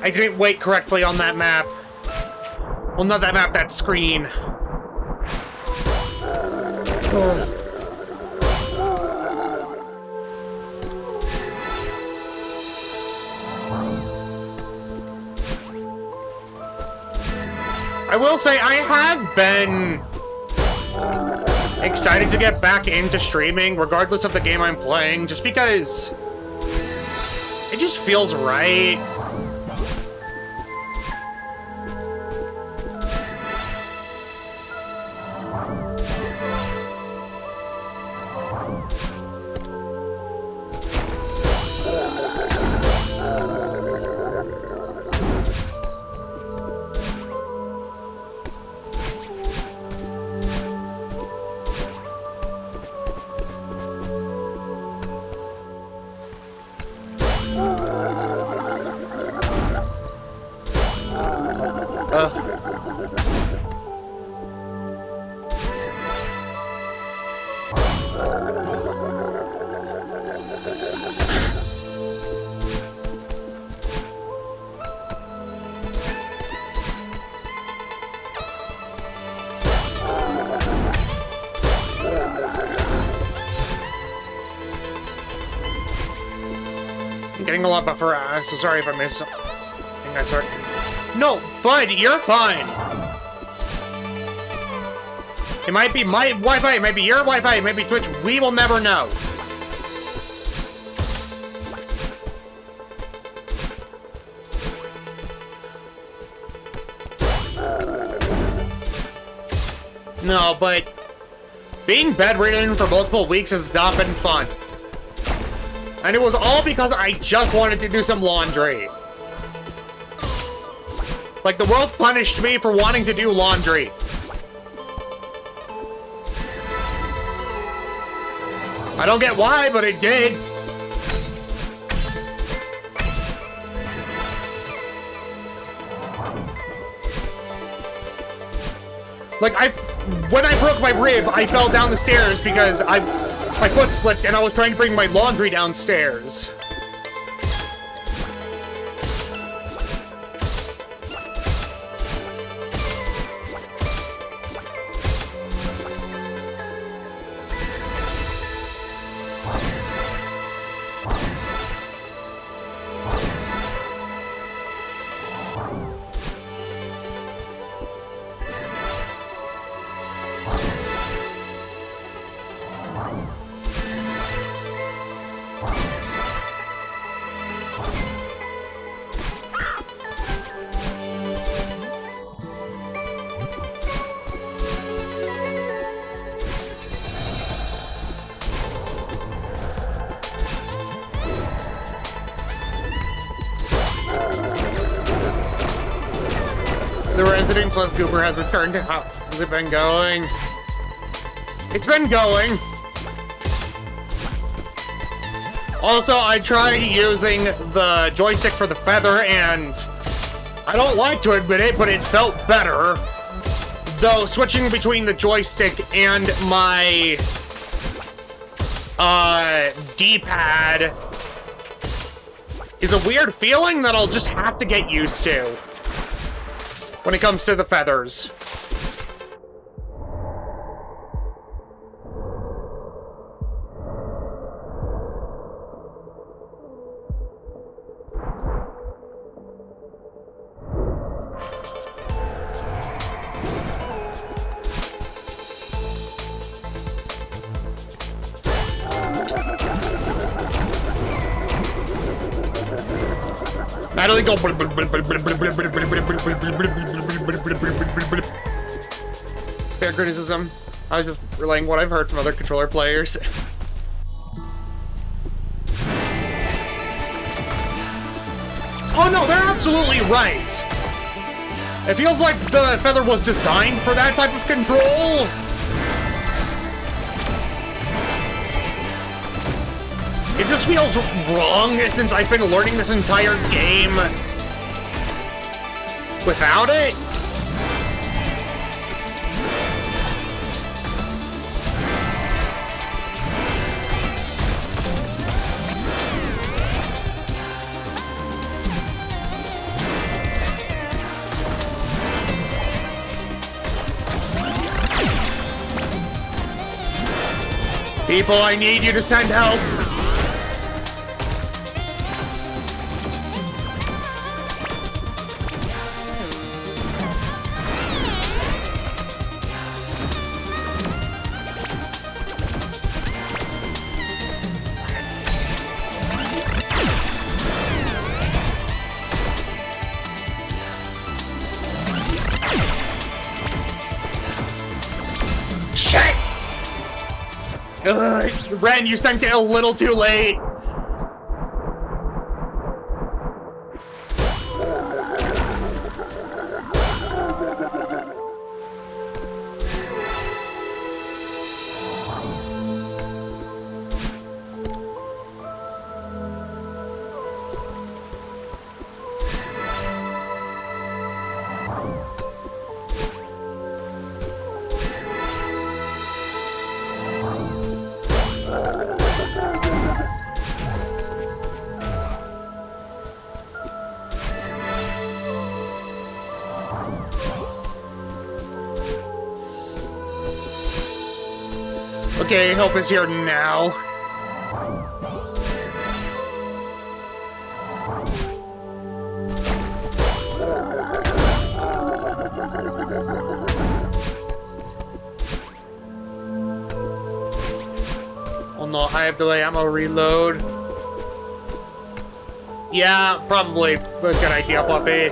I didn't wait correctly on that map. Well, not that map, that screen. I will say, I have been excited to get back into streaming, regardless of the game I'm playing, just because it just feels right. Getting a lot buffer, so sorry if I missed something I start. No, bud, you're fine. It might be my Wi-Fi, it might be your Wi-Fi, it might be Twitch. We will never know. No, but being bedridden for multiple weeks has not been fun. And it was all because I just wanted to do some laundry. Like, the world punished me for wanting to do laundry. I don't get why, but it did. Like, when I broke my rib, I fell down the stairs because my foot slipped and I was trying to bring my laundry downstairs. visiting Celeste Cooper has returned. How has it been going? It's been going. Also, I tried using the joystick for the feather, and I don't like to admit it, but it felt better. Though switching between the joystick and my D-pad is a weird feeling that I'll just have to get used to when it comes to the feathers. Natalie, go. Fair criticism. I was just relaying what I've heard from other controller players. Oh no, they're absolutely right. It feels like the feather was designed for that type of control. It just feels wrong since I've been learning this entire game without it. People, I need you to send help. Ren, you sent it a little too late. Okay, help is here now. Oh no, I have delay ammo reload. Yeah, probably a good idea, puppy.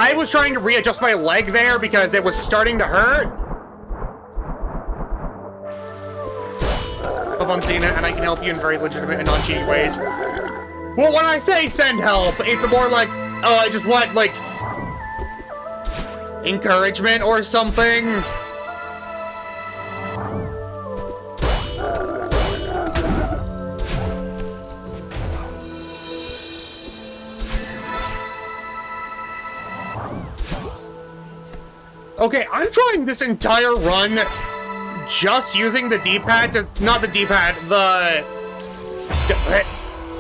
I was trying to readjust my leg there because it was starting to hurt. Upon seeing it, and I can help you in very legitimate and non-cheating ways. Well, when I say send help, it's more like, oh, I just want, like, encouragement or something. Okay, I'm trying this entire run just using the D-pad to... Not the D-pad, the...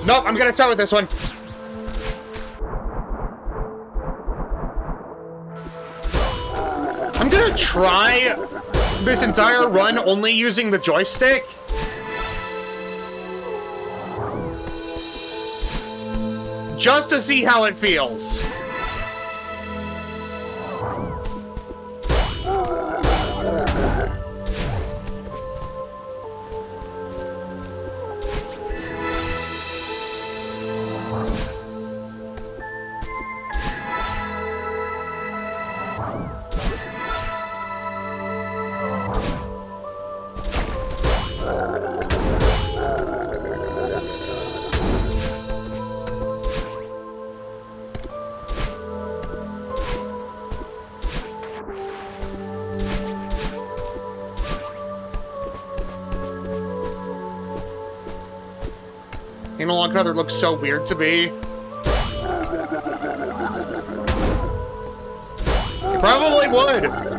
Nope, I'm gonna start with this one. I'm gonna try this entire run only using the joystick. Just to see how it feels. analog feather looks so weird to me. It probably would.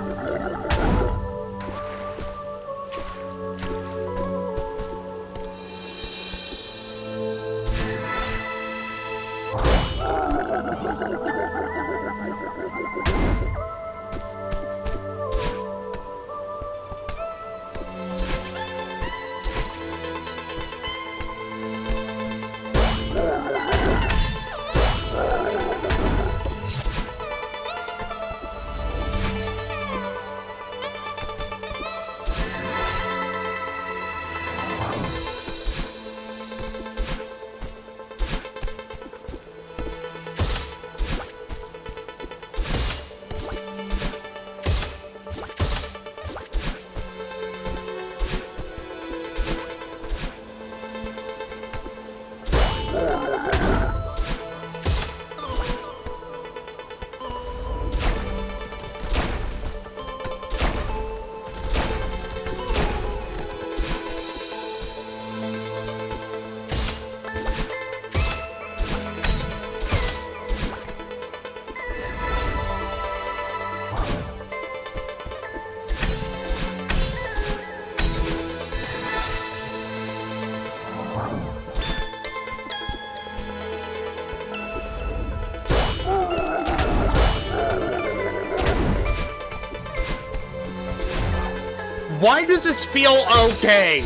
Why does this feel okay?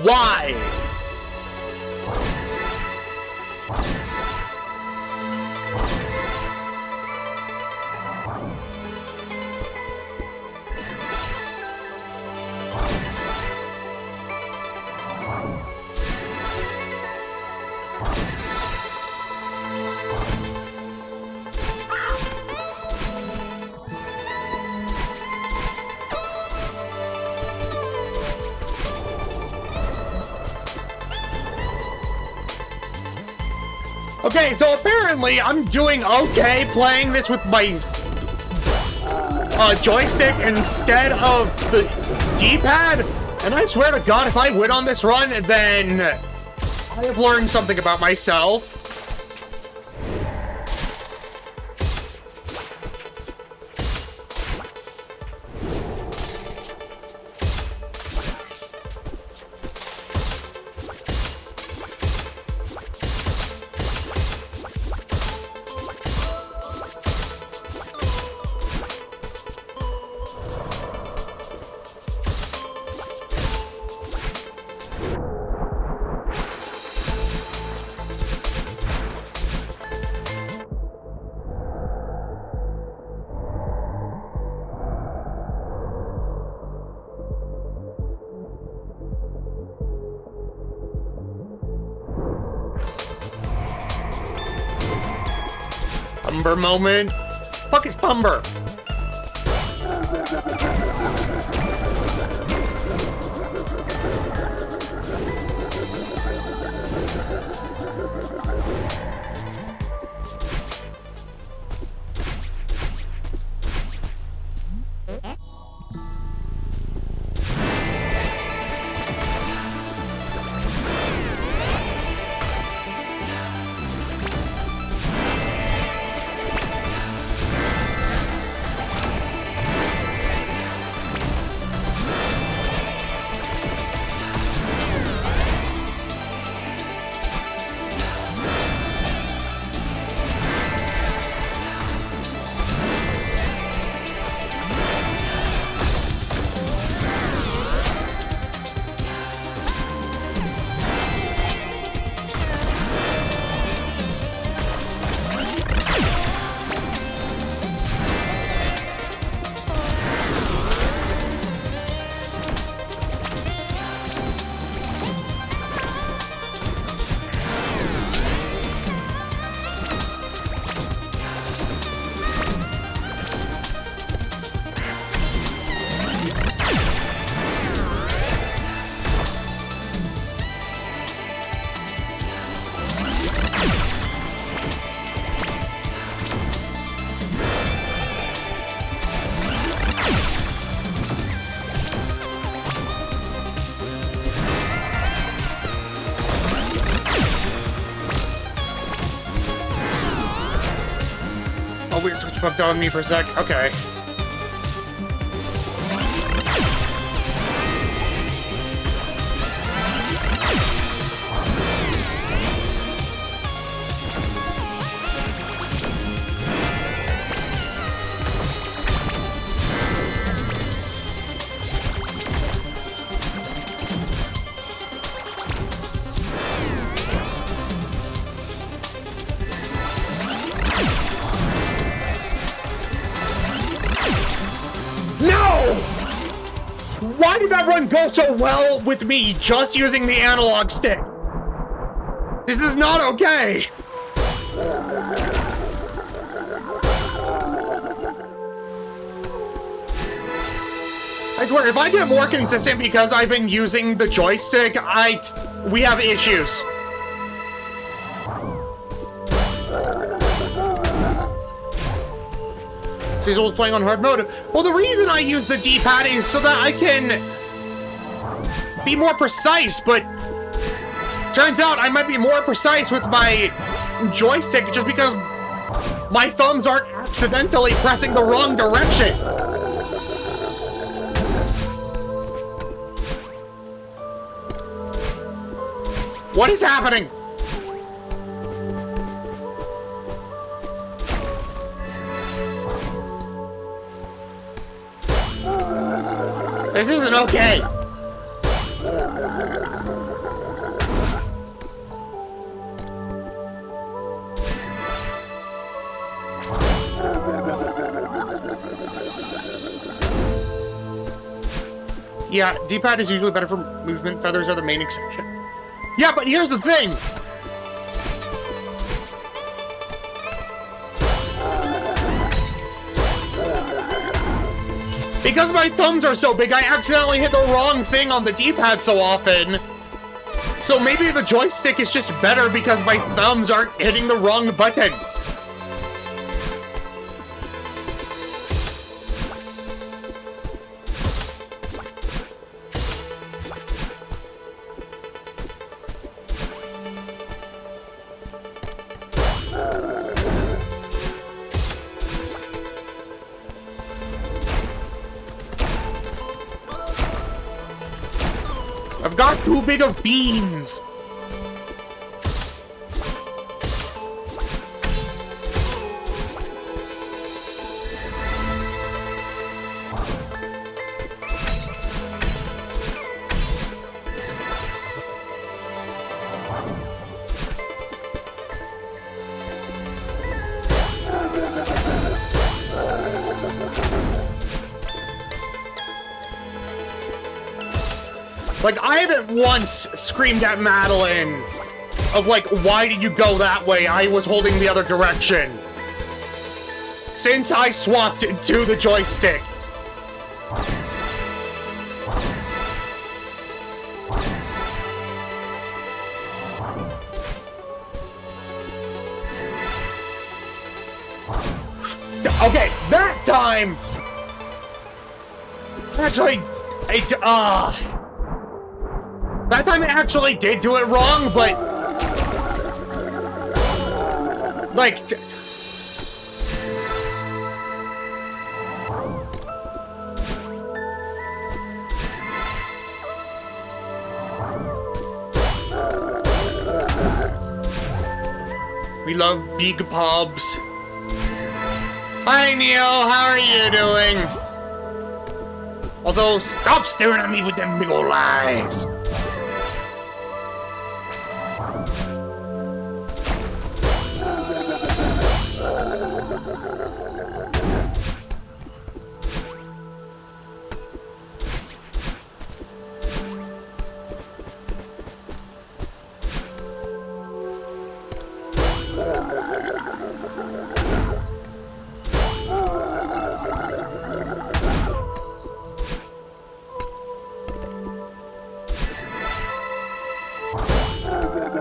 Why? Okay, so apparently I'm doing okay playing this with my joystick instead of the D-pad, and I swear to God, if I win on this run, then I have learned something about myself. Bumber moment. Fuck is Bumber? fucked on me for a sec. Okay. Why did that run go so well with me just using the analog stick? This is not okay. I swear, if I get more consistent because I've been using the joystick, we have issues. Cecil was playing on hard mode. Well, the reason I use the D-pad is so that I can be more precise, but turns out I might be more precise with my joystick just because my thumbs aren't accidentally pressing the wrong direction. What is happening? This isn't okay. Yeah, D-pad is usually better for movement. Feathers are the main exception. Yeah, but here's the thing. Because my thumbs are so big, I accidentally hit the wrong thing on the D-pad so often. So maybe the joystick is just better because my thumbs aren't hitting the wrong button. I've got too big of beans. Like, I haven't once screamed at Madeline of, like, why did you go that way? I was holding the other direction. Since I swapped to the joystick. Okay, that time! Actually, that time it actually did do it wrong, but... like... we love big pubs. Hi, Neil. How are you doing? Also, stop staring at me with them big old eyes.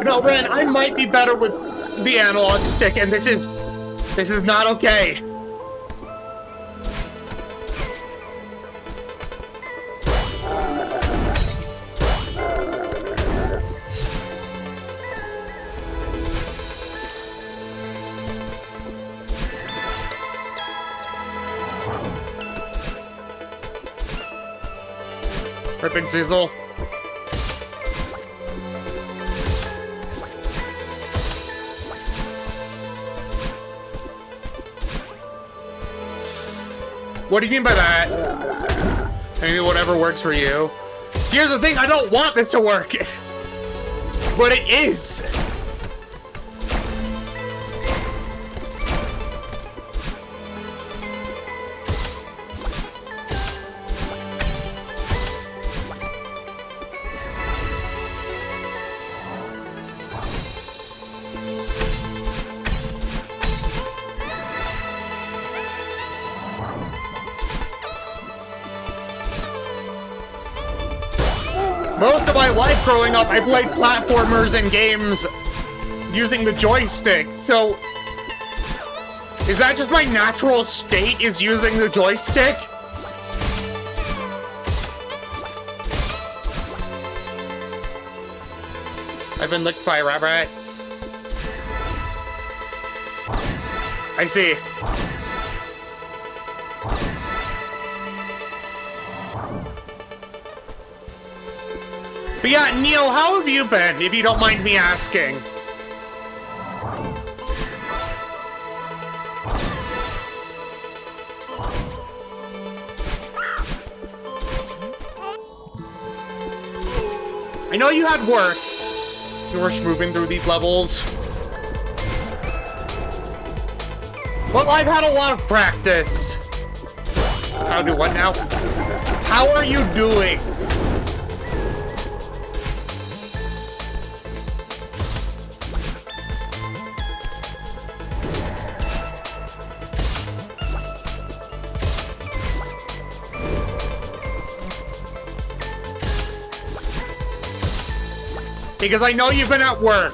No, Ren, I might be better with the analog stick, and this is not okay. Rippin' Sizzle. What do you mean by that? Maybe whatever works for you. Here's the thing, I don't want this to work. But it is. Most of my life growing up, I played platformers and games using the joystick, so... Is that just my natural state, is using the joystick? I've been licked by a rabbit. I see. But yeah, Neo, how have you been, if you don't mind me asking? I know you had work. You were moving through these levels. Well, I've had a lot of practice. How do what now? How are you doing? Because I know you've been at work.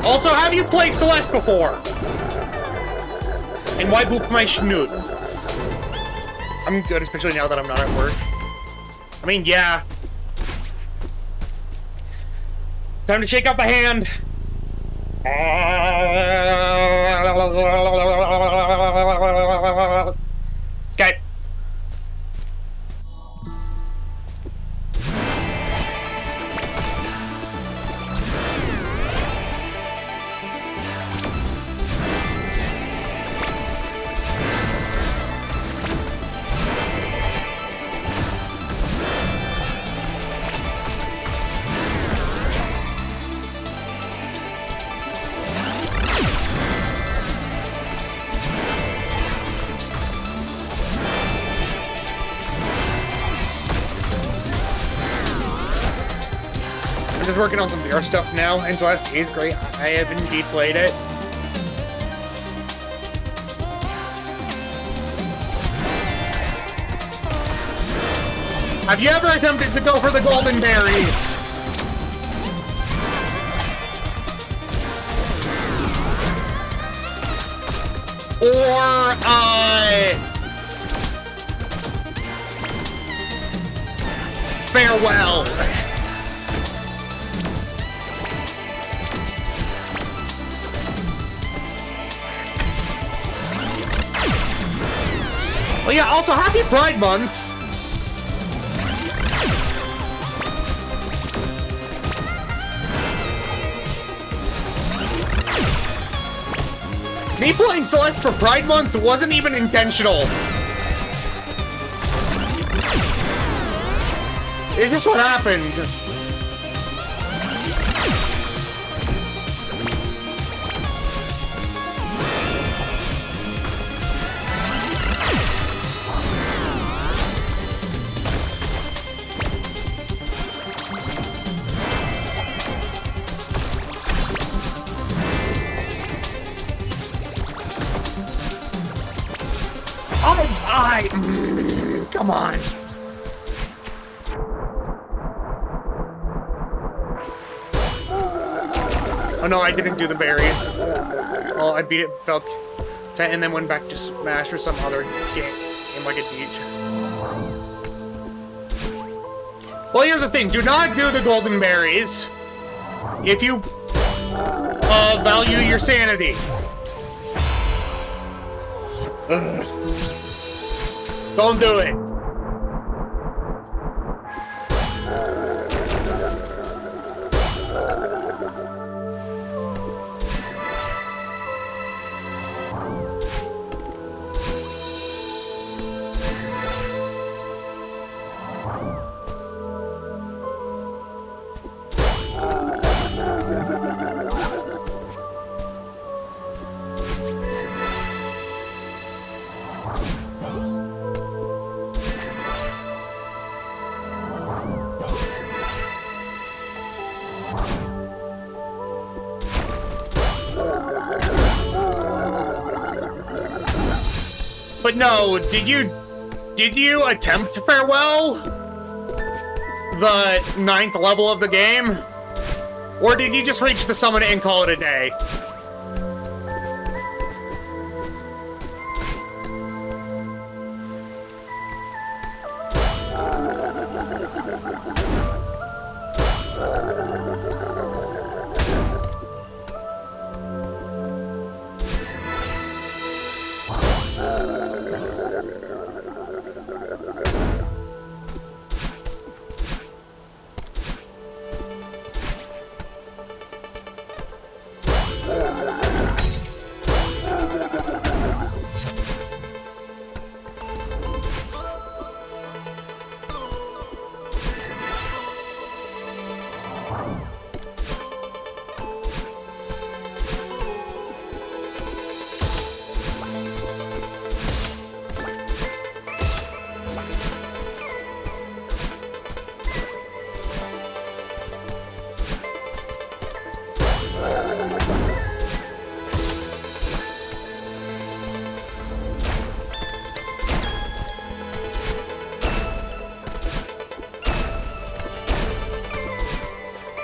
Also, have you played Celeste before? And why boop my schnoot? I'm good, especially now that I'm not at work. I mean, yeah. Time to shake out the hand. Skype. I'm just working on some VR stuff now, and Celeste is great. I have indeed played it. Have you ever attempted to go for the golden berries? Or, farewell. Well, yeah, also, happy Pride Month! Me playing Celeste for Pride Month wasn't even intentional. It's just what happened. Come on. Oh no, I didn't do the berries. Well, I beat it, felt, and then went back to Smash or some other game like a Deej. Well, here's the thing. Do not do the golden berries if you value your sanity. Ugh. Don't do it. But no, did you attempt farewell? The 9th level of the game? Or did you just reach the summit and call it a day?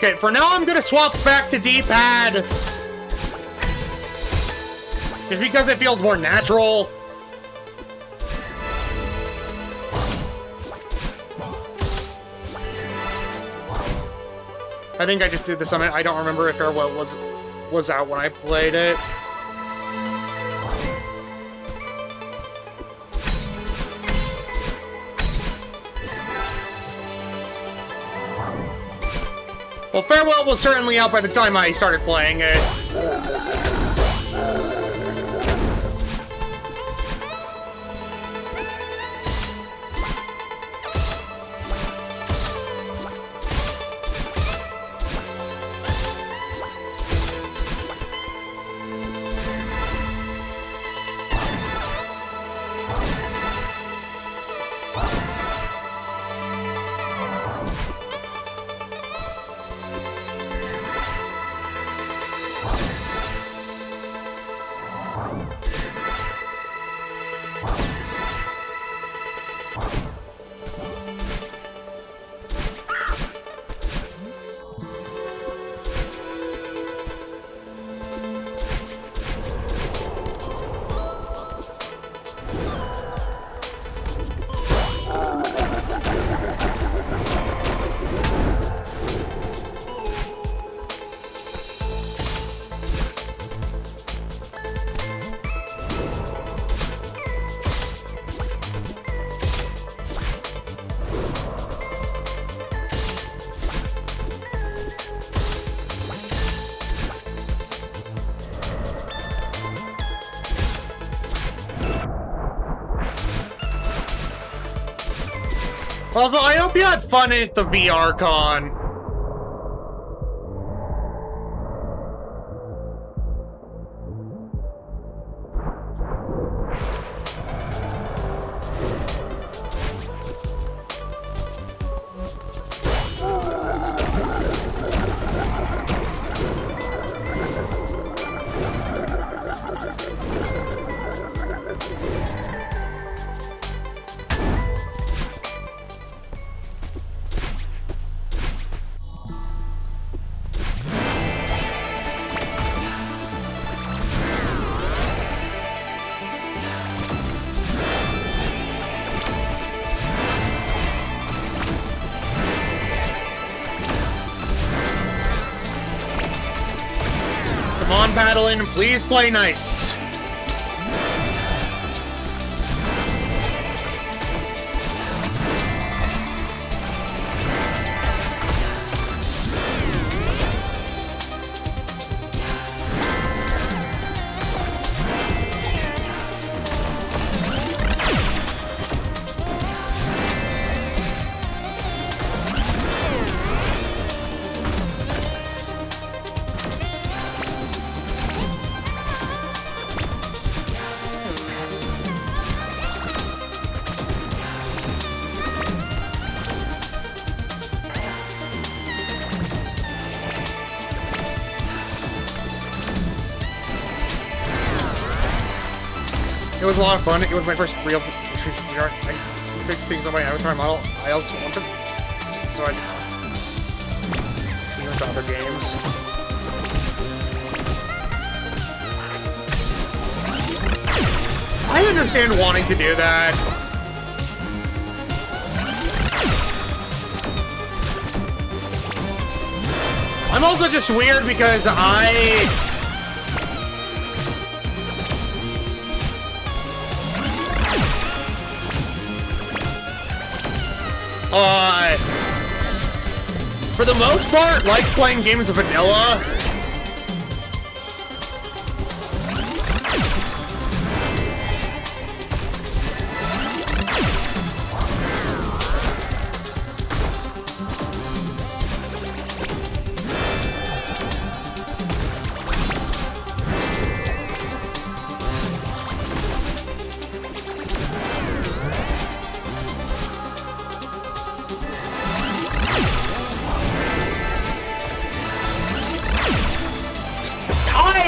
Okay, for now I'm gonna swap back to D-pad. Just because it feels more natural. I think I just did the summit. I don't remember if Farewell was out when I played it. Well, Farewell was certainly out by the time I started playing it. Also, I hope you had fun at the VR con. Come on, Paddlin', please play nice. It was a lot of fun. It was my first real VR. I fixed things on my avatar model. I also wanted, so I went to other games. I understand wanting to do that. I'm also just weird because for the most part, like playing games of vanilla.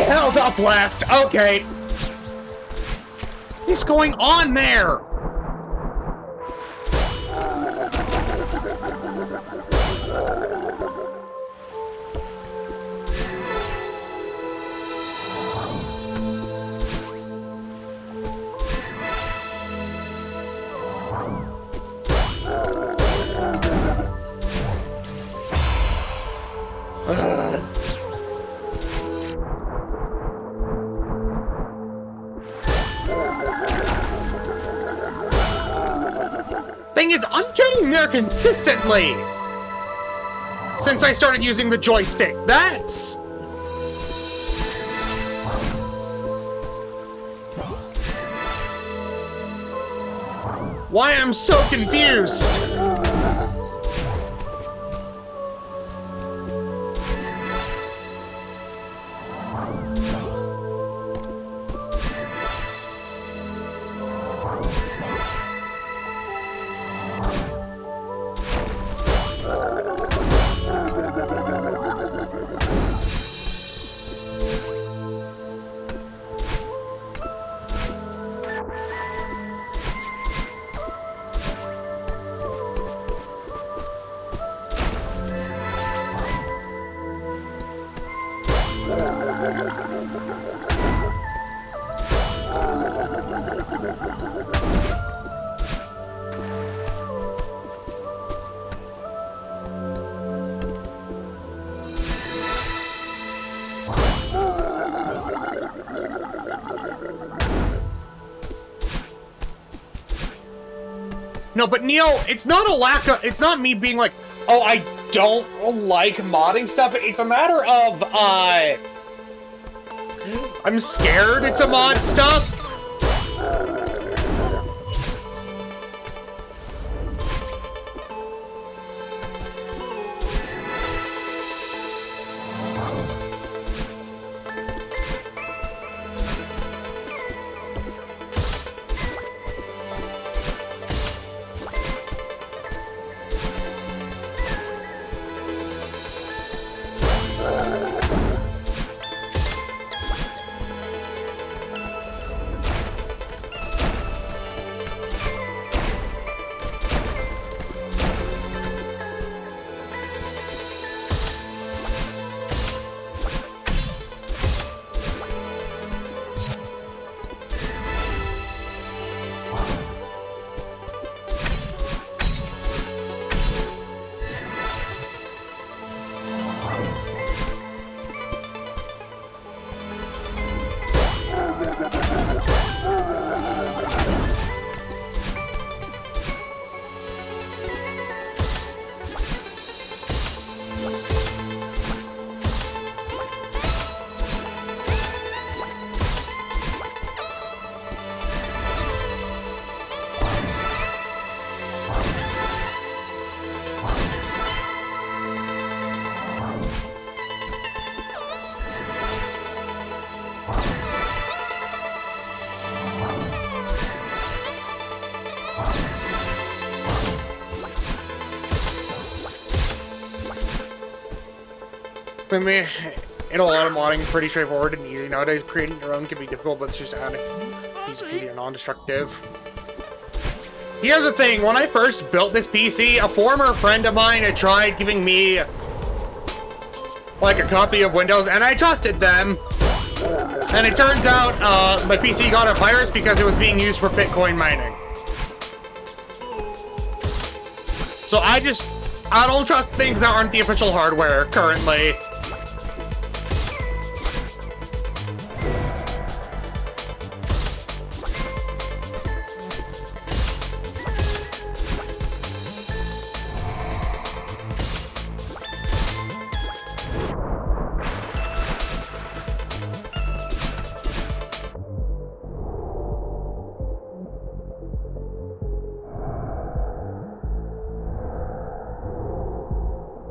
Held up left. Okay. What's going on there? Thing is, I'm getting there consistently since I started using the joystick. That's why I'm so confused. No, but Neil, it's not a lack of, it's not me being like, oh, I don't like modding stuff. It's a matter of, I'm scared to mod stuff. I mean, in a lot of modding, pretty straightforward and easy. Nowadays, creating your own can be difficult, but it's just adding easy and non-destructive. Here's the thing, when I first built this PC, a former friend of mine had tried giving me like a copy of Windows, and I trusted them. And it turns out my PC got a virus because it was being used for Bitcoin mining. So I don't trust things that aren't the official hardware currently.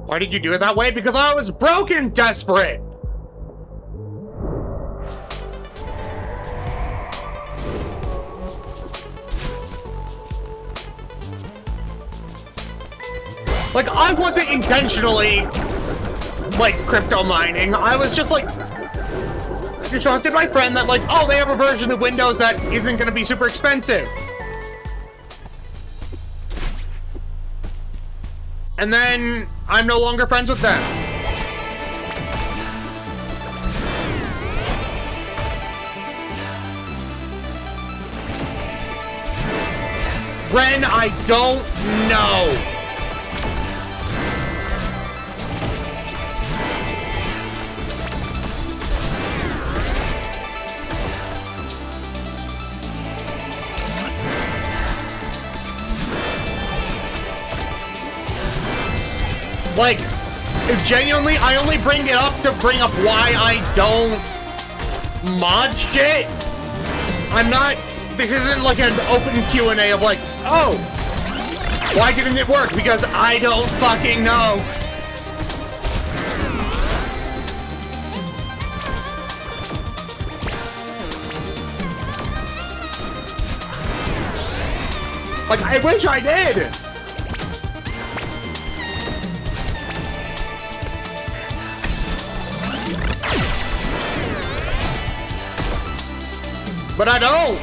Why did you do it that way? Because I was broke and desperate. Like, I wasn't intentionally, like, crypto mining. I was just like, I trusted my friend that, like, oh, they have a version of Windows that isn't gonna be super expensive. And then I'm no longer friends with them. Ren, I don't know. Like, genuinely, I only bring it up to bring up why I don't mod shit. I'm not, this isn't like an open Q&A of like, oh, why didn't it work? Because I don't fucking know. Like, I wish I did. But I don't.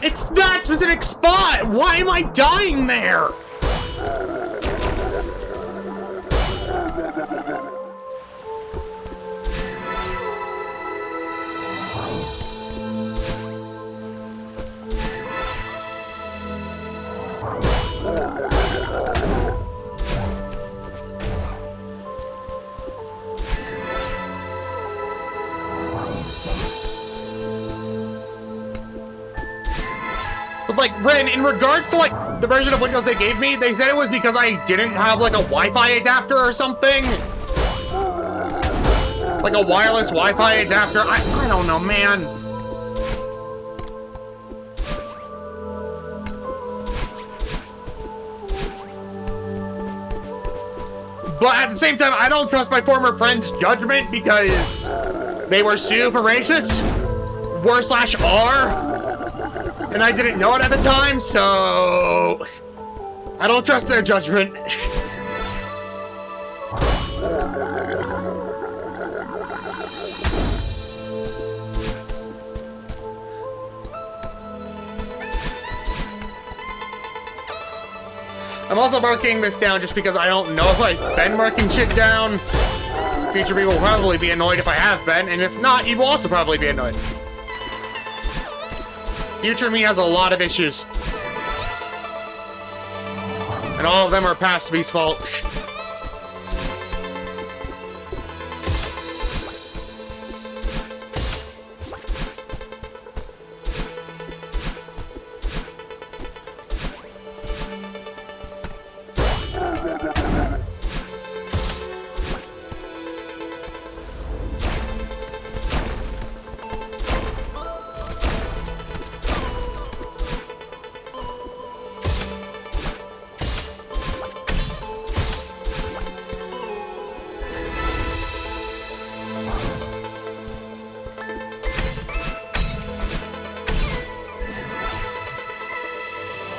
It's that specific spot! Why am I dying there? Like, Ren, in regards to, like, the version of Windows they gave me, they said it was because I didn't have, like, a Wi-Fi adapter or something. Like a wireless Wi-Fi adapter. I don't know, man. But at the same time, I don't trust my former friend's judgment because they were super racist. Were/are. And I didn't know it at the time, so I don't trust their judgment. I'm also marking this down just because I don't know if I've been marking shit down. Future people will probably be annoyed if I have been, and if not, you will also probably be annoyed. Future me has a lot of issues. And all of them are past me's fault.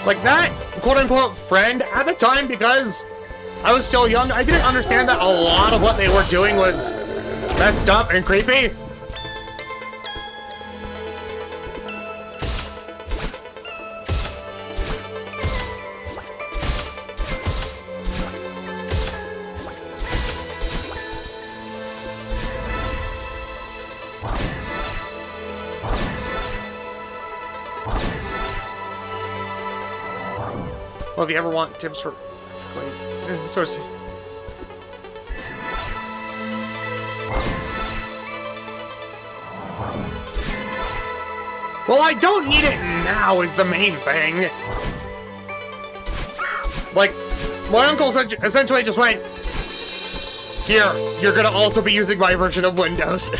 Like that quote-unquote friend at the time, because I was still young, I didn't understand that a lot of what they were doing was messed up and creepy. Well, if you ever want tips for source. Well, I don't need it now is the main thing. Like, my uncle essentially just went, here, you're gonna also be using my version of Windows.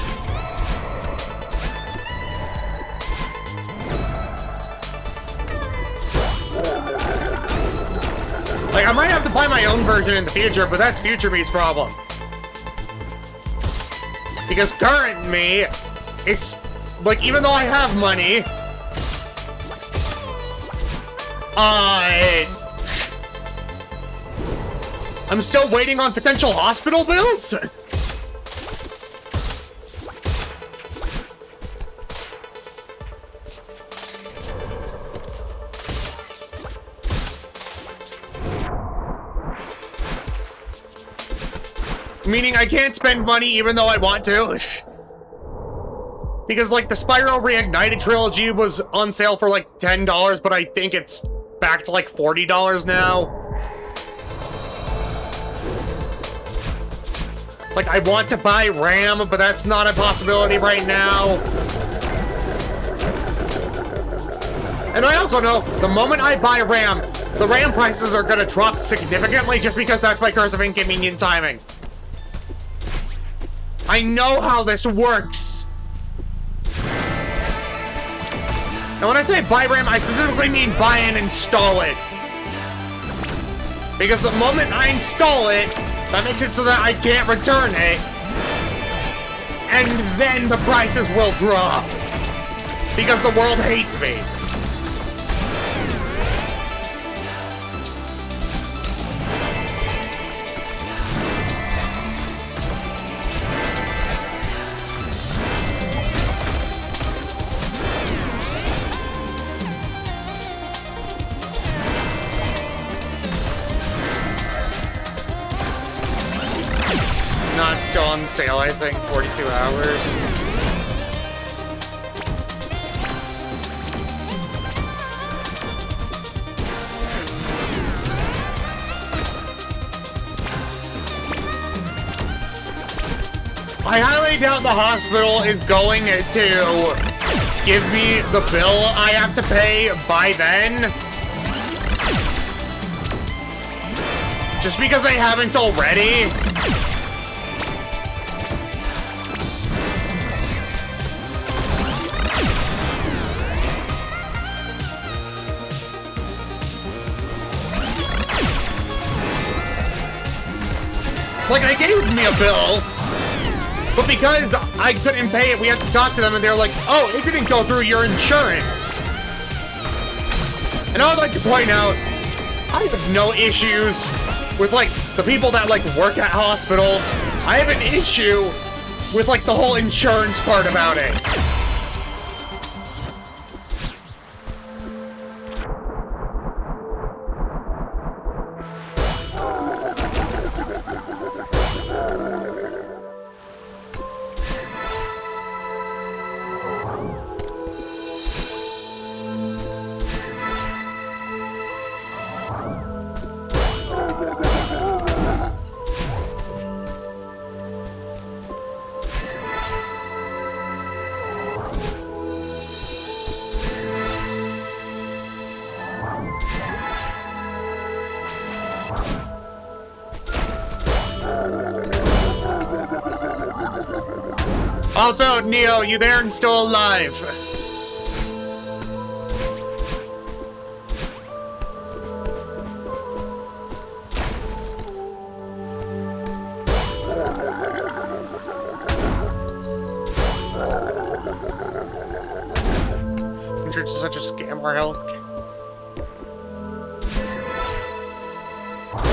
Like, I might have to buy my own version in the future, but that's future me's problem. Because current me is, like, even though I have money, I'm still waiting on potential hospital bills? Meaning I can't spend money even though I want to. Because, like, the Spyro Reignited trilogy was on sale for, like, $10, but I think it's back to, like, $40 now. Like, I want to buy RAM, but that's not a possibility right now. And I also know, the moment I buy RAM, the RAM prices are gonna drop significantly just because that's my curse of inconvenient timing. I know how this works. And when I say buy RAM, I specifically mean buy and install it. Because the moment I install it, that makes it so that I can't return it. And then the prices will drop. Because the world hates me. Not still on sale, I think, 42 hours. I highly doubt the hospital is going to give me the bill I have to pay by then. Just because I haven't already. Like, I gave me a bill, but because I couldn't pay it, we had to talk to them, and they're like, oh, it didn't go through your insurance. And I would like to point out, I have no issues with, like, the people that, like, work at hospitals. I have an issue with, like, the whole insurance part about it. Also, Neo, you there and still alive? Insurance is such a scam, our health.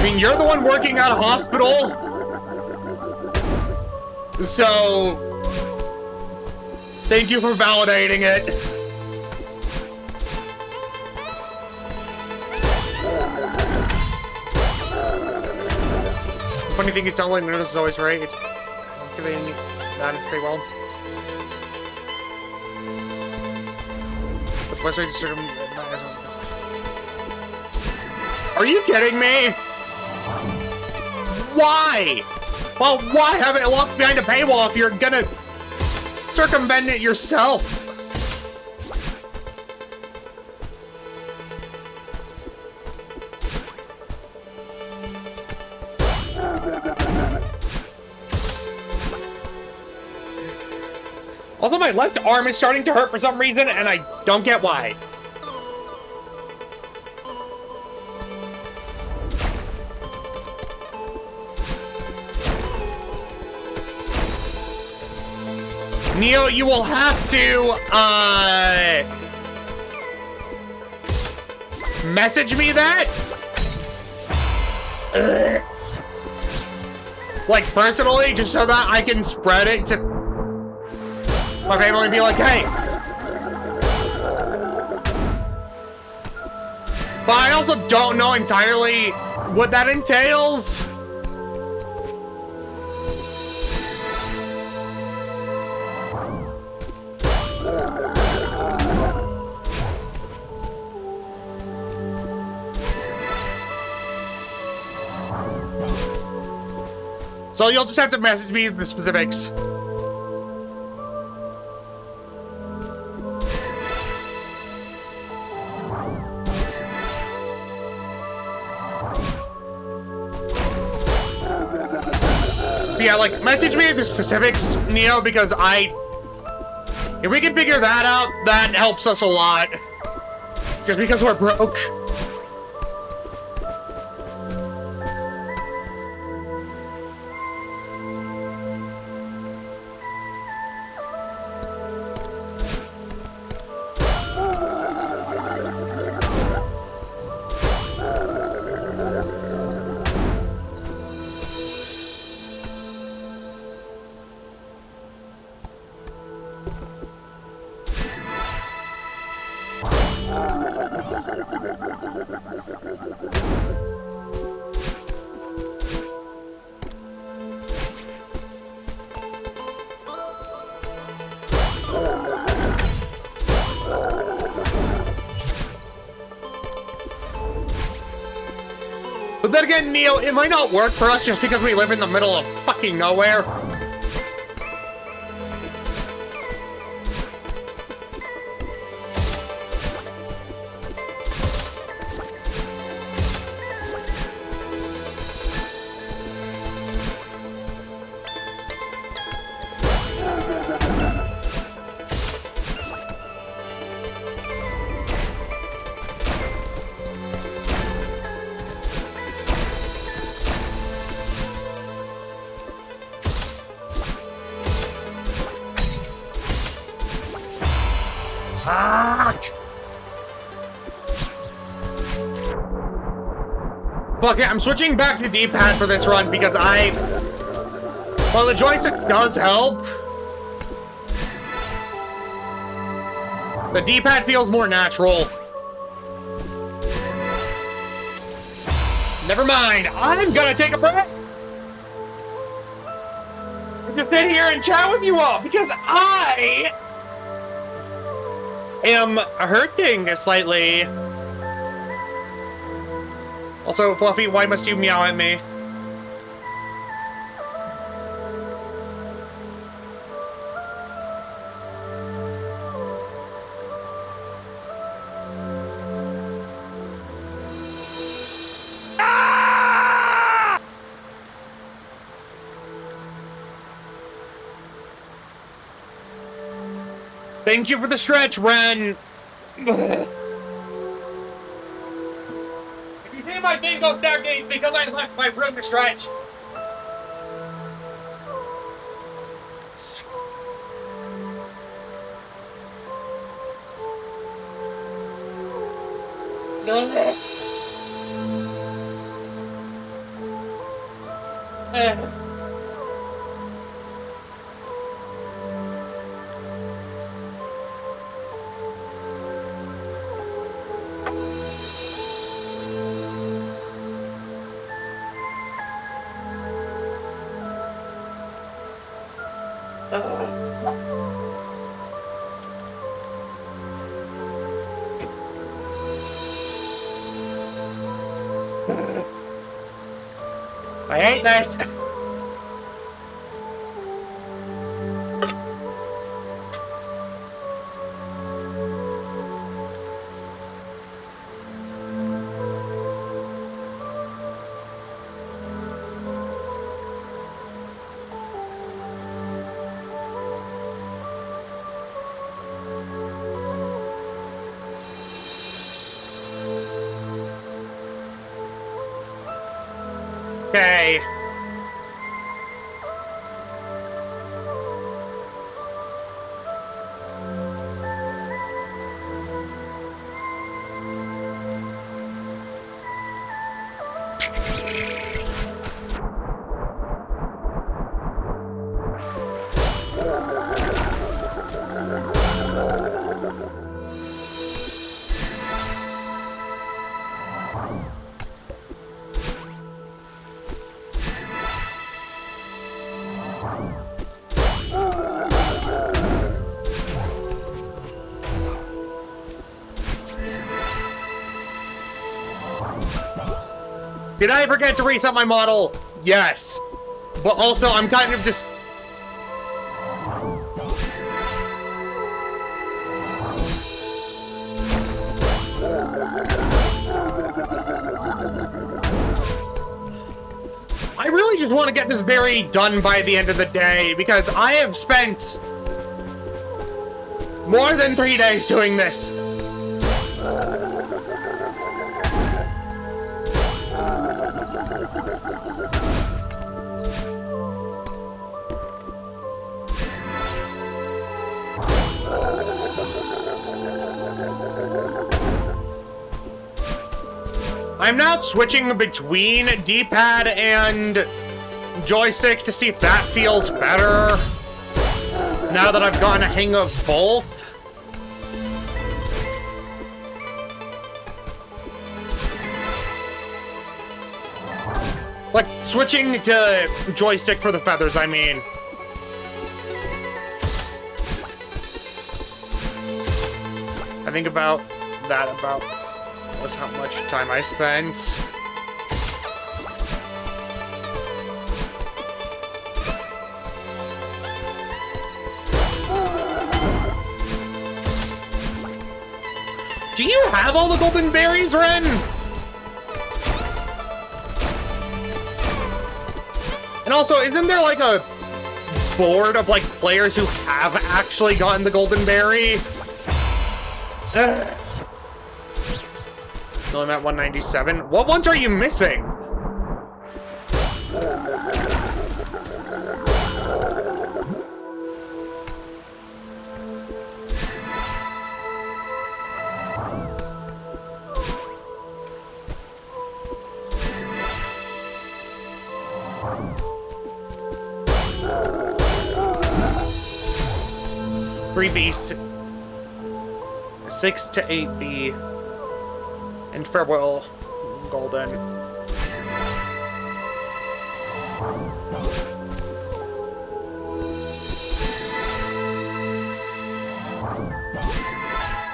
I mean, you're the one working at a hospital. So, thank you for validating it. The funny thing is, downloading Windows is always right. It's activating that pretty well. The best way to circum. Are you kidding me? Why? Well, why have it locked behind a paywall if you're gonna circumvent it yourself? Also, my left arm is starting to hurt for some reason, and I don't get why. Neo, you will have to, message me that? Like, personally, just so that I can spread it to my family and be like, hey. But I also don't know entirely what that entails. So you'll just have to message me the specifics. Yeah, like, message me the specifics, Neo, because if we can figure that out, that helps us a lot. Just because we're broke. But then again, Neo, it might not work for us just because we live in the middle of fucking nowhere. Fuck it, I'm switching back to D-pad for this run because well, the joystick does help. The D-pad feels more natural. Never mind, I'm gonna take a break. Just sit here and chat with you all because I am hurting slightly. Also, Fluffy, why must you meow at me? Ah! Thank you for the stretch, Ren. My thing goes stagnates because I left my room to stretch. I hate this. Okay. Did I forget to reset my model? Yes. But also, I'm kind of just... I really just want to get this berry done by the end of the day, because I have spent more than 3 days doing this. I'm now switching between D-pad and joystick to see if that feels better. Now that I've gotten a hang of both. Like, switching to joystick for the feathers, I mean. I think about that was how much time I spent. Do you have all the golden berries, Ren? And also, isn't there like a board of like players who have actually gotten the golden berry? No, I'm at 197. What ones are you missing? Three B, 6 to 8B. And farewell, golden.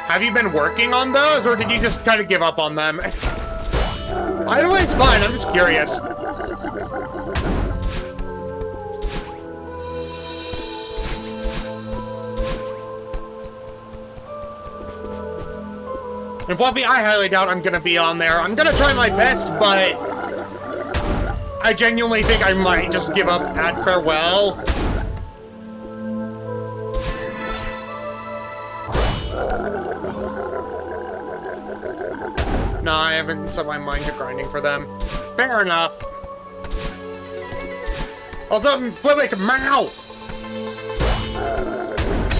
Have you been working on those, or did you just kind of give up on them? Either way is fine, I'm just curious. And Fluffy, I highly doubt I'm gonna be on there. I'm gonna try my best, but I genuinely think I might just give up at farewell. No, I haven't set my mind to grinding for them. Fair enough. Also, Flipwick, Mao!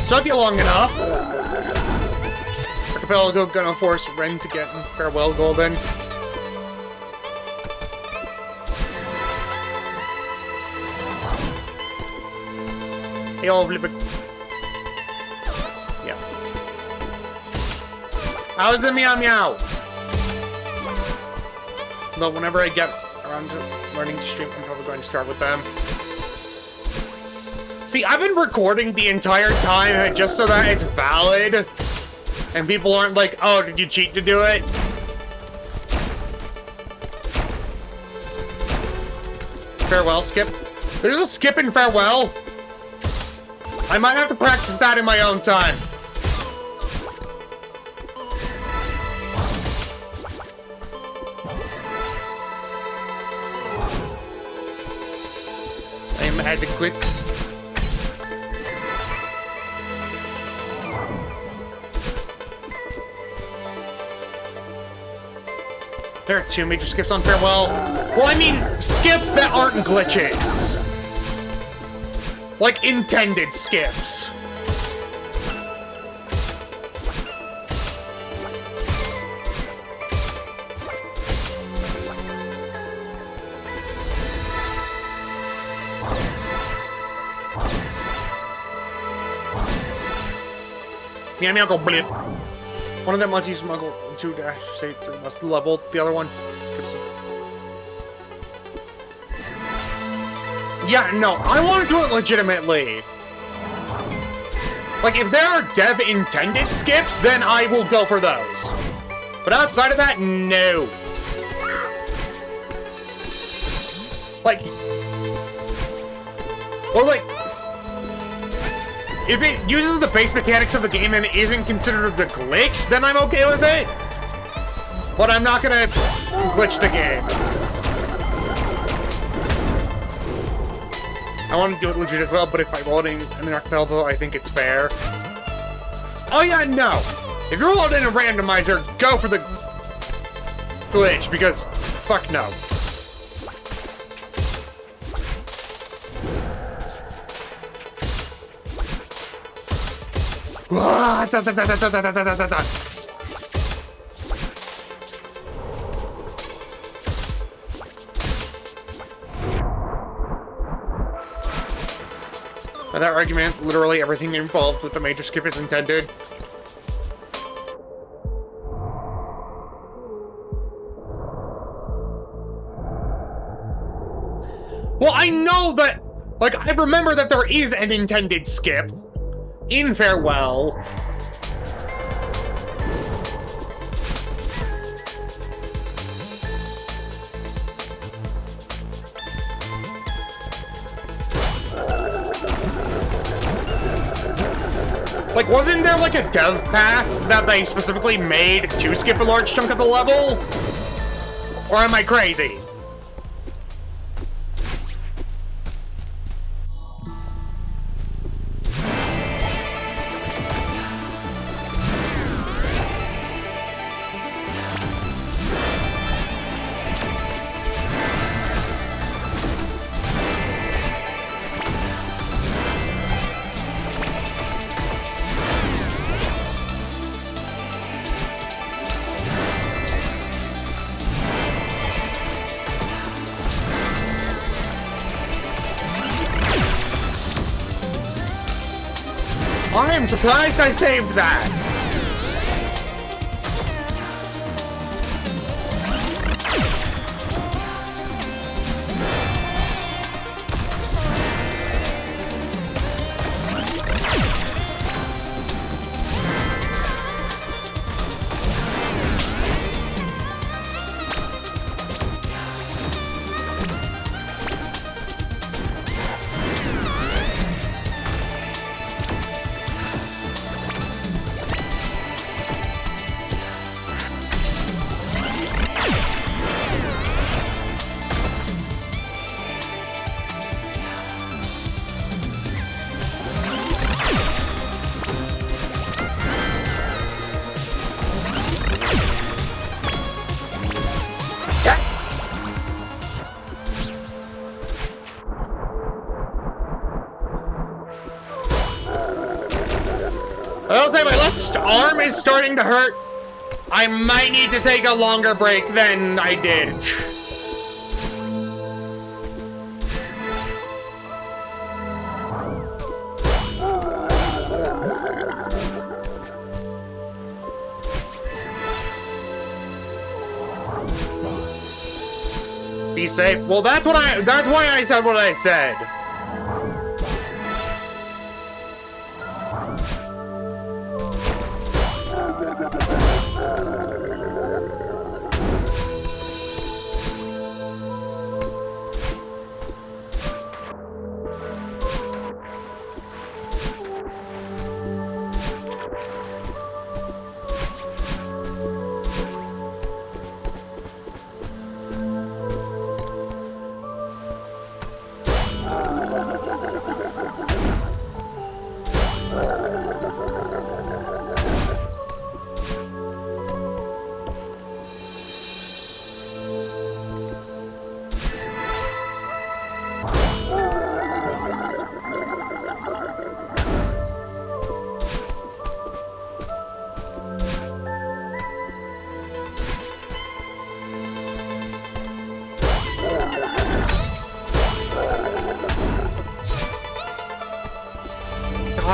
Took you long enough. Archipelago gonna force Ren to get in farewell, golden. Yo, flip it. Yeah. How's the meow meow? But whenever I get around to learning to stream, I'm probably going to start with them. See, I've been recording the entire time just so that it's valid. And people aren't like, oh, did you cheat to do it? Farewell skip. There's a skip in Farewell. I might have to practice that in my own time. I'm adequate. There are 2 major skips on Farewell. Well, I mean, skips that aren't glitches. Like, intended skips. Meow meow go blip. One of them lets you smuggle 2 dash say 3 must level. The other one. Yeah, no, I want to do it legitimately. Like, if there are dev intended skips, then I will go for those. But outside of that, no. Like, or like, if it uses the base mechanics of the game and isn't considered a glitch, then I'm okay with it. But I'm not gonna glitch the game. I want to do it legit as well, but if I roll it in an elbow, I think it's fair. Oh yeah, no. If you roll it in a randomizer, go for the glitch, because fuck no. By that argument, literally everything involved with the major skip is intended. Well, I know that, like, I remember that there is an intended skip in Farewell. Like, wasn't there, like, a dev path that they specifically made to skip a large chunk of the level? Or am I crazy? I am surprised I saved that. I'll say my left arm is starting to hurt. I might need to take a longer break than I did. Be safe. Well, that's why I said what I said.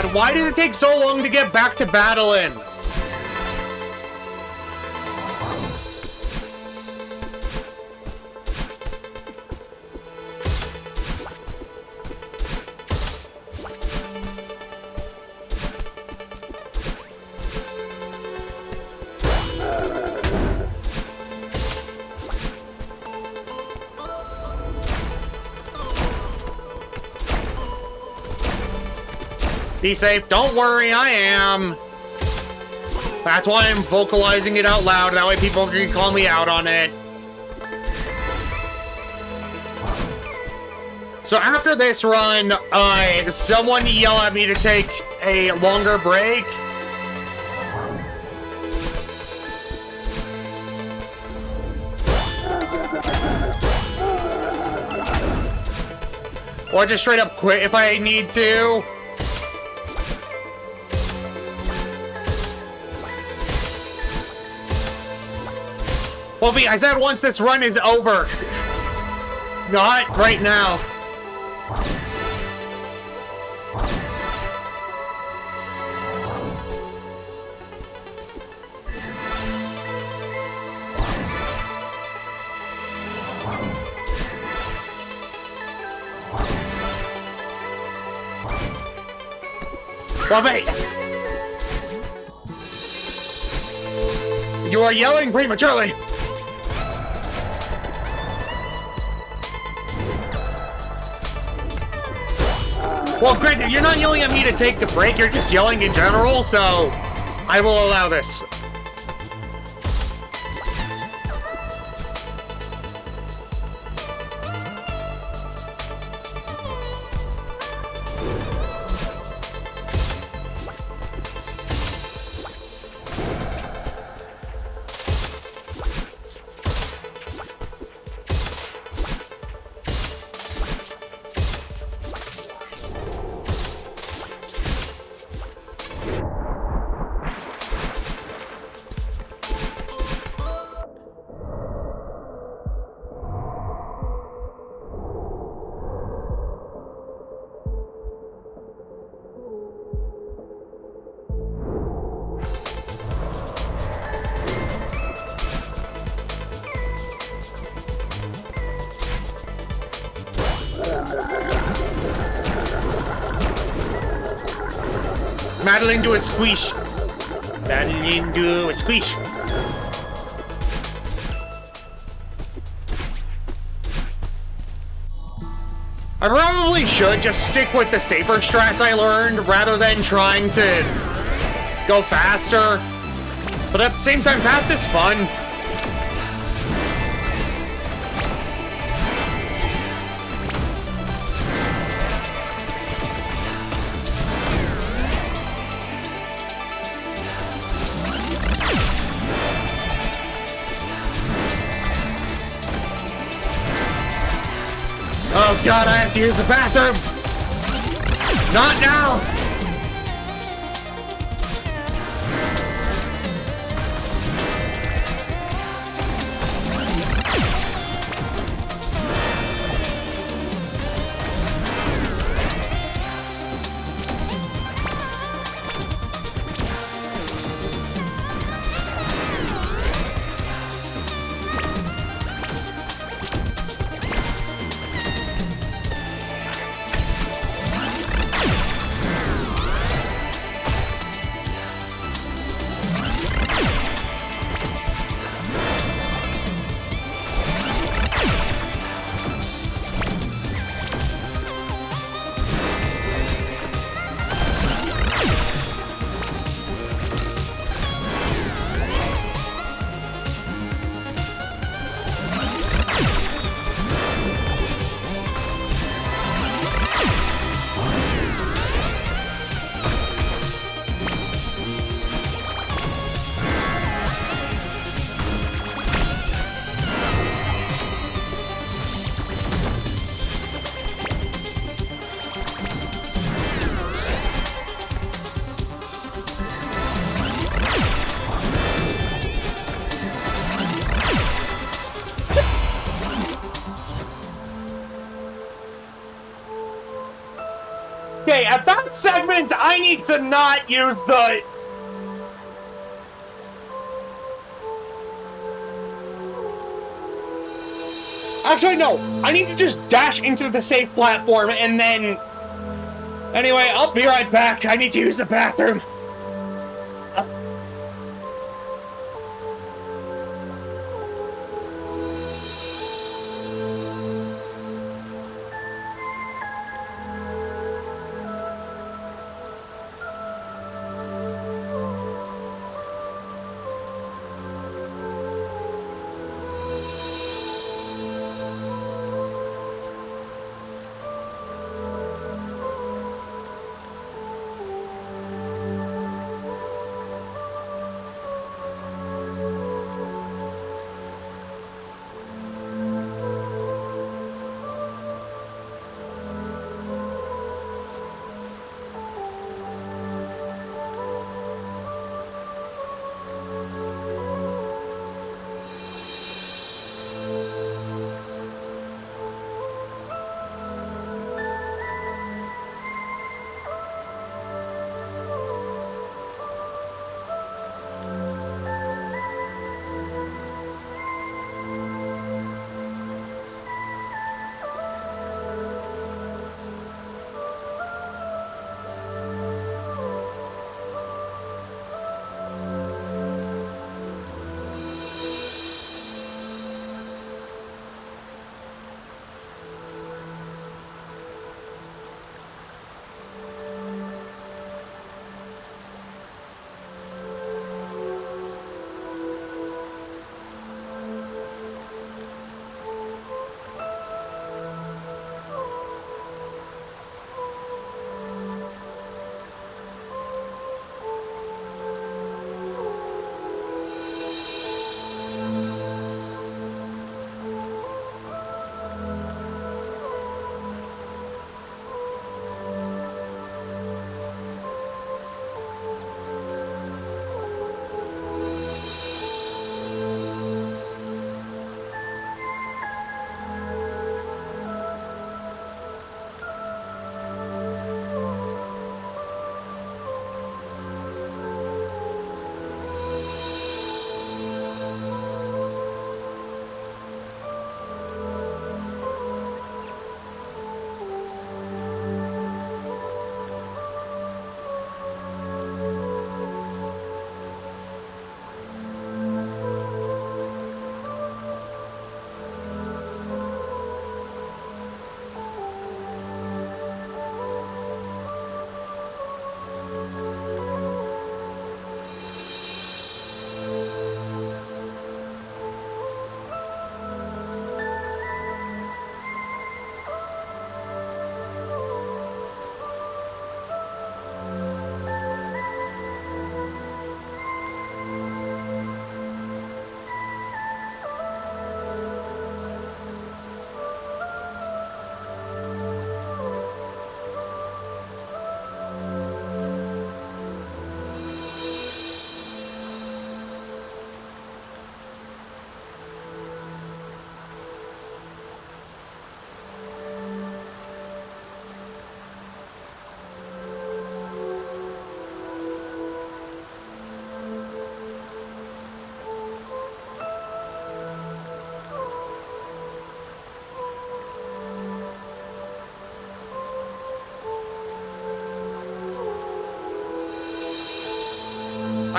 God, why does it take so long to get back to battling? Be safe. Don't worry, I am. That's why I'm vocalizing it out loud. That way people can call me out on it. So after this run, someone yell at me to take a longer break. Or just straight up quit if I need to. Well, I said once this run is over. Not right now. Well, wait. You are yelling prematurely. Well, granted, you're not yelling at me to take a break, you're just yelling in general, so I will allow this. Madeline do a squish. Madeline do a squish. I probably should just stick with the safer strats I learned rather than trying to go faster. But at the same time, fast is fun. Oh God, I have to use the bathroom! Not now! Okay, at that segment, I need to not use the... Actually, no. I need to just dash into the safe platform and then... Anyway, I'll be right back. I need to use the bathroom.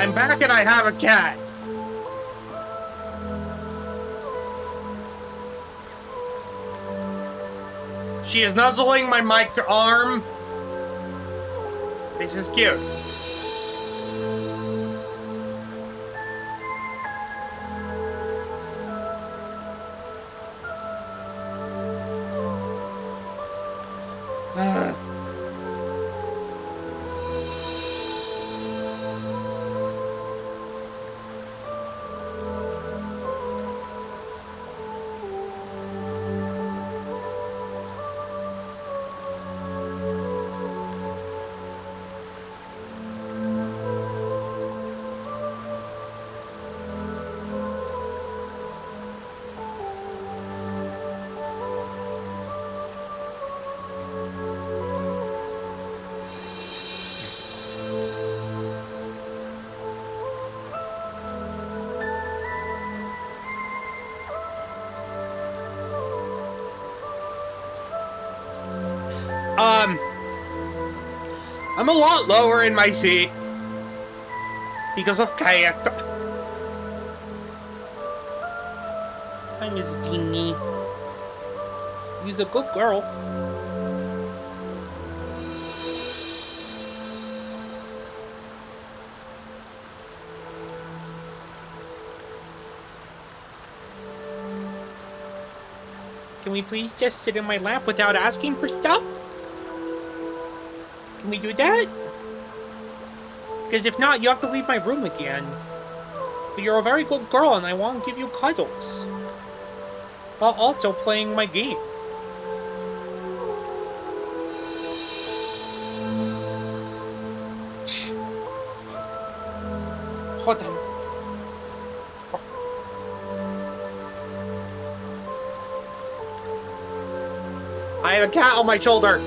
I'm back and I have a cat. She is nuzzling my arm. This is cute. I'm a lot lower in my seat because of Kate. Hi, Miss Dini. You're a good girl. Can we please just sit in my lap without asking for stuff? Can we do that? Because if not, you have to leave my room again. But you're a very good girl and I want to give you cuddles. While also playing my game. Hold on. I have a cat on my shoulder.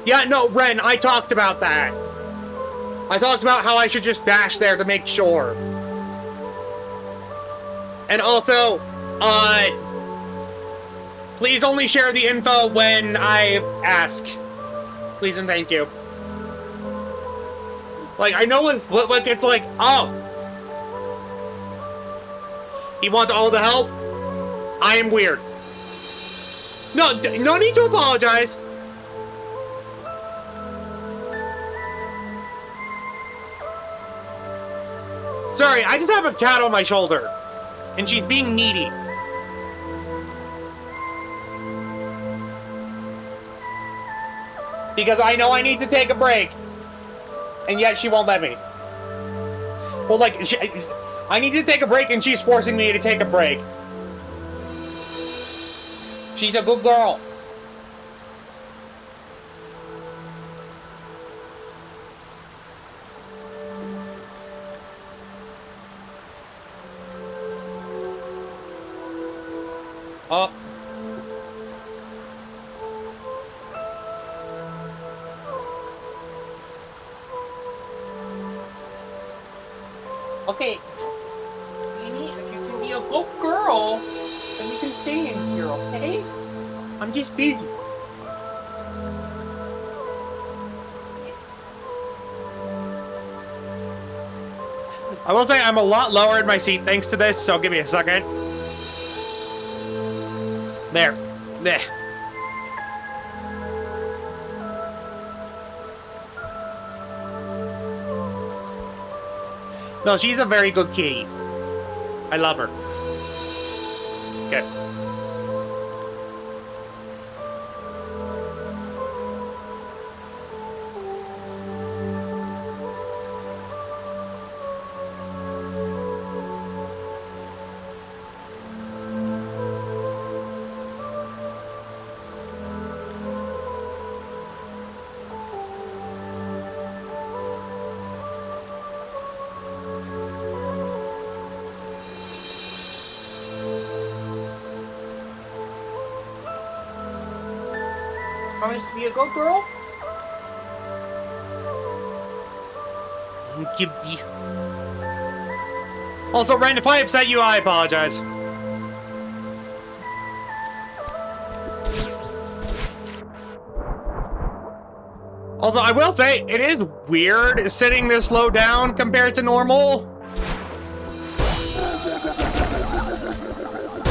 Yeah, no, Ren, I talked about that. I talked about how I should just dash there to make sure. And also, please only share the info when I ask. Please and thank you. Like, I know when it's like, oh, he wants all the help. I am weird. No, no need to apologize. Sorry, I just have a cat on my shoulder, and she's being needy. Because I know I need to take a break, and yet she won't let me. Well, like, I need to take a break, and she's forcing me to take a break. She's a good girl. Oh. Okay. Amy, if you can be a good girl, then you can stay in here, okay? I'm just busy. I will say I'm a lot lower in my seat thanks to this, so give me a second. There. There. No, she's a very good kitty. I love her. Okay. Promise to be a good girl? Also, Ren, if I upset you, I apologize. Also, I will say, it is weird sitting this low down compared to normal.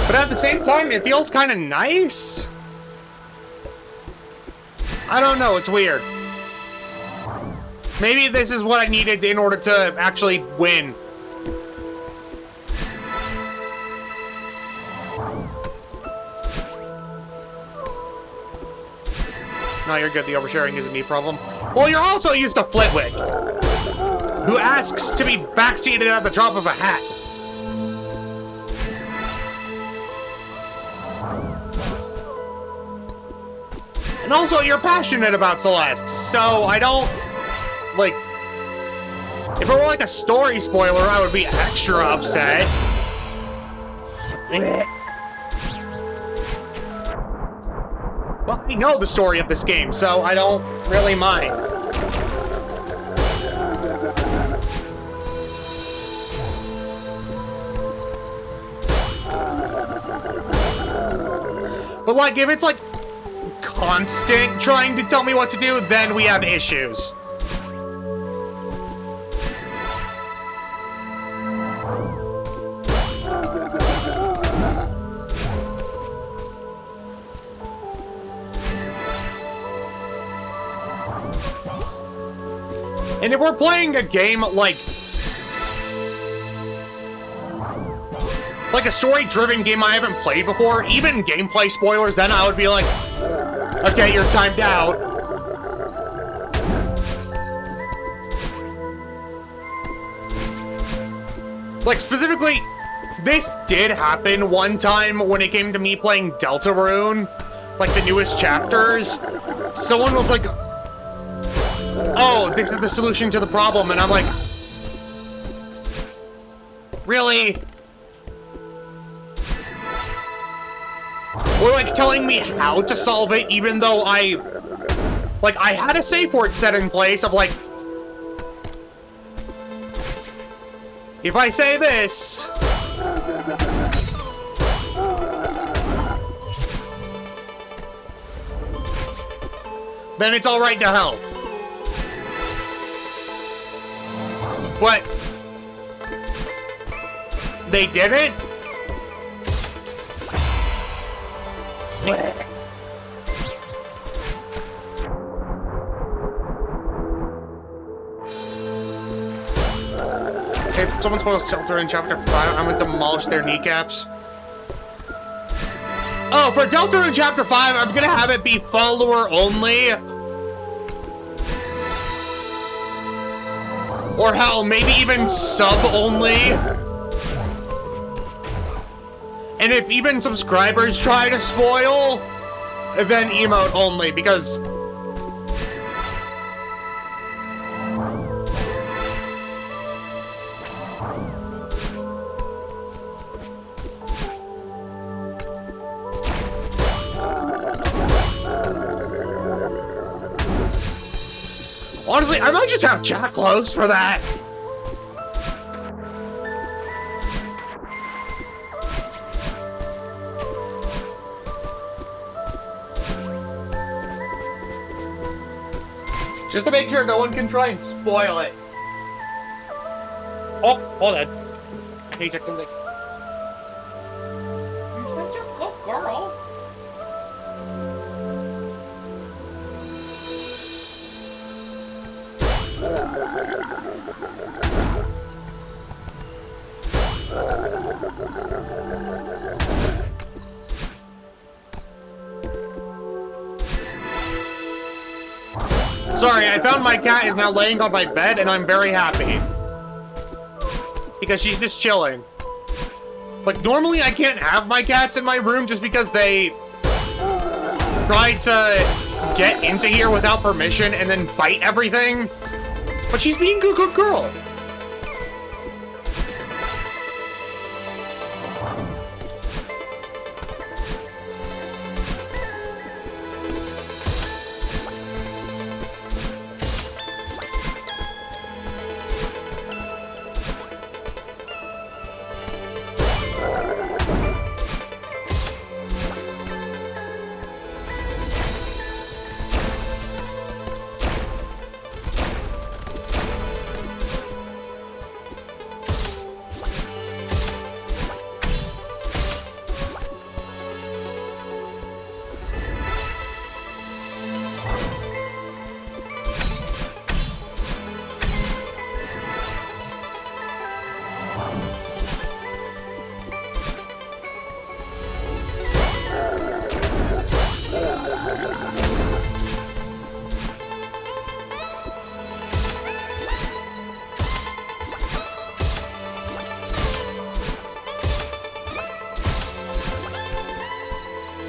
But at the same time, it feels kind of nice. I don't know, it's weird. Maybe this is what I needed in order to actually win. No, you're good. The oversharing isn't me problem. Well, you're also used to Flitwick, who asks to be backseated at the drop of a hat. And also, you're passionate about Celeste, so I don't, like, if it were like a story spoiler, I would be extra upset. But I know the story of this game, so I don't really mind. But like, if it's like constant trying to tell me what to do, then we have issues. And if we're playing a game like a story-driven game I haven't played before, even gameplay spoilers, then I would be like, okay, you're timed out. Like, specifically, this did happen one time when it came to me playing Deltarune, like the newest chapters. Someone was like, oh, this is the solution to the problem, and I'm like, really? Or like telling me how to solve it, even though I had a safe word set in place of like, if I say this, then it's all right to help. But they didn't. If someone spoils shelter in chapter 5, I'm gonna demolish their kneecaps. Oh, for Delta in chapter 5, I'm gonna have it be follower only. Or hell, maybe even sub only. And if even subscribers try to spoil, then emote only, because honestly, I might just have chat closed for that. Just to make sure no one can try and spoil it. Oh, hold on. I need to check something. You're such a good girl. Sorry, I found my cat is now laying on my bed, and I'm very happy. Because she's just chilling. Like, normally I can't have my cats in my room just because they try to get into here without permission and then bite everything. But she's being a good girl.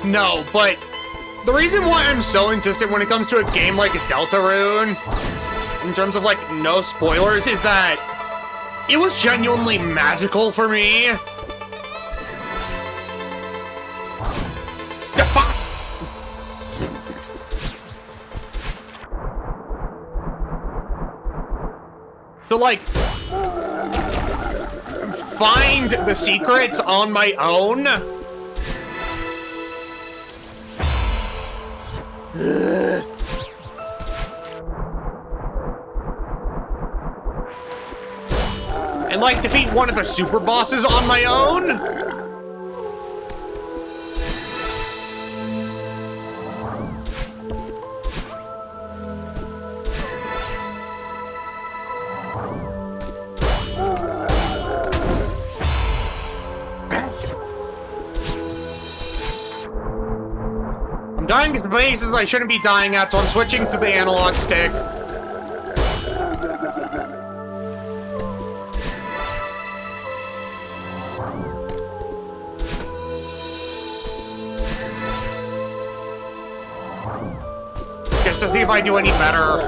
No, but the reason why I'm so insistent when it comes to a game like Deltarune, in terms of like no spoilers, is that it was genuinely magical for me. to, like, find the secrets on my own. And, like, defeat one of the super bosses on my own. I'm dying at places I shouldn't be dying at, so I'm switching to the analog stick. Just to see if I do any better.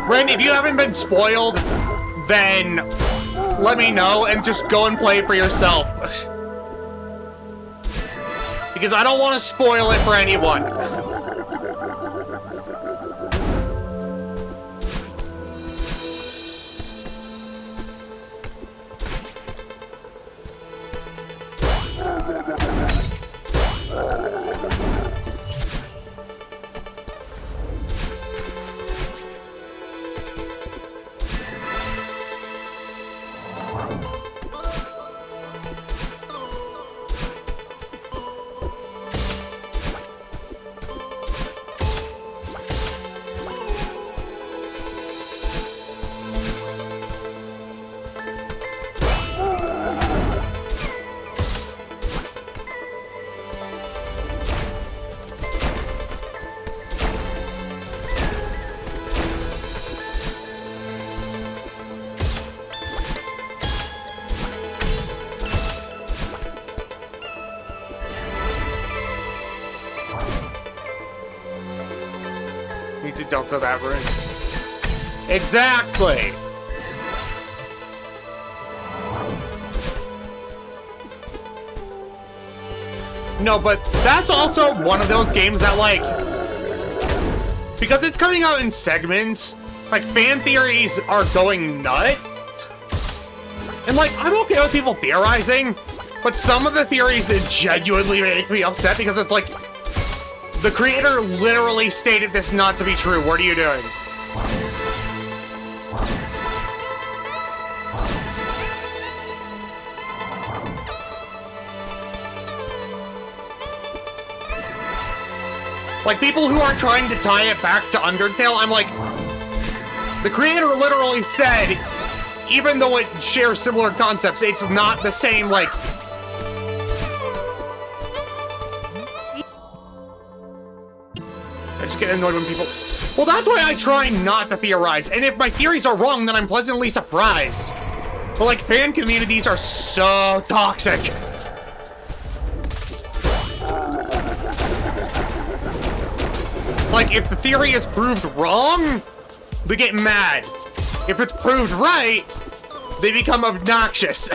Ren, if you haven't been spoiled, then let me know and just go and play for yourself. Because I don't want to spoil it for anyone. Need to delta that room. Exactly! No, but that's also one of those games that, like, because it's coming out in segments, like, fan theories are going nuts. And, like, I'm okay with people theorizing, but some of the theories that genuinely make me upset because it's like, the creator literally stated this not to be true. What are you doing? Like, people who are trying to tie it back to Undertale, I'm like, the creator literally said, even though it shares similar concepts, it's not the same, like... I just get annoyed when people... Well, that's why I try not to theorize, and if my theories are wrong, then I'm pleasantly surprised. But, like, fan communities are so toxic. Like, if the theory is proved wrong, they get mad. If it's proved right, they become obnoxious.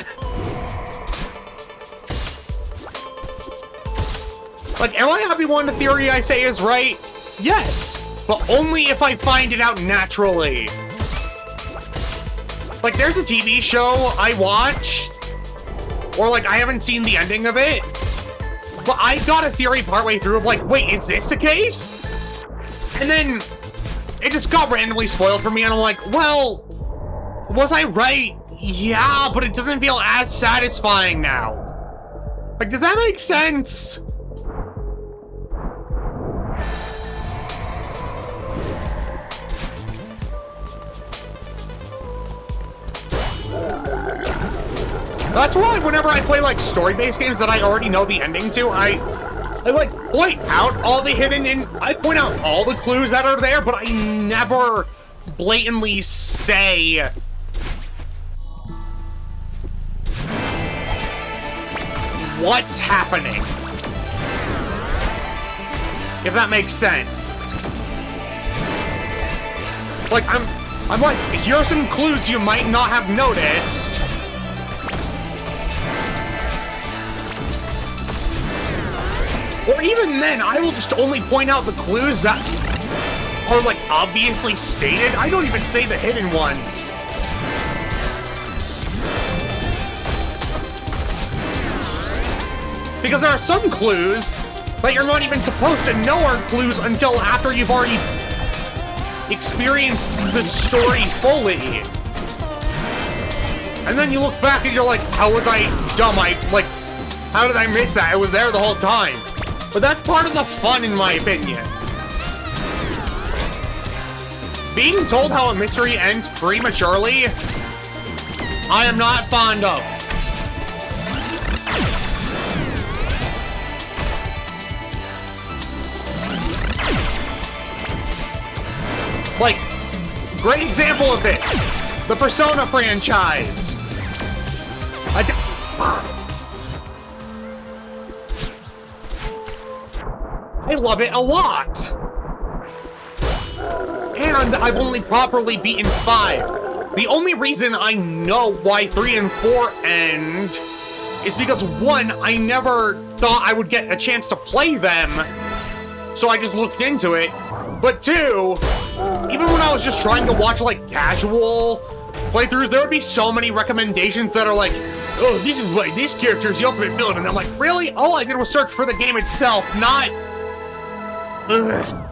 Like, am I happy when the theory I say is right? Yes, but only if I find it out naturally. Like, there's a TV show I watch, or like, I haven't seen the ending of it, but I got a theory partway through of like, wait, is this the case? And then it just got randomly spoiled for me, and I'm like, well, was I right? Yeah, but it doesn't feel as satisfying now. Like, does that make sense? That's why whenever I play like story-based games that I already know the ending to, I like point out all the hidden and I point out all the clues that are there, but I never blatantly say what's happening. If that makes sense. Like, I'm like, here are some clues you might not have noticed. Or even then, I will just only point out the clues that are, like, obviously stated. I don't even say the hidden ones. Because there are some clues that you're not even supposed to know are clues until after you've already experienced the story fully. And then you look back and you're like, how was I dumb? How did I miss that? It was there the whole time. But that's part of the fun, in my opinion. Being told how a mystery ends prematurely, I am not fond of. Like, great example of this, the Persona franchise. I love it a lot. And I've only properly beaten 5. The only reason I know why 3 and 4 end is because 1, I never thought I would get a chance to play them, so I just looked into it. But 2, even when I was just trying to watch, like, casual playthroughs, there would be so many recommendations that are like, oh, this is like, this character is the ultimate villain, and I'm like, really? All I did was search for the game itself, not... Ugh.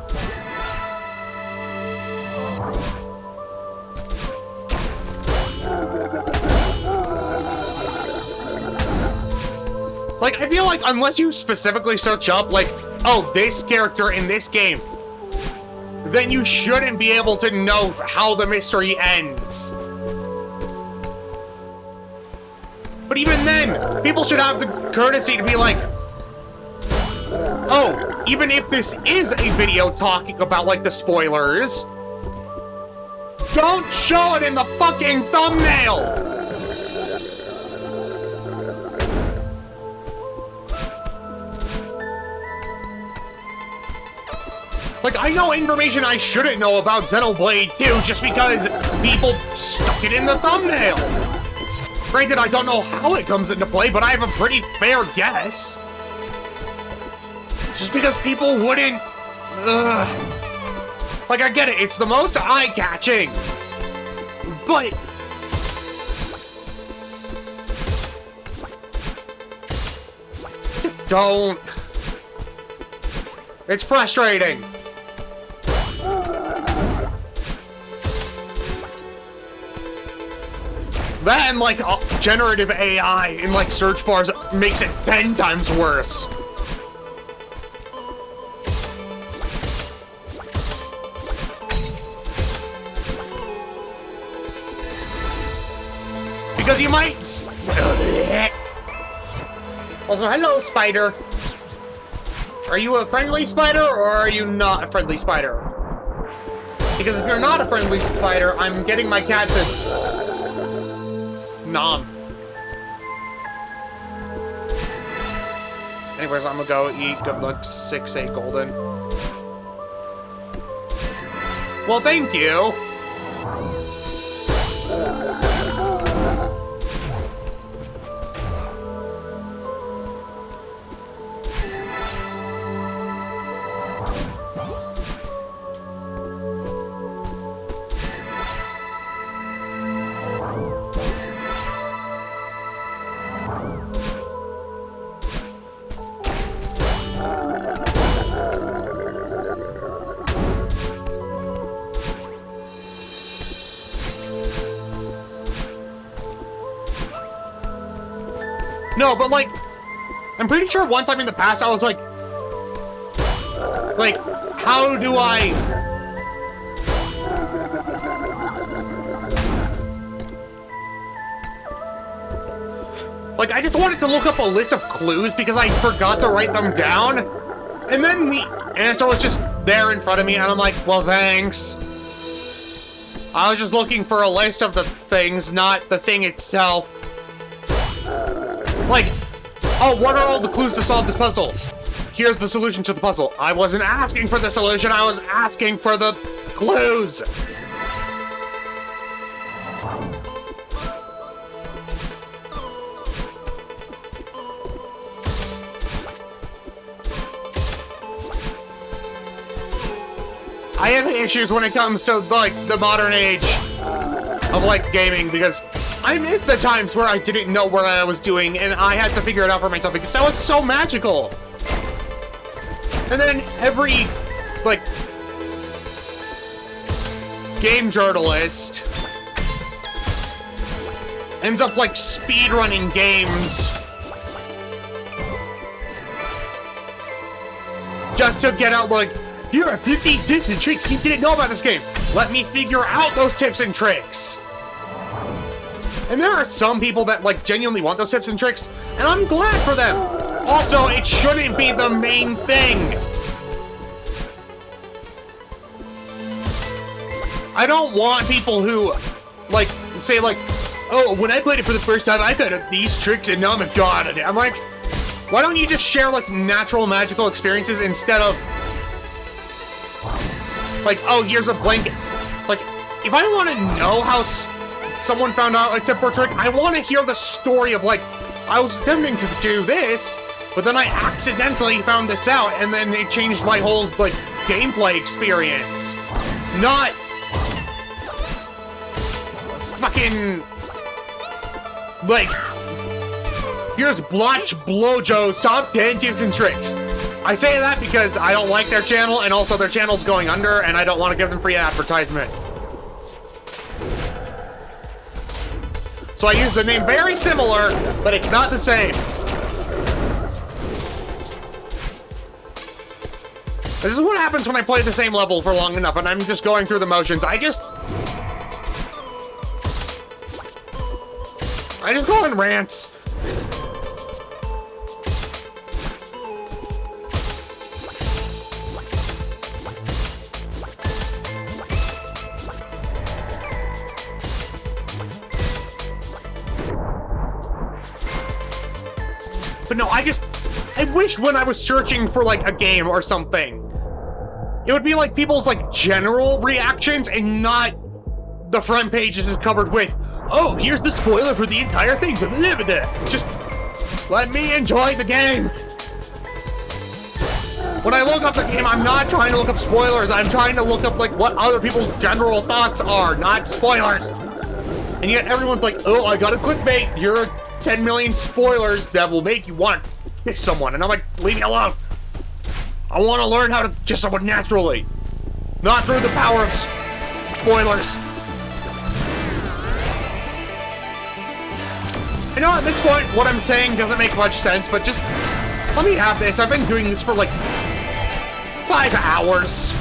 Like, I feel like unless you specifically search up, like, oh, this character in this game, then you shouldn't be able to know how the mystery ends. But even then, people should have the courtesy to be like, oh, even if this is a video talking about, like, the spoilers, don't show it in the fucking thumbnail! Like, I know information I shouldn't know about Xenoblade 2 just because people stuck it in the thumbnail. Granted, I don't know how it comes into play, but I have a pretty fair guess. Just because people wouldn't... Ugh. Like, I get it, it's the most eye-catching. But... just don't. It's frustrating. That and, like, generative AI in, like, search bars makes it 10 times worse. Because you might... Also, hello, spider. Are you a friendly spider, or are you not a friendly spider? Because if you're not a friendly spider, I'm getting my cat to... nom. Anyways, I'm gonna go eat. Good luck, 6-8 golden. Well, thank you. No, but, like, I'm pretty sure one time in the past I was like, how do I... Like, I just wanted to look up a list of clues because I forgot to write them down. And then the answer was just there in front of me, and I'm like, well, thanks. I was just looking for a list of the things, not the thing itself. Like, oh, what are all the clues to solve this puzzle? Here's the solution to the puzzle. I wasn't asking for the solution, I was asking for the clues. I have issues when it comes to, like, the modern age of, like, gaming, because I miss the times where I didn't know what I was doing, and I had to figure it out for myself, because that was so magical. And then every, like, game journalist ends up, like, speedrunning games just to get out, like, here are 50 tips and tricks you didn't know about this game. Let me figure out those tips and tricks. And there are some people that, like, genuinely want those tips and tricks, and I'm glad for them. Also, it shouldn't be the main thing. I don't want people who, like, say, like, oh, when I played it for the first time, I thought of these tricks, and now I'm a god at it. I'm like, why don't you just share, like, natural magical experiences instead of, like, oh, here's a blanket. Like, if I want to know how someone found out a tip or trick, I want to hear the story of, like, I was attempting to do this, but then I accidentally found this out, and then it changed my whole, like, gameplay experience. Not fucking, like, here's Blotch Blojo's top 10 tips and tricks. I say that because I don't like their channel, and also their channel's going under, and I don't want to give them free advertisement. So I use a name very similar, but it's not the same. This is what happens when I play the same level for long enough, and I'm just going through the motions. I just go on rants. But no, I wish when I was searching for, like, a game or something, it would be, like, people's, like, general reactions and not the front page is covered with, oh, here's the spoiler for the entire thing. Just let me enjoy the game. When I look up the game, I'm not trying to look up spoilers. I'm trying to look up, like, what other people's general thoughts are, not spoilers. And yet everyone's like, oh, I got a clickbait. Here are 10 million spoilers that will make you want to kiss someone. And I'm like, leave me alone. I want to learn how to kiss someone naturally, not through the power of spoilers. I know at this point, what I'm saying doesn't make much sense, but just let me have this. I've been doing this for like 5 hours.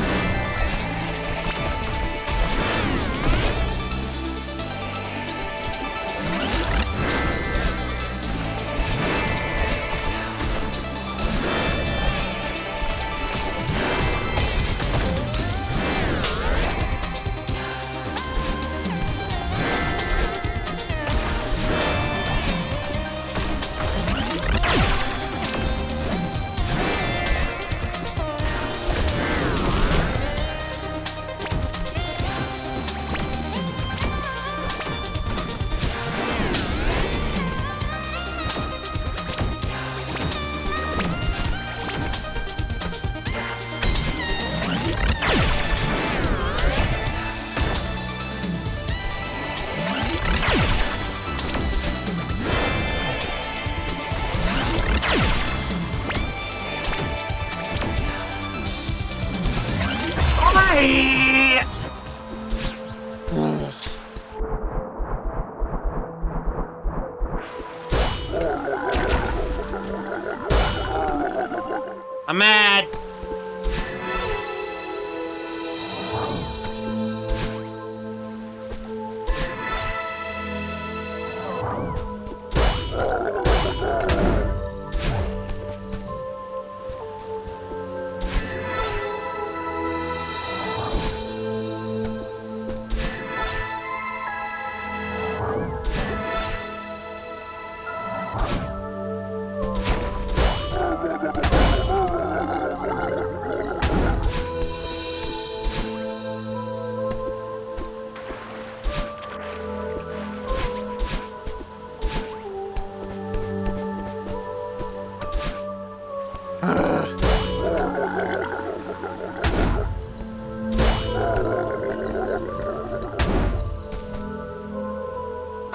I'm mad.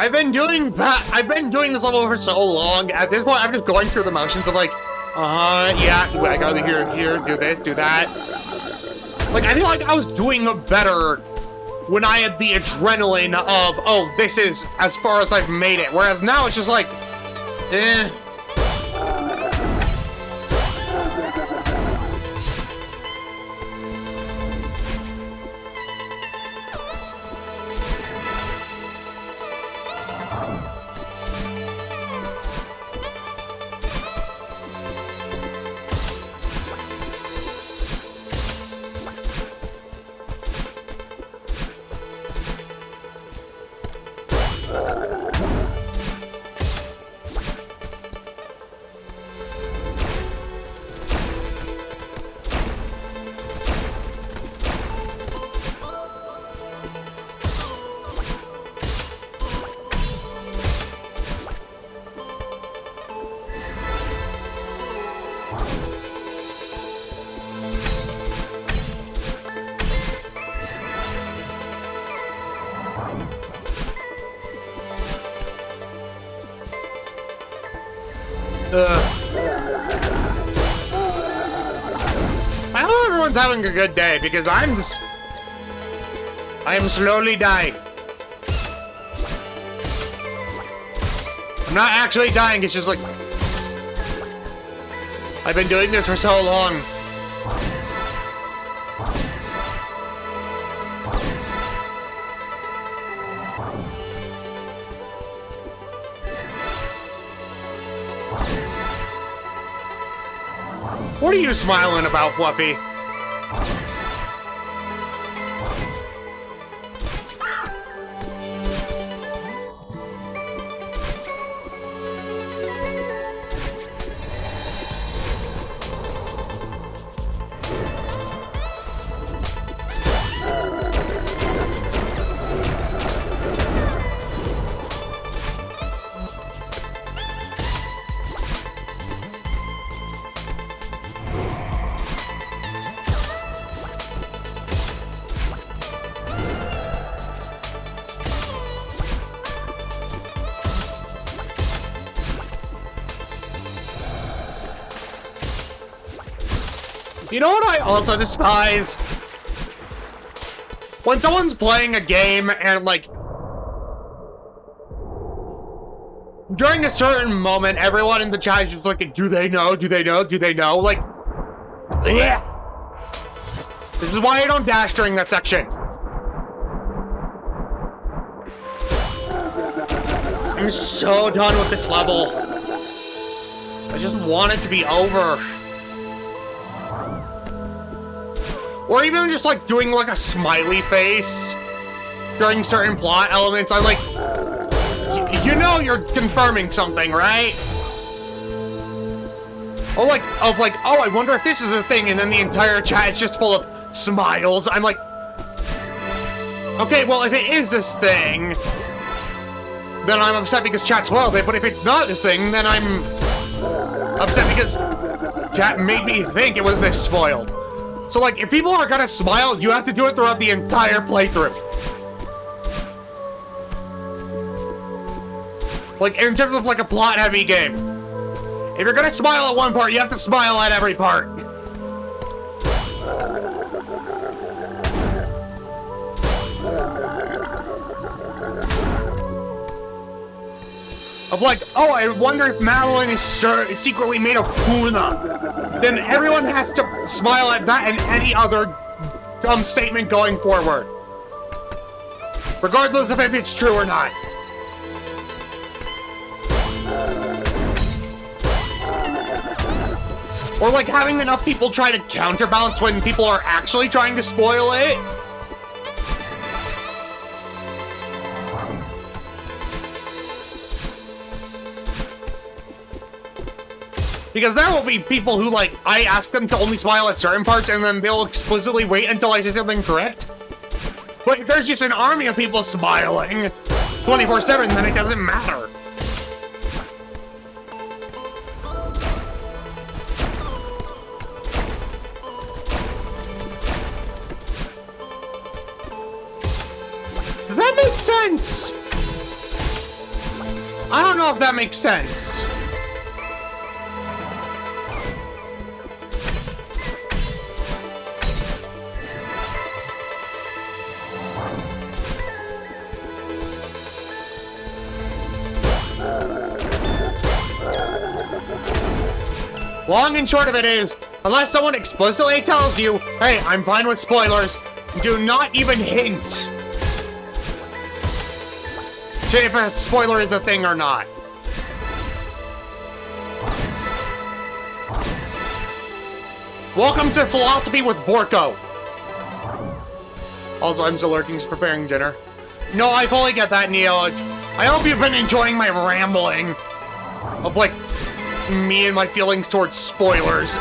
I've been doing this level for so long. At this point, I'm just going through the motions of like, yeah, I gotta here, do this, do that. Like, I feel like I was doing better when I had the adrenaline of, oh, this is as far as I've made it. Whereas now it's just like, eh. I hope everyone's having a good day, because I am slowly dying. I'm not actually dying, it's just like, I've been doing this for so long. What are you smiling about, Fluffy? You know what I also despise? When someone's playing a game and, like, during a certain moment, everyone in the chat is just like, do they know? Do they know? Do they know? Like, yeah. This is why I don't dash during that section. I'm so done with this level. I just want it to be over. Or even just like doing like a smiley face during certain plot elements. I'm like, you know you're confirming something, right? Or like, oh, I wonder if this is the thing, and then the entire chat is just full of smiles. I'm like, okay, well, if it is this thing, then I'm upset because chat spoiled it, but if it's not this thing, then I'm upset because chat made me think it was this spoiled. So, like, if people are gonna smile, you have to do it throughout the entire playthrough. Like, in terms of, like, a plot-heavy game. If you're gonna smile at one part, you have to smile at every part. Of like, oh, I wonder if Madeline is secretly made of tuna. Then everyone has to smile at that and any other dumb statement going forward. Regardless of if it's true or not. Or like having enough people try to counterbalance when people are actually trying to spoil it. Because there will be people who, like, I ask them to only smile at certain parts, and then they'll explicitly wait until I say something correct. But if there's just an army of people smiling 24/7, then it doesn't matter. Does that make sense? I don't know if that makes sense. Long and short of it is, unless someone explicitly tells you, hey, I'm fine with spoilers, do not even hint to if a spoiler is a thing or not. Welcome to Philosophy with Borko. Also, I'm still lurking, just preparing dinner. No, I fully get that, Neo. I hope you've been enjoying my rambling of, like, me and my feelings towards spoilers.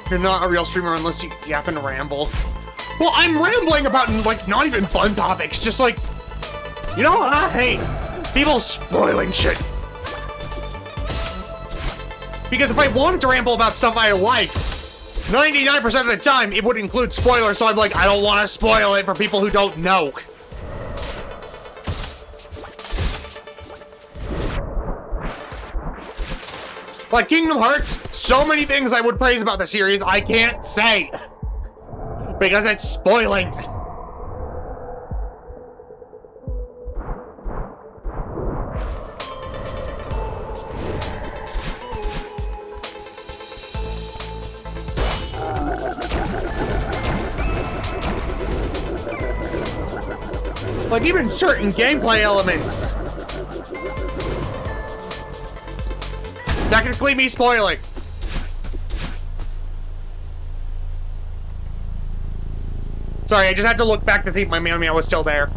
You're not a real streamer unless you happen to ramble. Well, I'm rambling about, like, not even fun topics, just like, you know what I hate? People spoiling shit. Because if I wanted to ramble about stuff I like, 99% of the time it would include spoilers, so I'm like, I don't want to spoil it for people who don't know. Like Kingdom Hearts, so many things I would praise about the series I can't say. Because it's spoiling. Like even certain gameplay elements. Technically me spoiling. Sorry, I just had to look back to see if my meow was still there.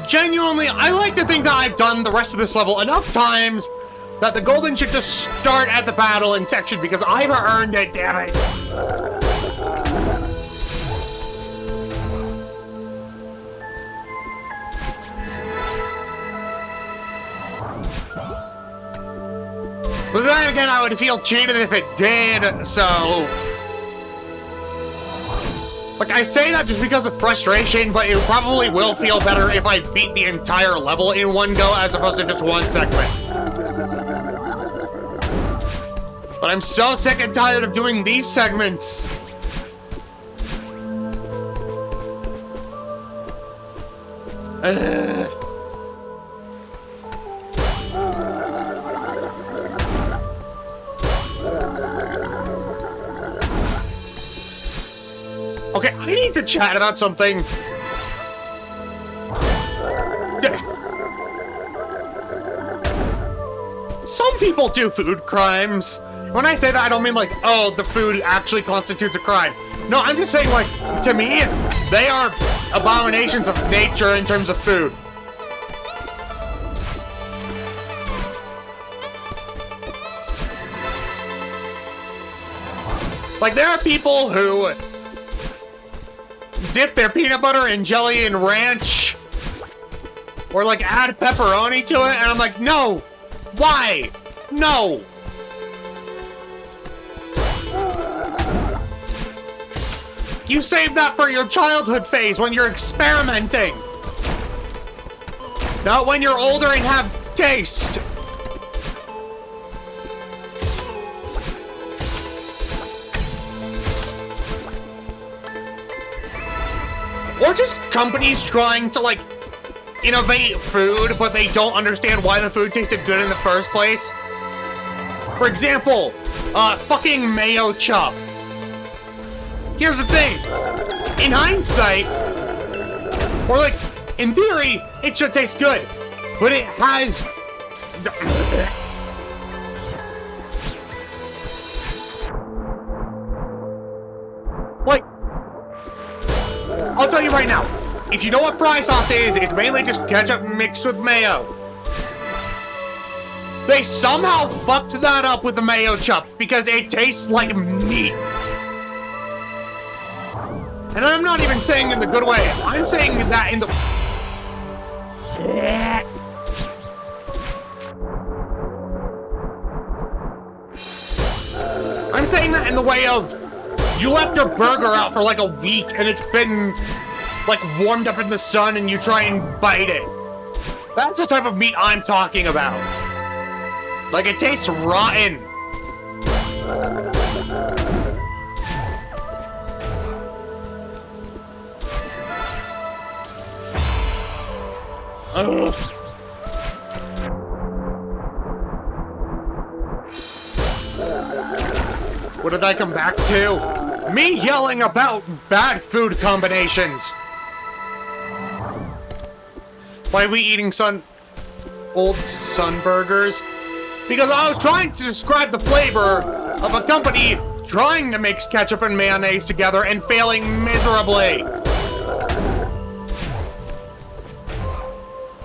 Genuinely, I like to think that I've done the rest of this level enough times that the golden should just start at the battle in section because I've earned it, damn it. But then again, I would feel cheated if it did, so... Like, I say that just because of frustration, but it probably will feel better if I beat the entire level in one go as opposed to just one segment. But I'm so sick and tired of doing these segments. Okay, I need to chat about something. Some people do food crimes. When I say that, I don't mean like, oh, the food actually constitutes a crime. No, I'm just saying, like, to me, they are abominations of nature in terms of food. Like, there are people who dip their peanut butter and jelly in ranch, or like add pepperoni to it, and I'm like, no, why? No. You save that for your childhood phase when you're experimenting. Not when you're older and have taste. Or just companies trying to, like, innovate food, but they don't understand why the food tasted good in the first place. For example, fucking mayo chop. Here's the thing. In hindsight, or like, in theory, it should taste good. But it has... Like, I'll tell you right now, if you know what fry sauce is, it's mainly just ketchup mixed with mayo. They somehow fucked that up with the mayo chop because it tastes like meat. And I'm not even saying in the good way. I'm saying that in the... I'm saying that in the way of, you left your burger out for like a week and it's been like warmed up in the sun and you try and bite it. That's the type of meat I'm talking about. Like, it tastes rotten. Ugh. What did I come back to? Me yelling about bad food combinations. Why are we eating old Sun burgers? Because I was trying to describe the flavor of a company trying to mix ketchup and mayonnaise together and failing miserably.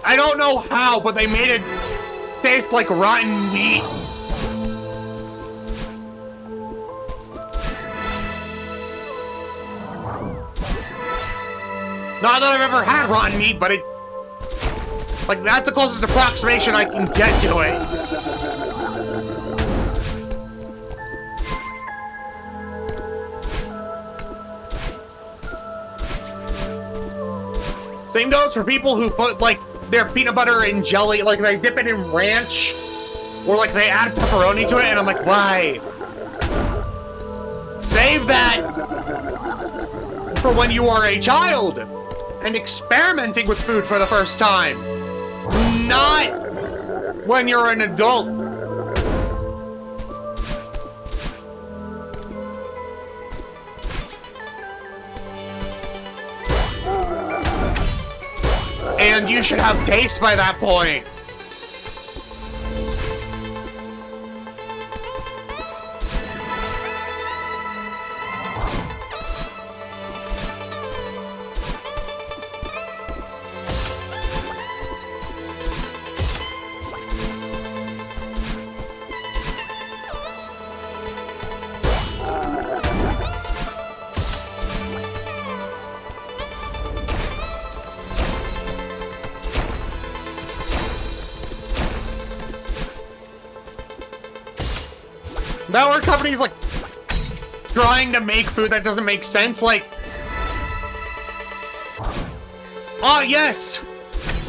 I don't know how, but they made it taste like rotten meat. Not that I've ever had rotten meat, but it... Like, that's the closest approximation I can get to it. Same goes for people who put, like, their peanut butter and jelly, like, they dip it in ranch, or, like, they add pepperoni to it, and I'm like, why? Save that for when you are a child and experimenting with food for the first time. Not when you're an adult. And you should have taste by that point. Now our company's like trying to make food that doesn't make sense, like, oh yes,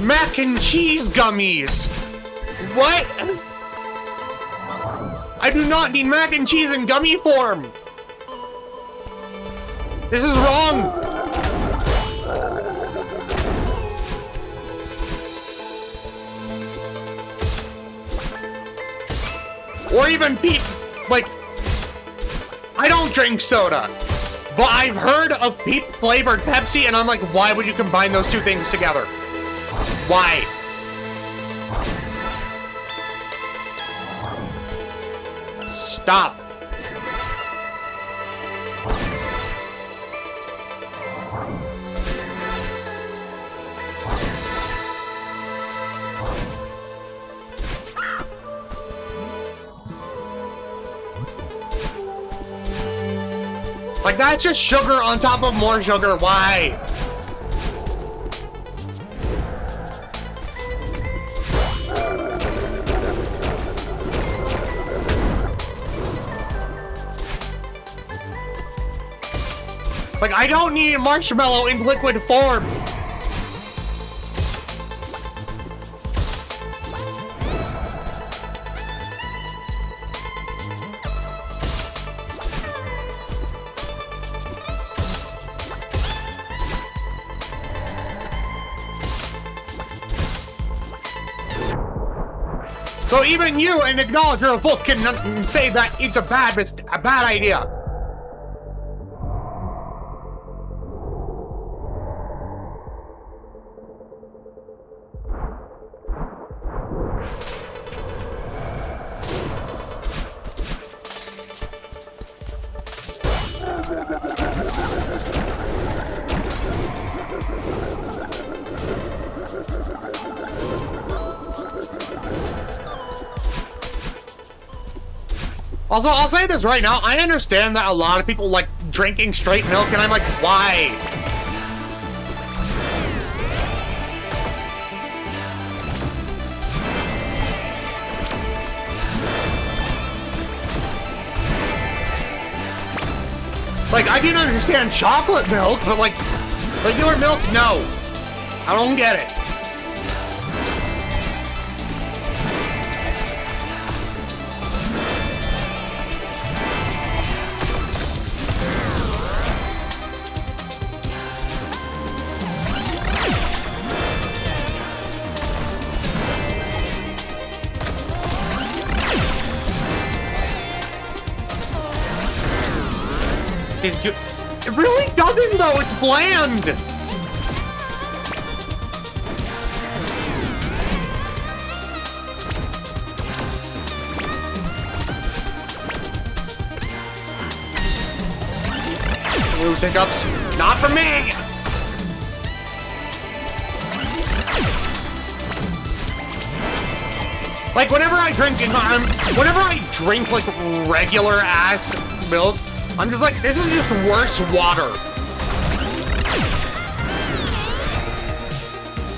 mac and cheese gummies. What? I do not need mac and cheese in gummy form. This is wrong. Or even like, I don't drink soda, but I've heard of peep flavored Pepsi, and I'm like, why would you combine those two things together? Why? Stop. Like, that's just sugar on top of more sugar. Why? Like, I don't need marshmallow in liquid form. So even you, an acknowledger of both, can say that it's a bad idea. Also, I'll say this right now, I understand that a lot of people like drinking straight milk, and I'm like, why? Like, I can understand chocolate milk, but like, regular milk, no. I don't get it. It really doesn't, though. It's bland. Loose hiccups. Not for me. Like, whenever I drink like regular ass milk, I'm just like, this is just worse water.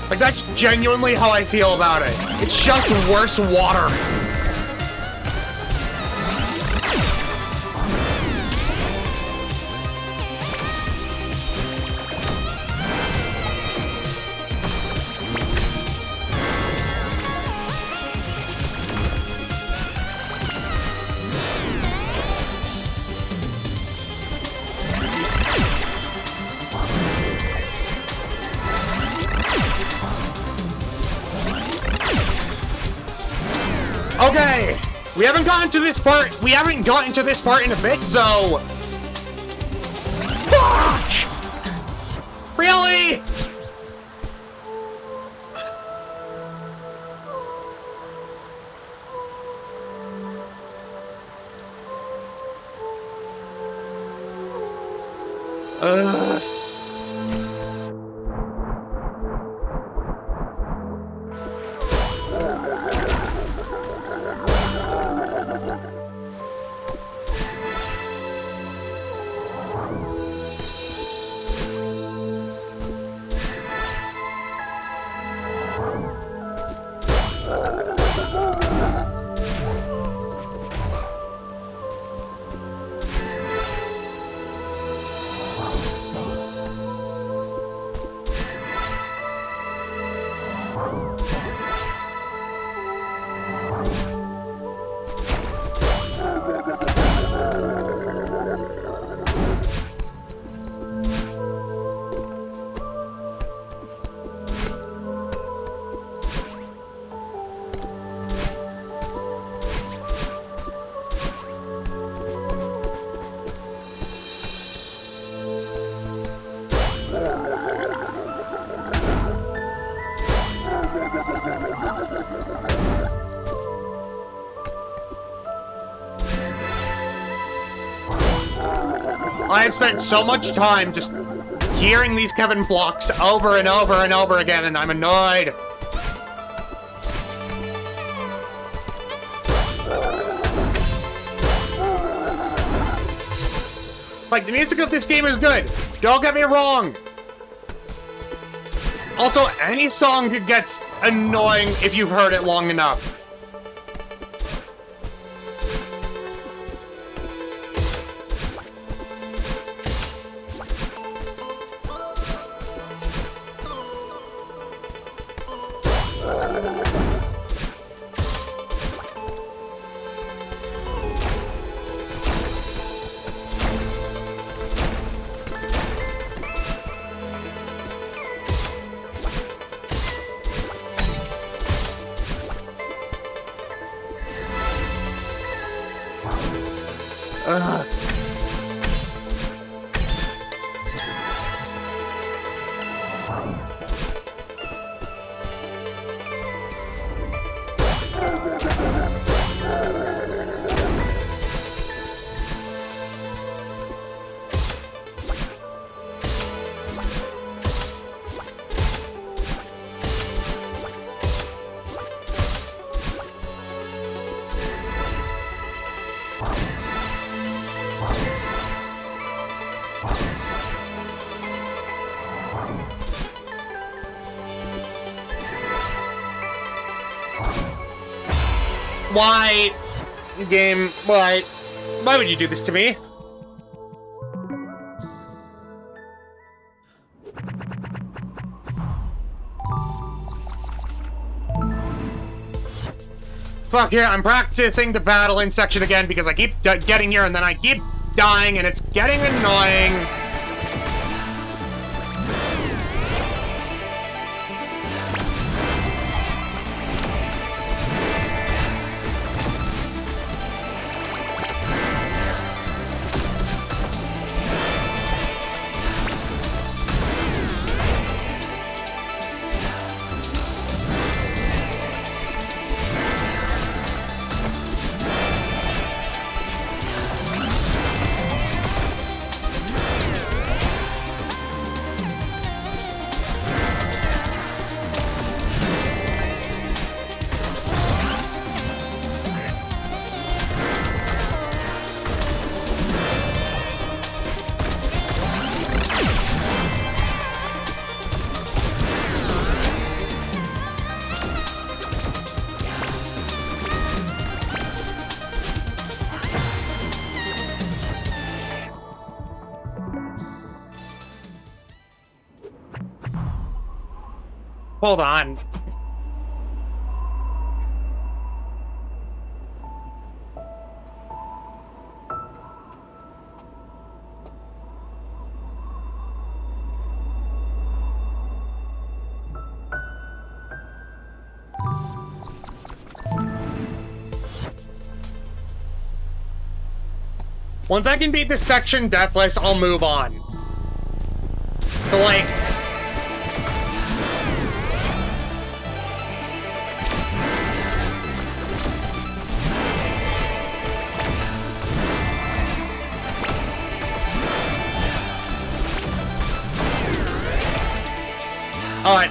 Like, that's genuinely how I feel about it. It's just worse water. Okay, we haven't gotten to this part in a bit, so... Fuck! Really? I have spent so much time just hearing these Kevin blocks over and over and over again, and I'm annoyed. Like, the music of this game is good. Don't get me wrong. Also, any song gets annoying if you've heard it long enough. Why, game, why would you do this to me? Fuck yeah, I'm practicing the battling section again because I keep getting here and then I keep dying and it's getting annoying. Hold on. Once I can beat this section deathless, I'll move on. So, like...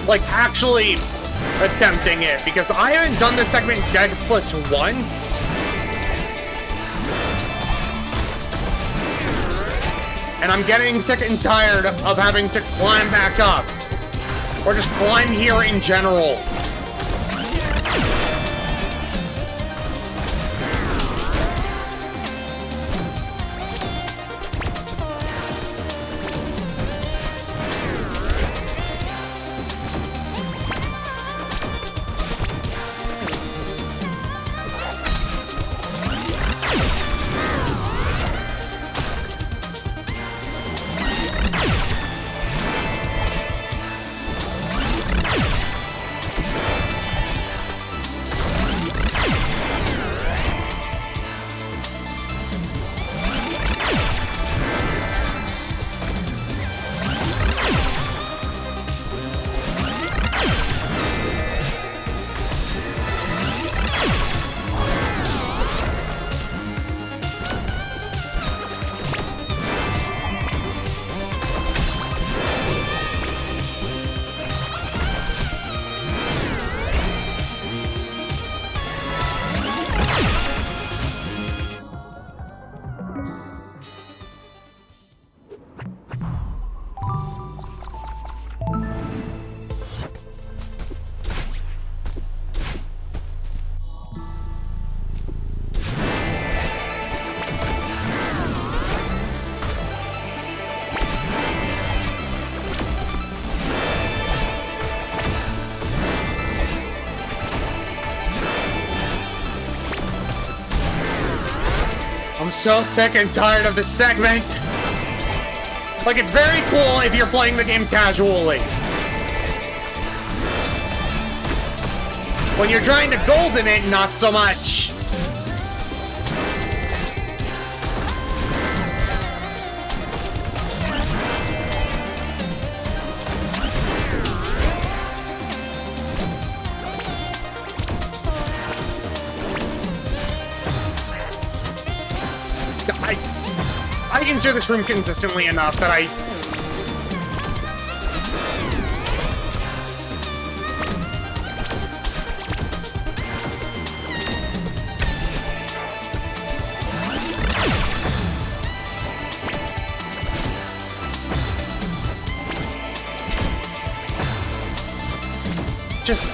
like, actually attempting it, because I haven't done this segment deathless once. And I'm getting sick and tired of having to climb back up. Or just climb here in general. so sick and tired of this segment. Like, it's very cool if you're playing the game casually. When you're trying to golden it, not so much. I enter this room consistently enough that I... just...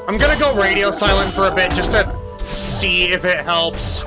I'm gonna go radio silent for a bit just to see if it helps.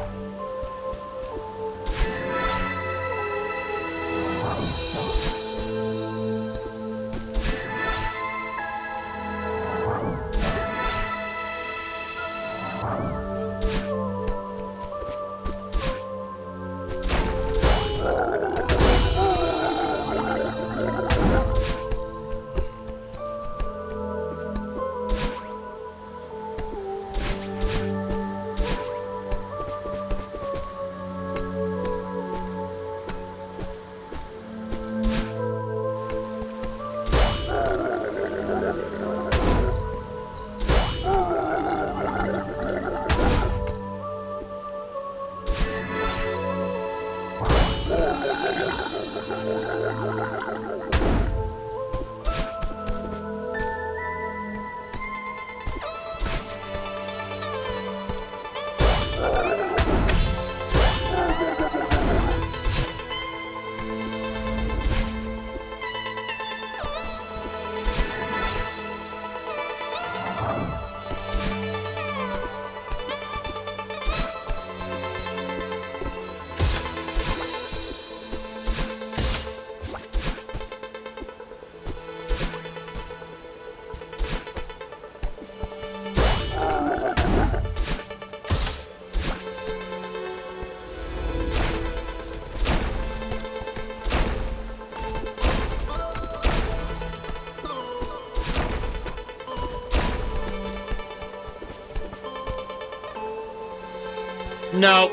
No.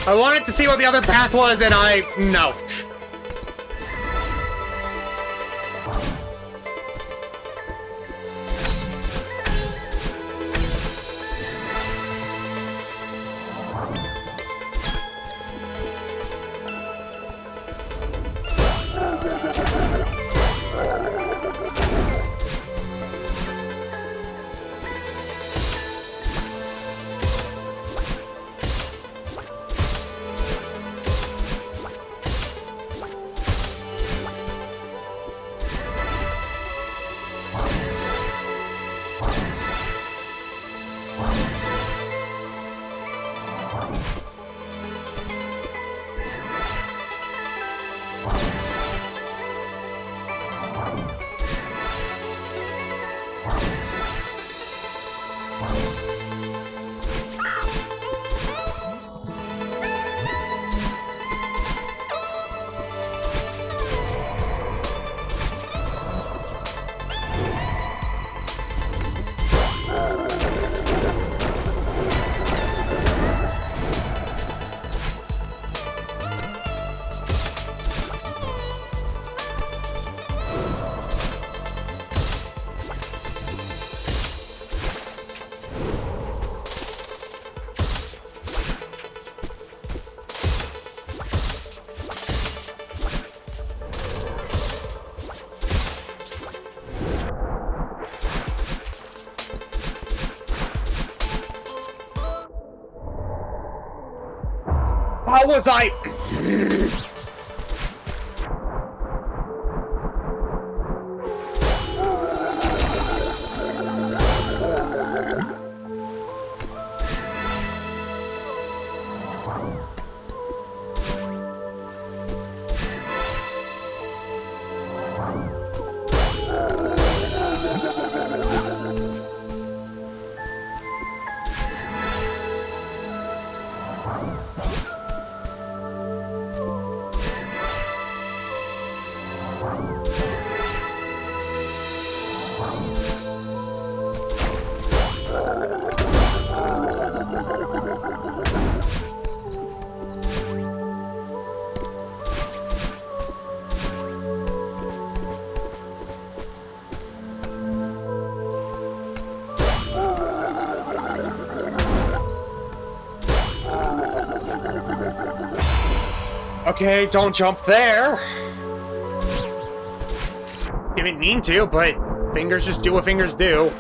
I wanted to see what the other path was, and no. How was I? Okay, don't jump there. Didn't mean to, but fingers just do what fingers do.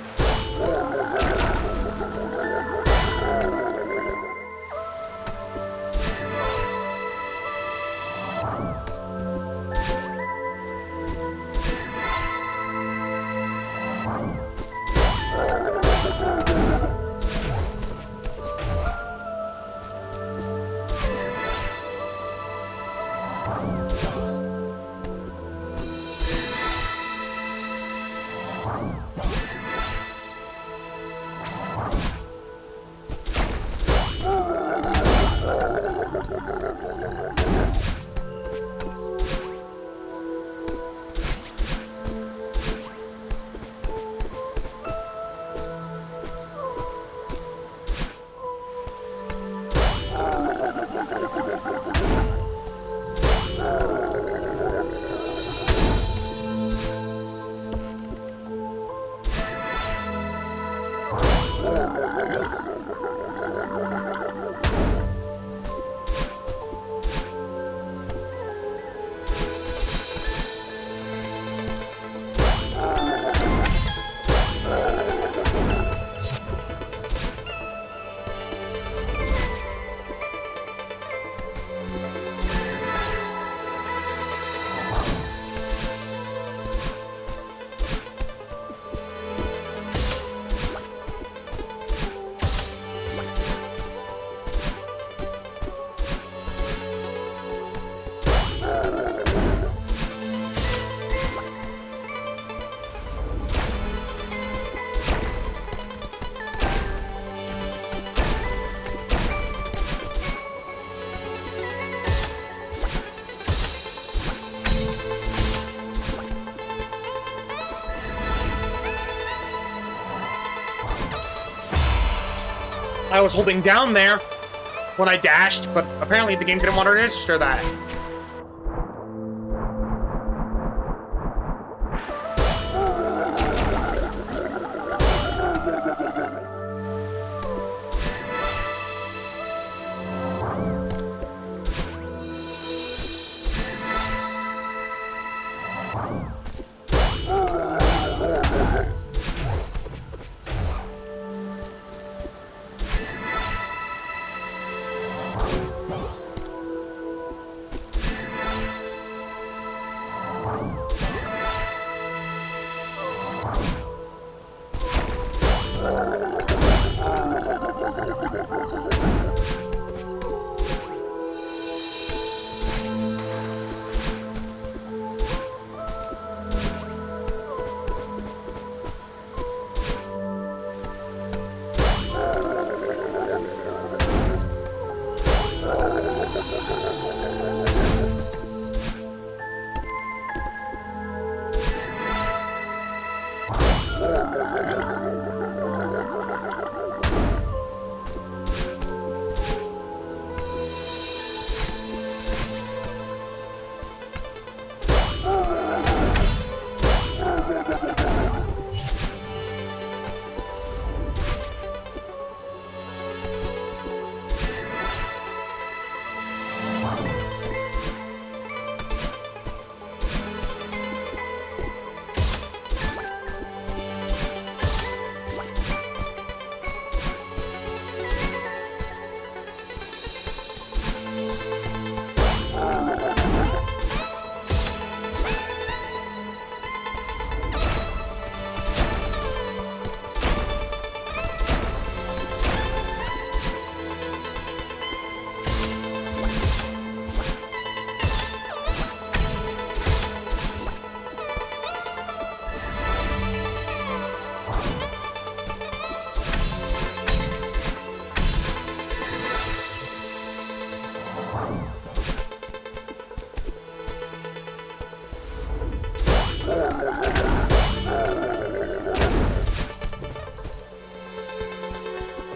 I was holding down there when I dashed, but apparently the game didn't want to register that.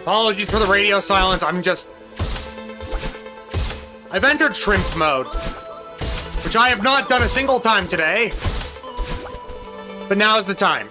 Apologies for the radio silence, I've entered shrimp mode, which I have not done a single time today, but now is the time.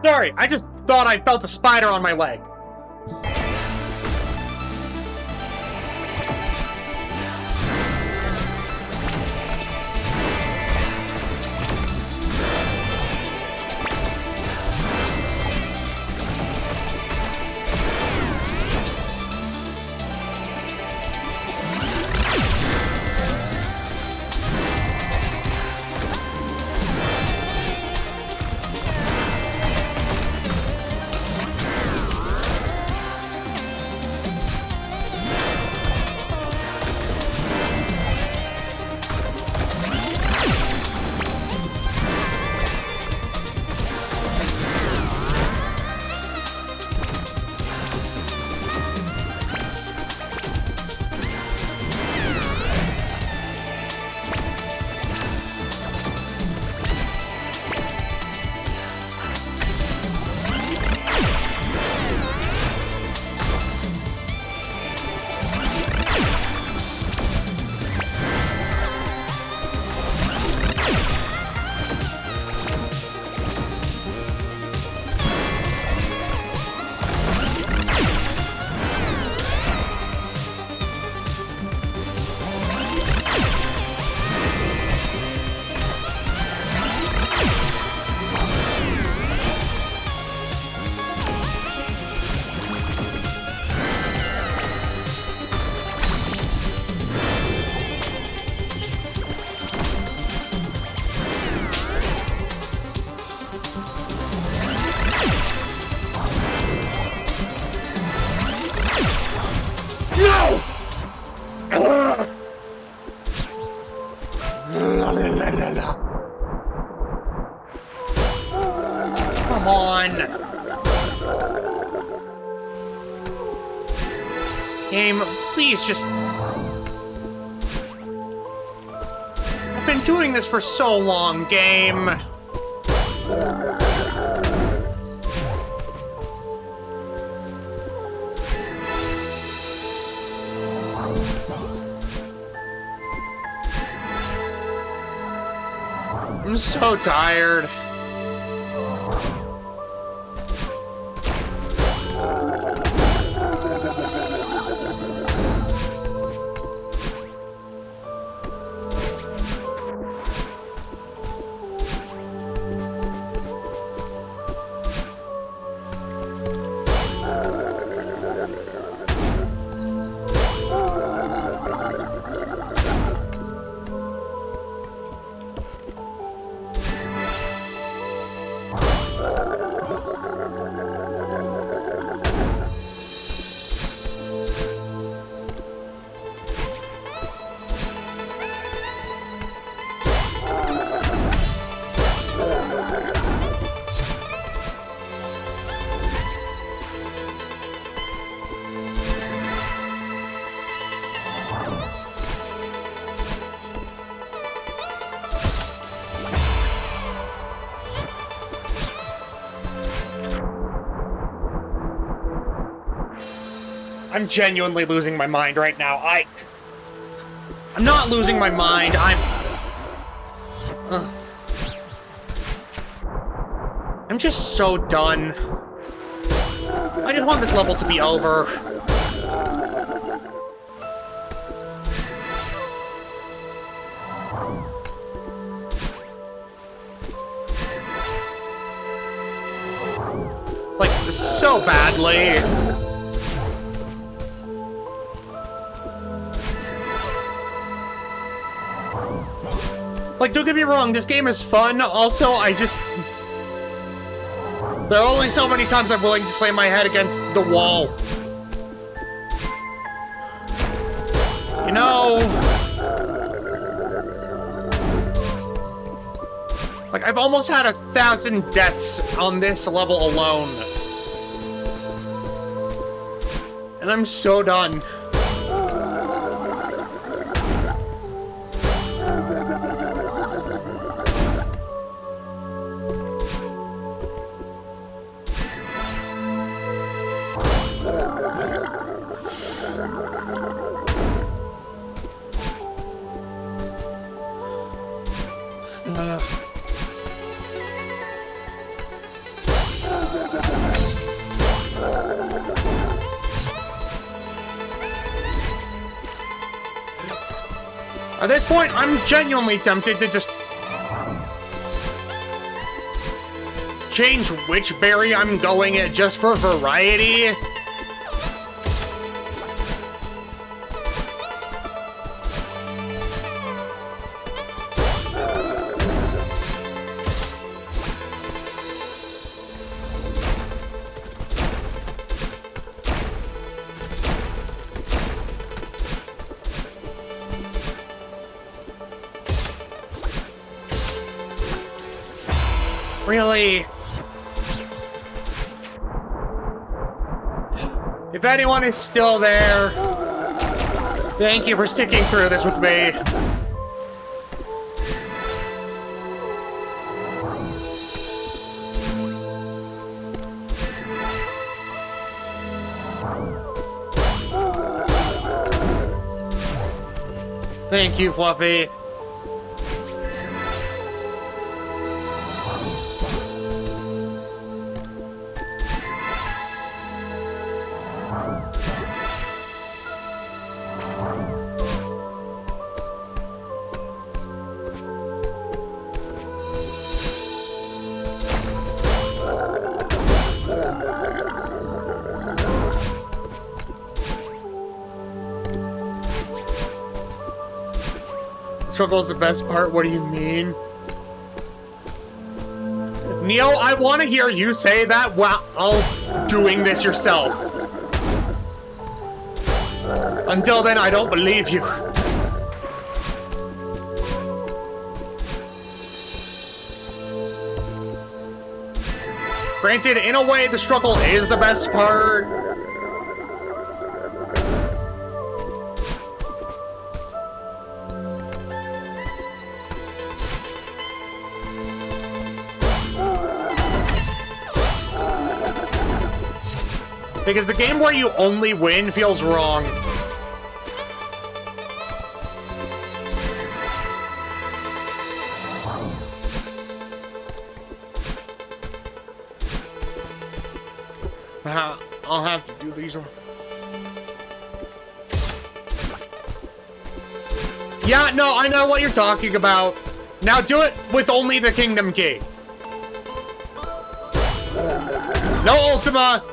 Sorry, I just thought I felt a spider on my leg. Come on. Game, please just... I've been doing this for so long, game. I'm so tired. I'm genuinely losing my mind right now. I'm not losing my mind. I'm just so done. I just want this level to be over. Like, so badly. Like, don't get me wrong, this game is fun. Also, there are only so many times I'm willing to slam my head against the wall. You know... Like, I've almost had 1,000 deaths on this level alone. And I'm so done. At this point, I'm genuinely tempted to just change which berry I'm going at just for variety. Really? If anyone is still there, thank you for sticking through this with me. Thank you, Fluffy. Struggle's the best part, what do you mean? Neo, I want to hear you say that while doing this yourself. Until then, I don't believe you. Granted, in a way, the struggle is the best part. Because the game where you only win feels wrong. I'll have to do these. Yeah, no, I know what you're talking about. Now do it with only the Kingdom Key. No Ultima.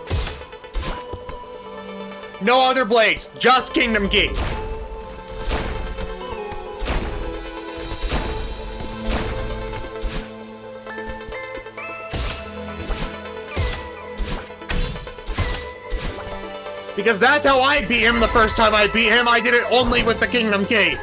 No other blades, just Kingdom Key. Because that's how I beat him the first time I beat him. I did it only with the Kingdom Key.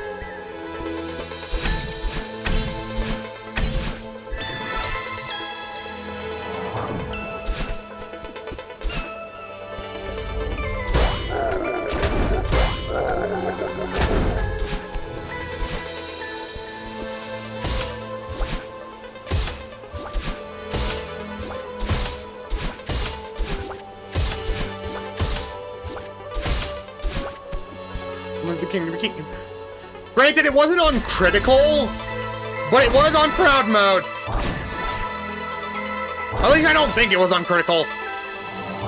Granted, it wasn't on critical, but it was on proud mode. At least I don't think it was on critical.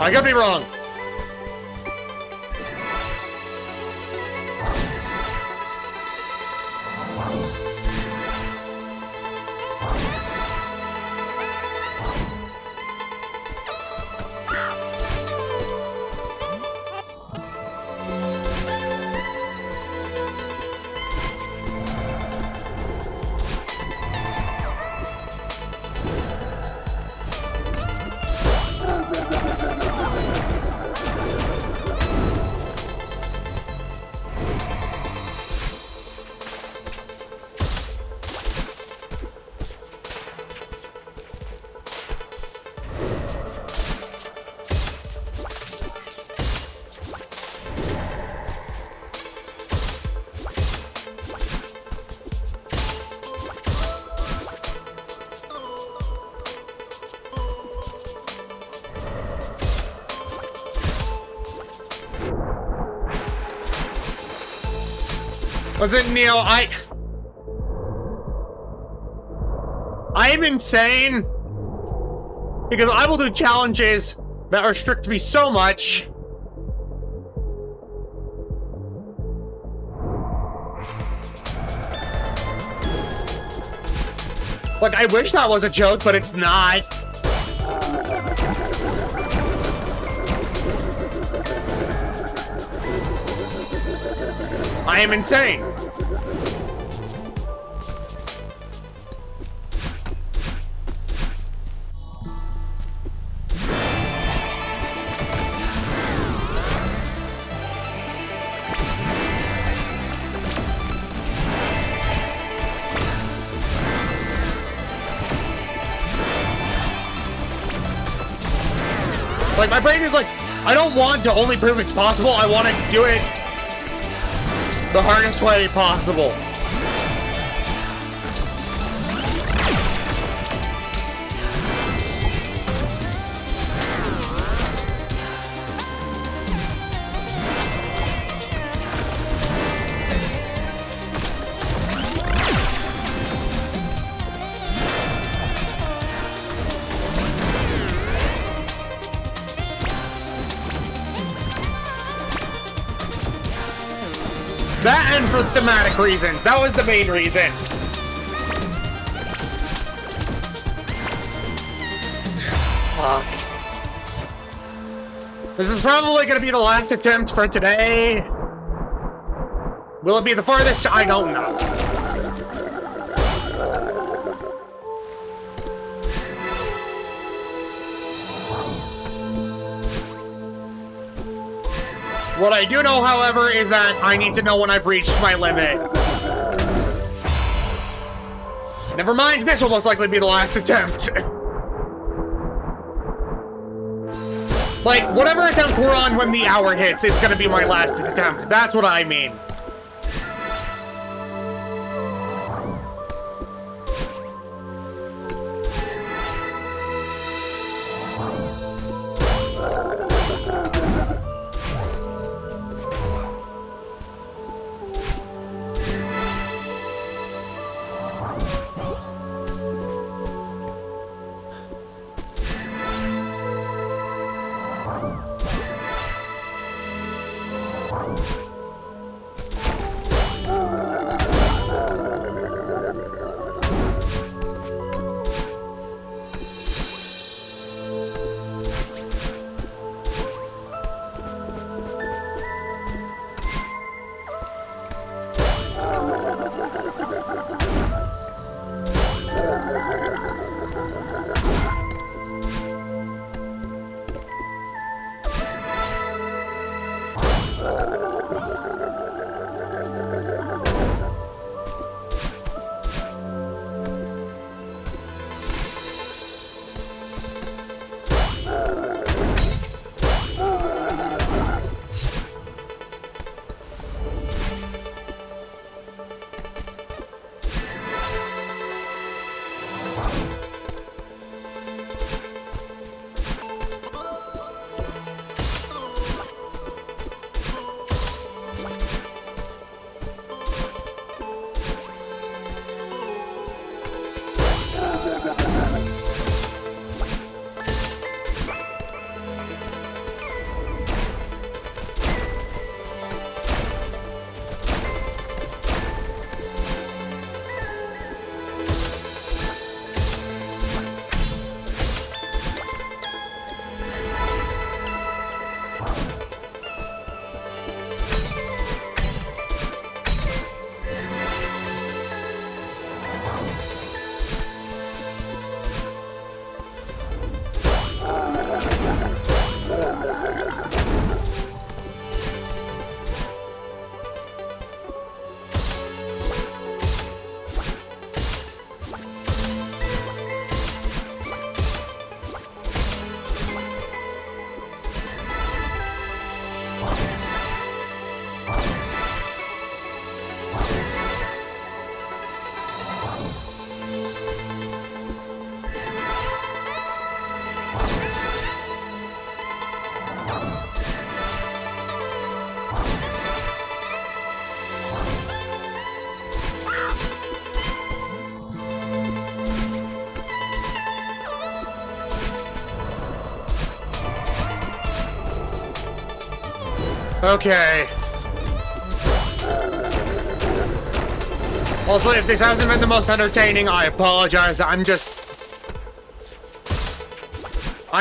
I could be wrong. Listen, Neil, I am insane because I will do challenges that restrict me so much. Like, I wish that was a joke, but it's not. I am insane. Like, my brain is like, I don't want to only prove it's possible, I want to do it the hardest way possible. That and for thematic reasons. That was the main reason. Fuck. This is probably gonna be the last attempt for today. Will it be the farthest? I don't know. What I do know, however, is that I need to know when I've reached my limit. Never mind, this will most likely be the last attempt. Like, whatever attempt we're on when the hour hits is gonna be my last attempt. That's what I mean. Okay. Also, if this hasn't been the most entertaining, I apologize. I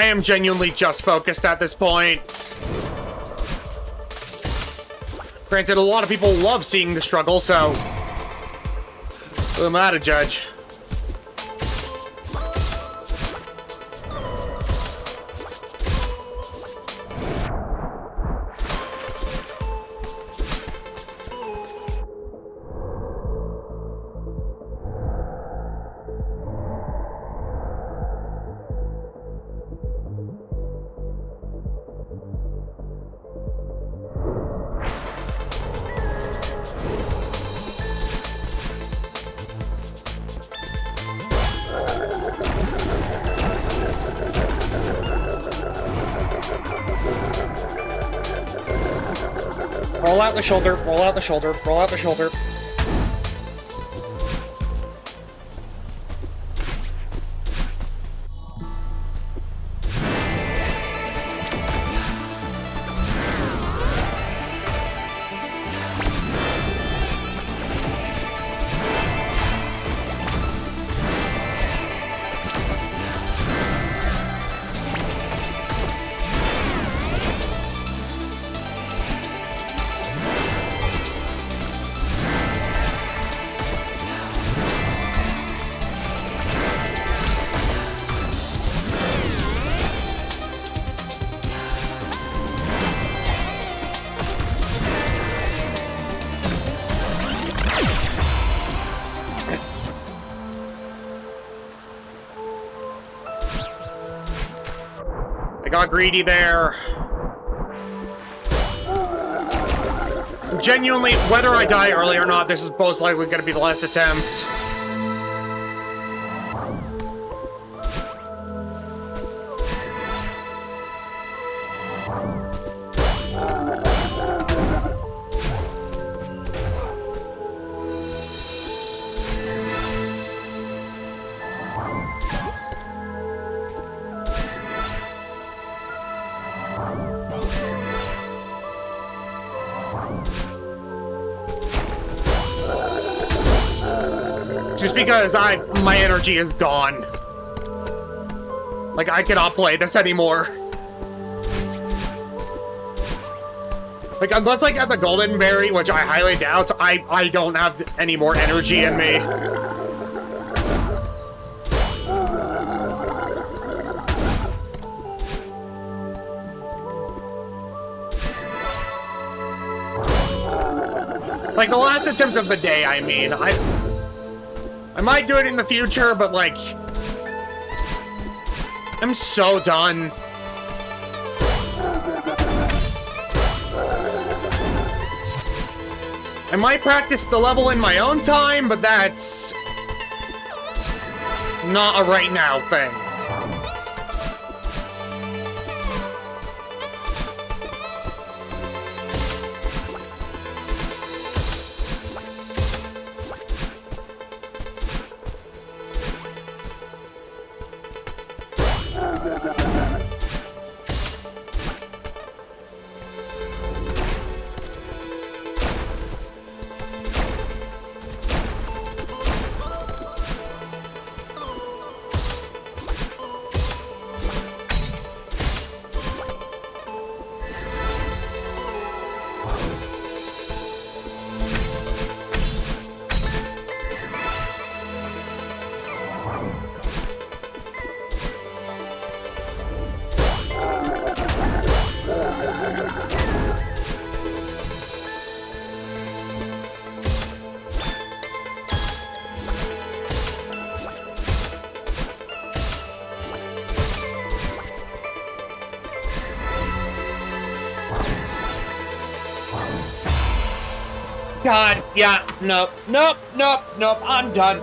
am genuinely just focused at this point. Granted, a lot of people love seeing the struggle, so who am I to judge? Roll out the shoulder, roll out the shoulder, roll out the shoulder. Got greedy there. Genuinely, whether I die early or not, this is most likely going to be the last attempt. Just because my energy is gone. Like, I cannot play this anymore. Like, unless I get the golden berry, which I highly doubt, I don't have any more energy in me. Like, the last attempt of the day, I mean. I might do it in the future, but, like, I'm so done. I might practice the level in my own time, but that's not a right now thing. God, yeah, nope, nope, nope, nope, I'm done.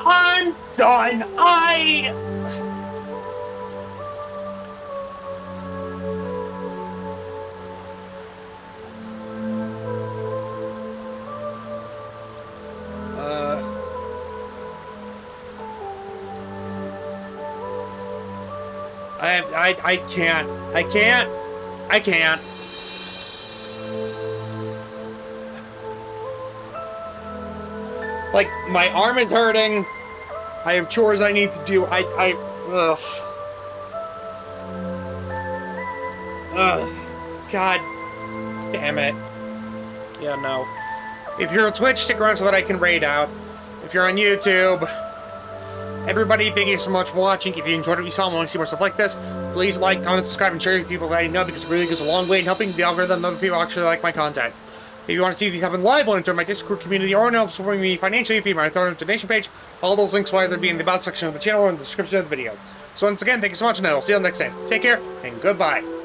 I'm done. I can't. Like, my arm is hurting. I have chores I need to do. Ugh. Ugh. God damn it. Yeah, no. If you're on Twitch, stick around so that I can raid out. If you're on YouTube, everybody, thank you so much for watching. If you enjoyed what you saw and want to see more stuff like this, please like, comment, subscribe, and share with people that you know, because it really goes a long way in helping the algorithm and other people actually like my content. If you want to see these happen live, want to join my Discord community, or help support me financially via my donation page, all those links will either be in the about section of the channel or in the description of the video. So once again, thank you so much, and I will see you all next time. Take care, and goodbye.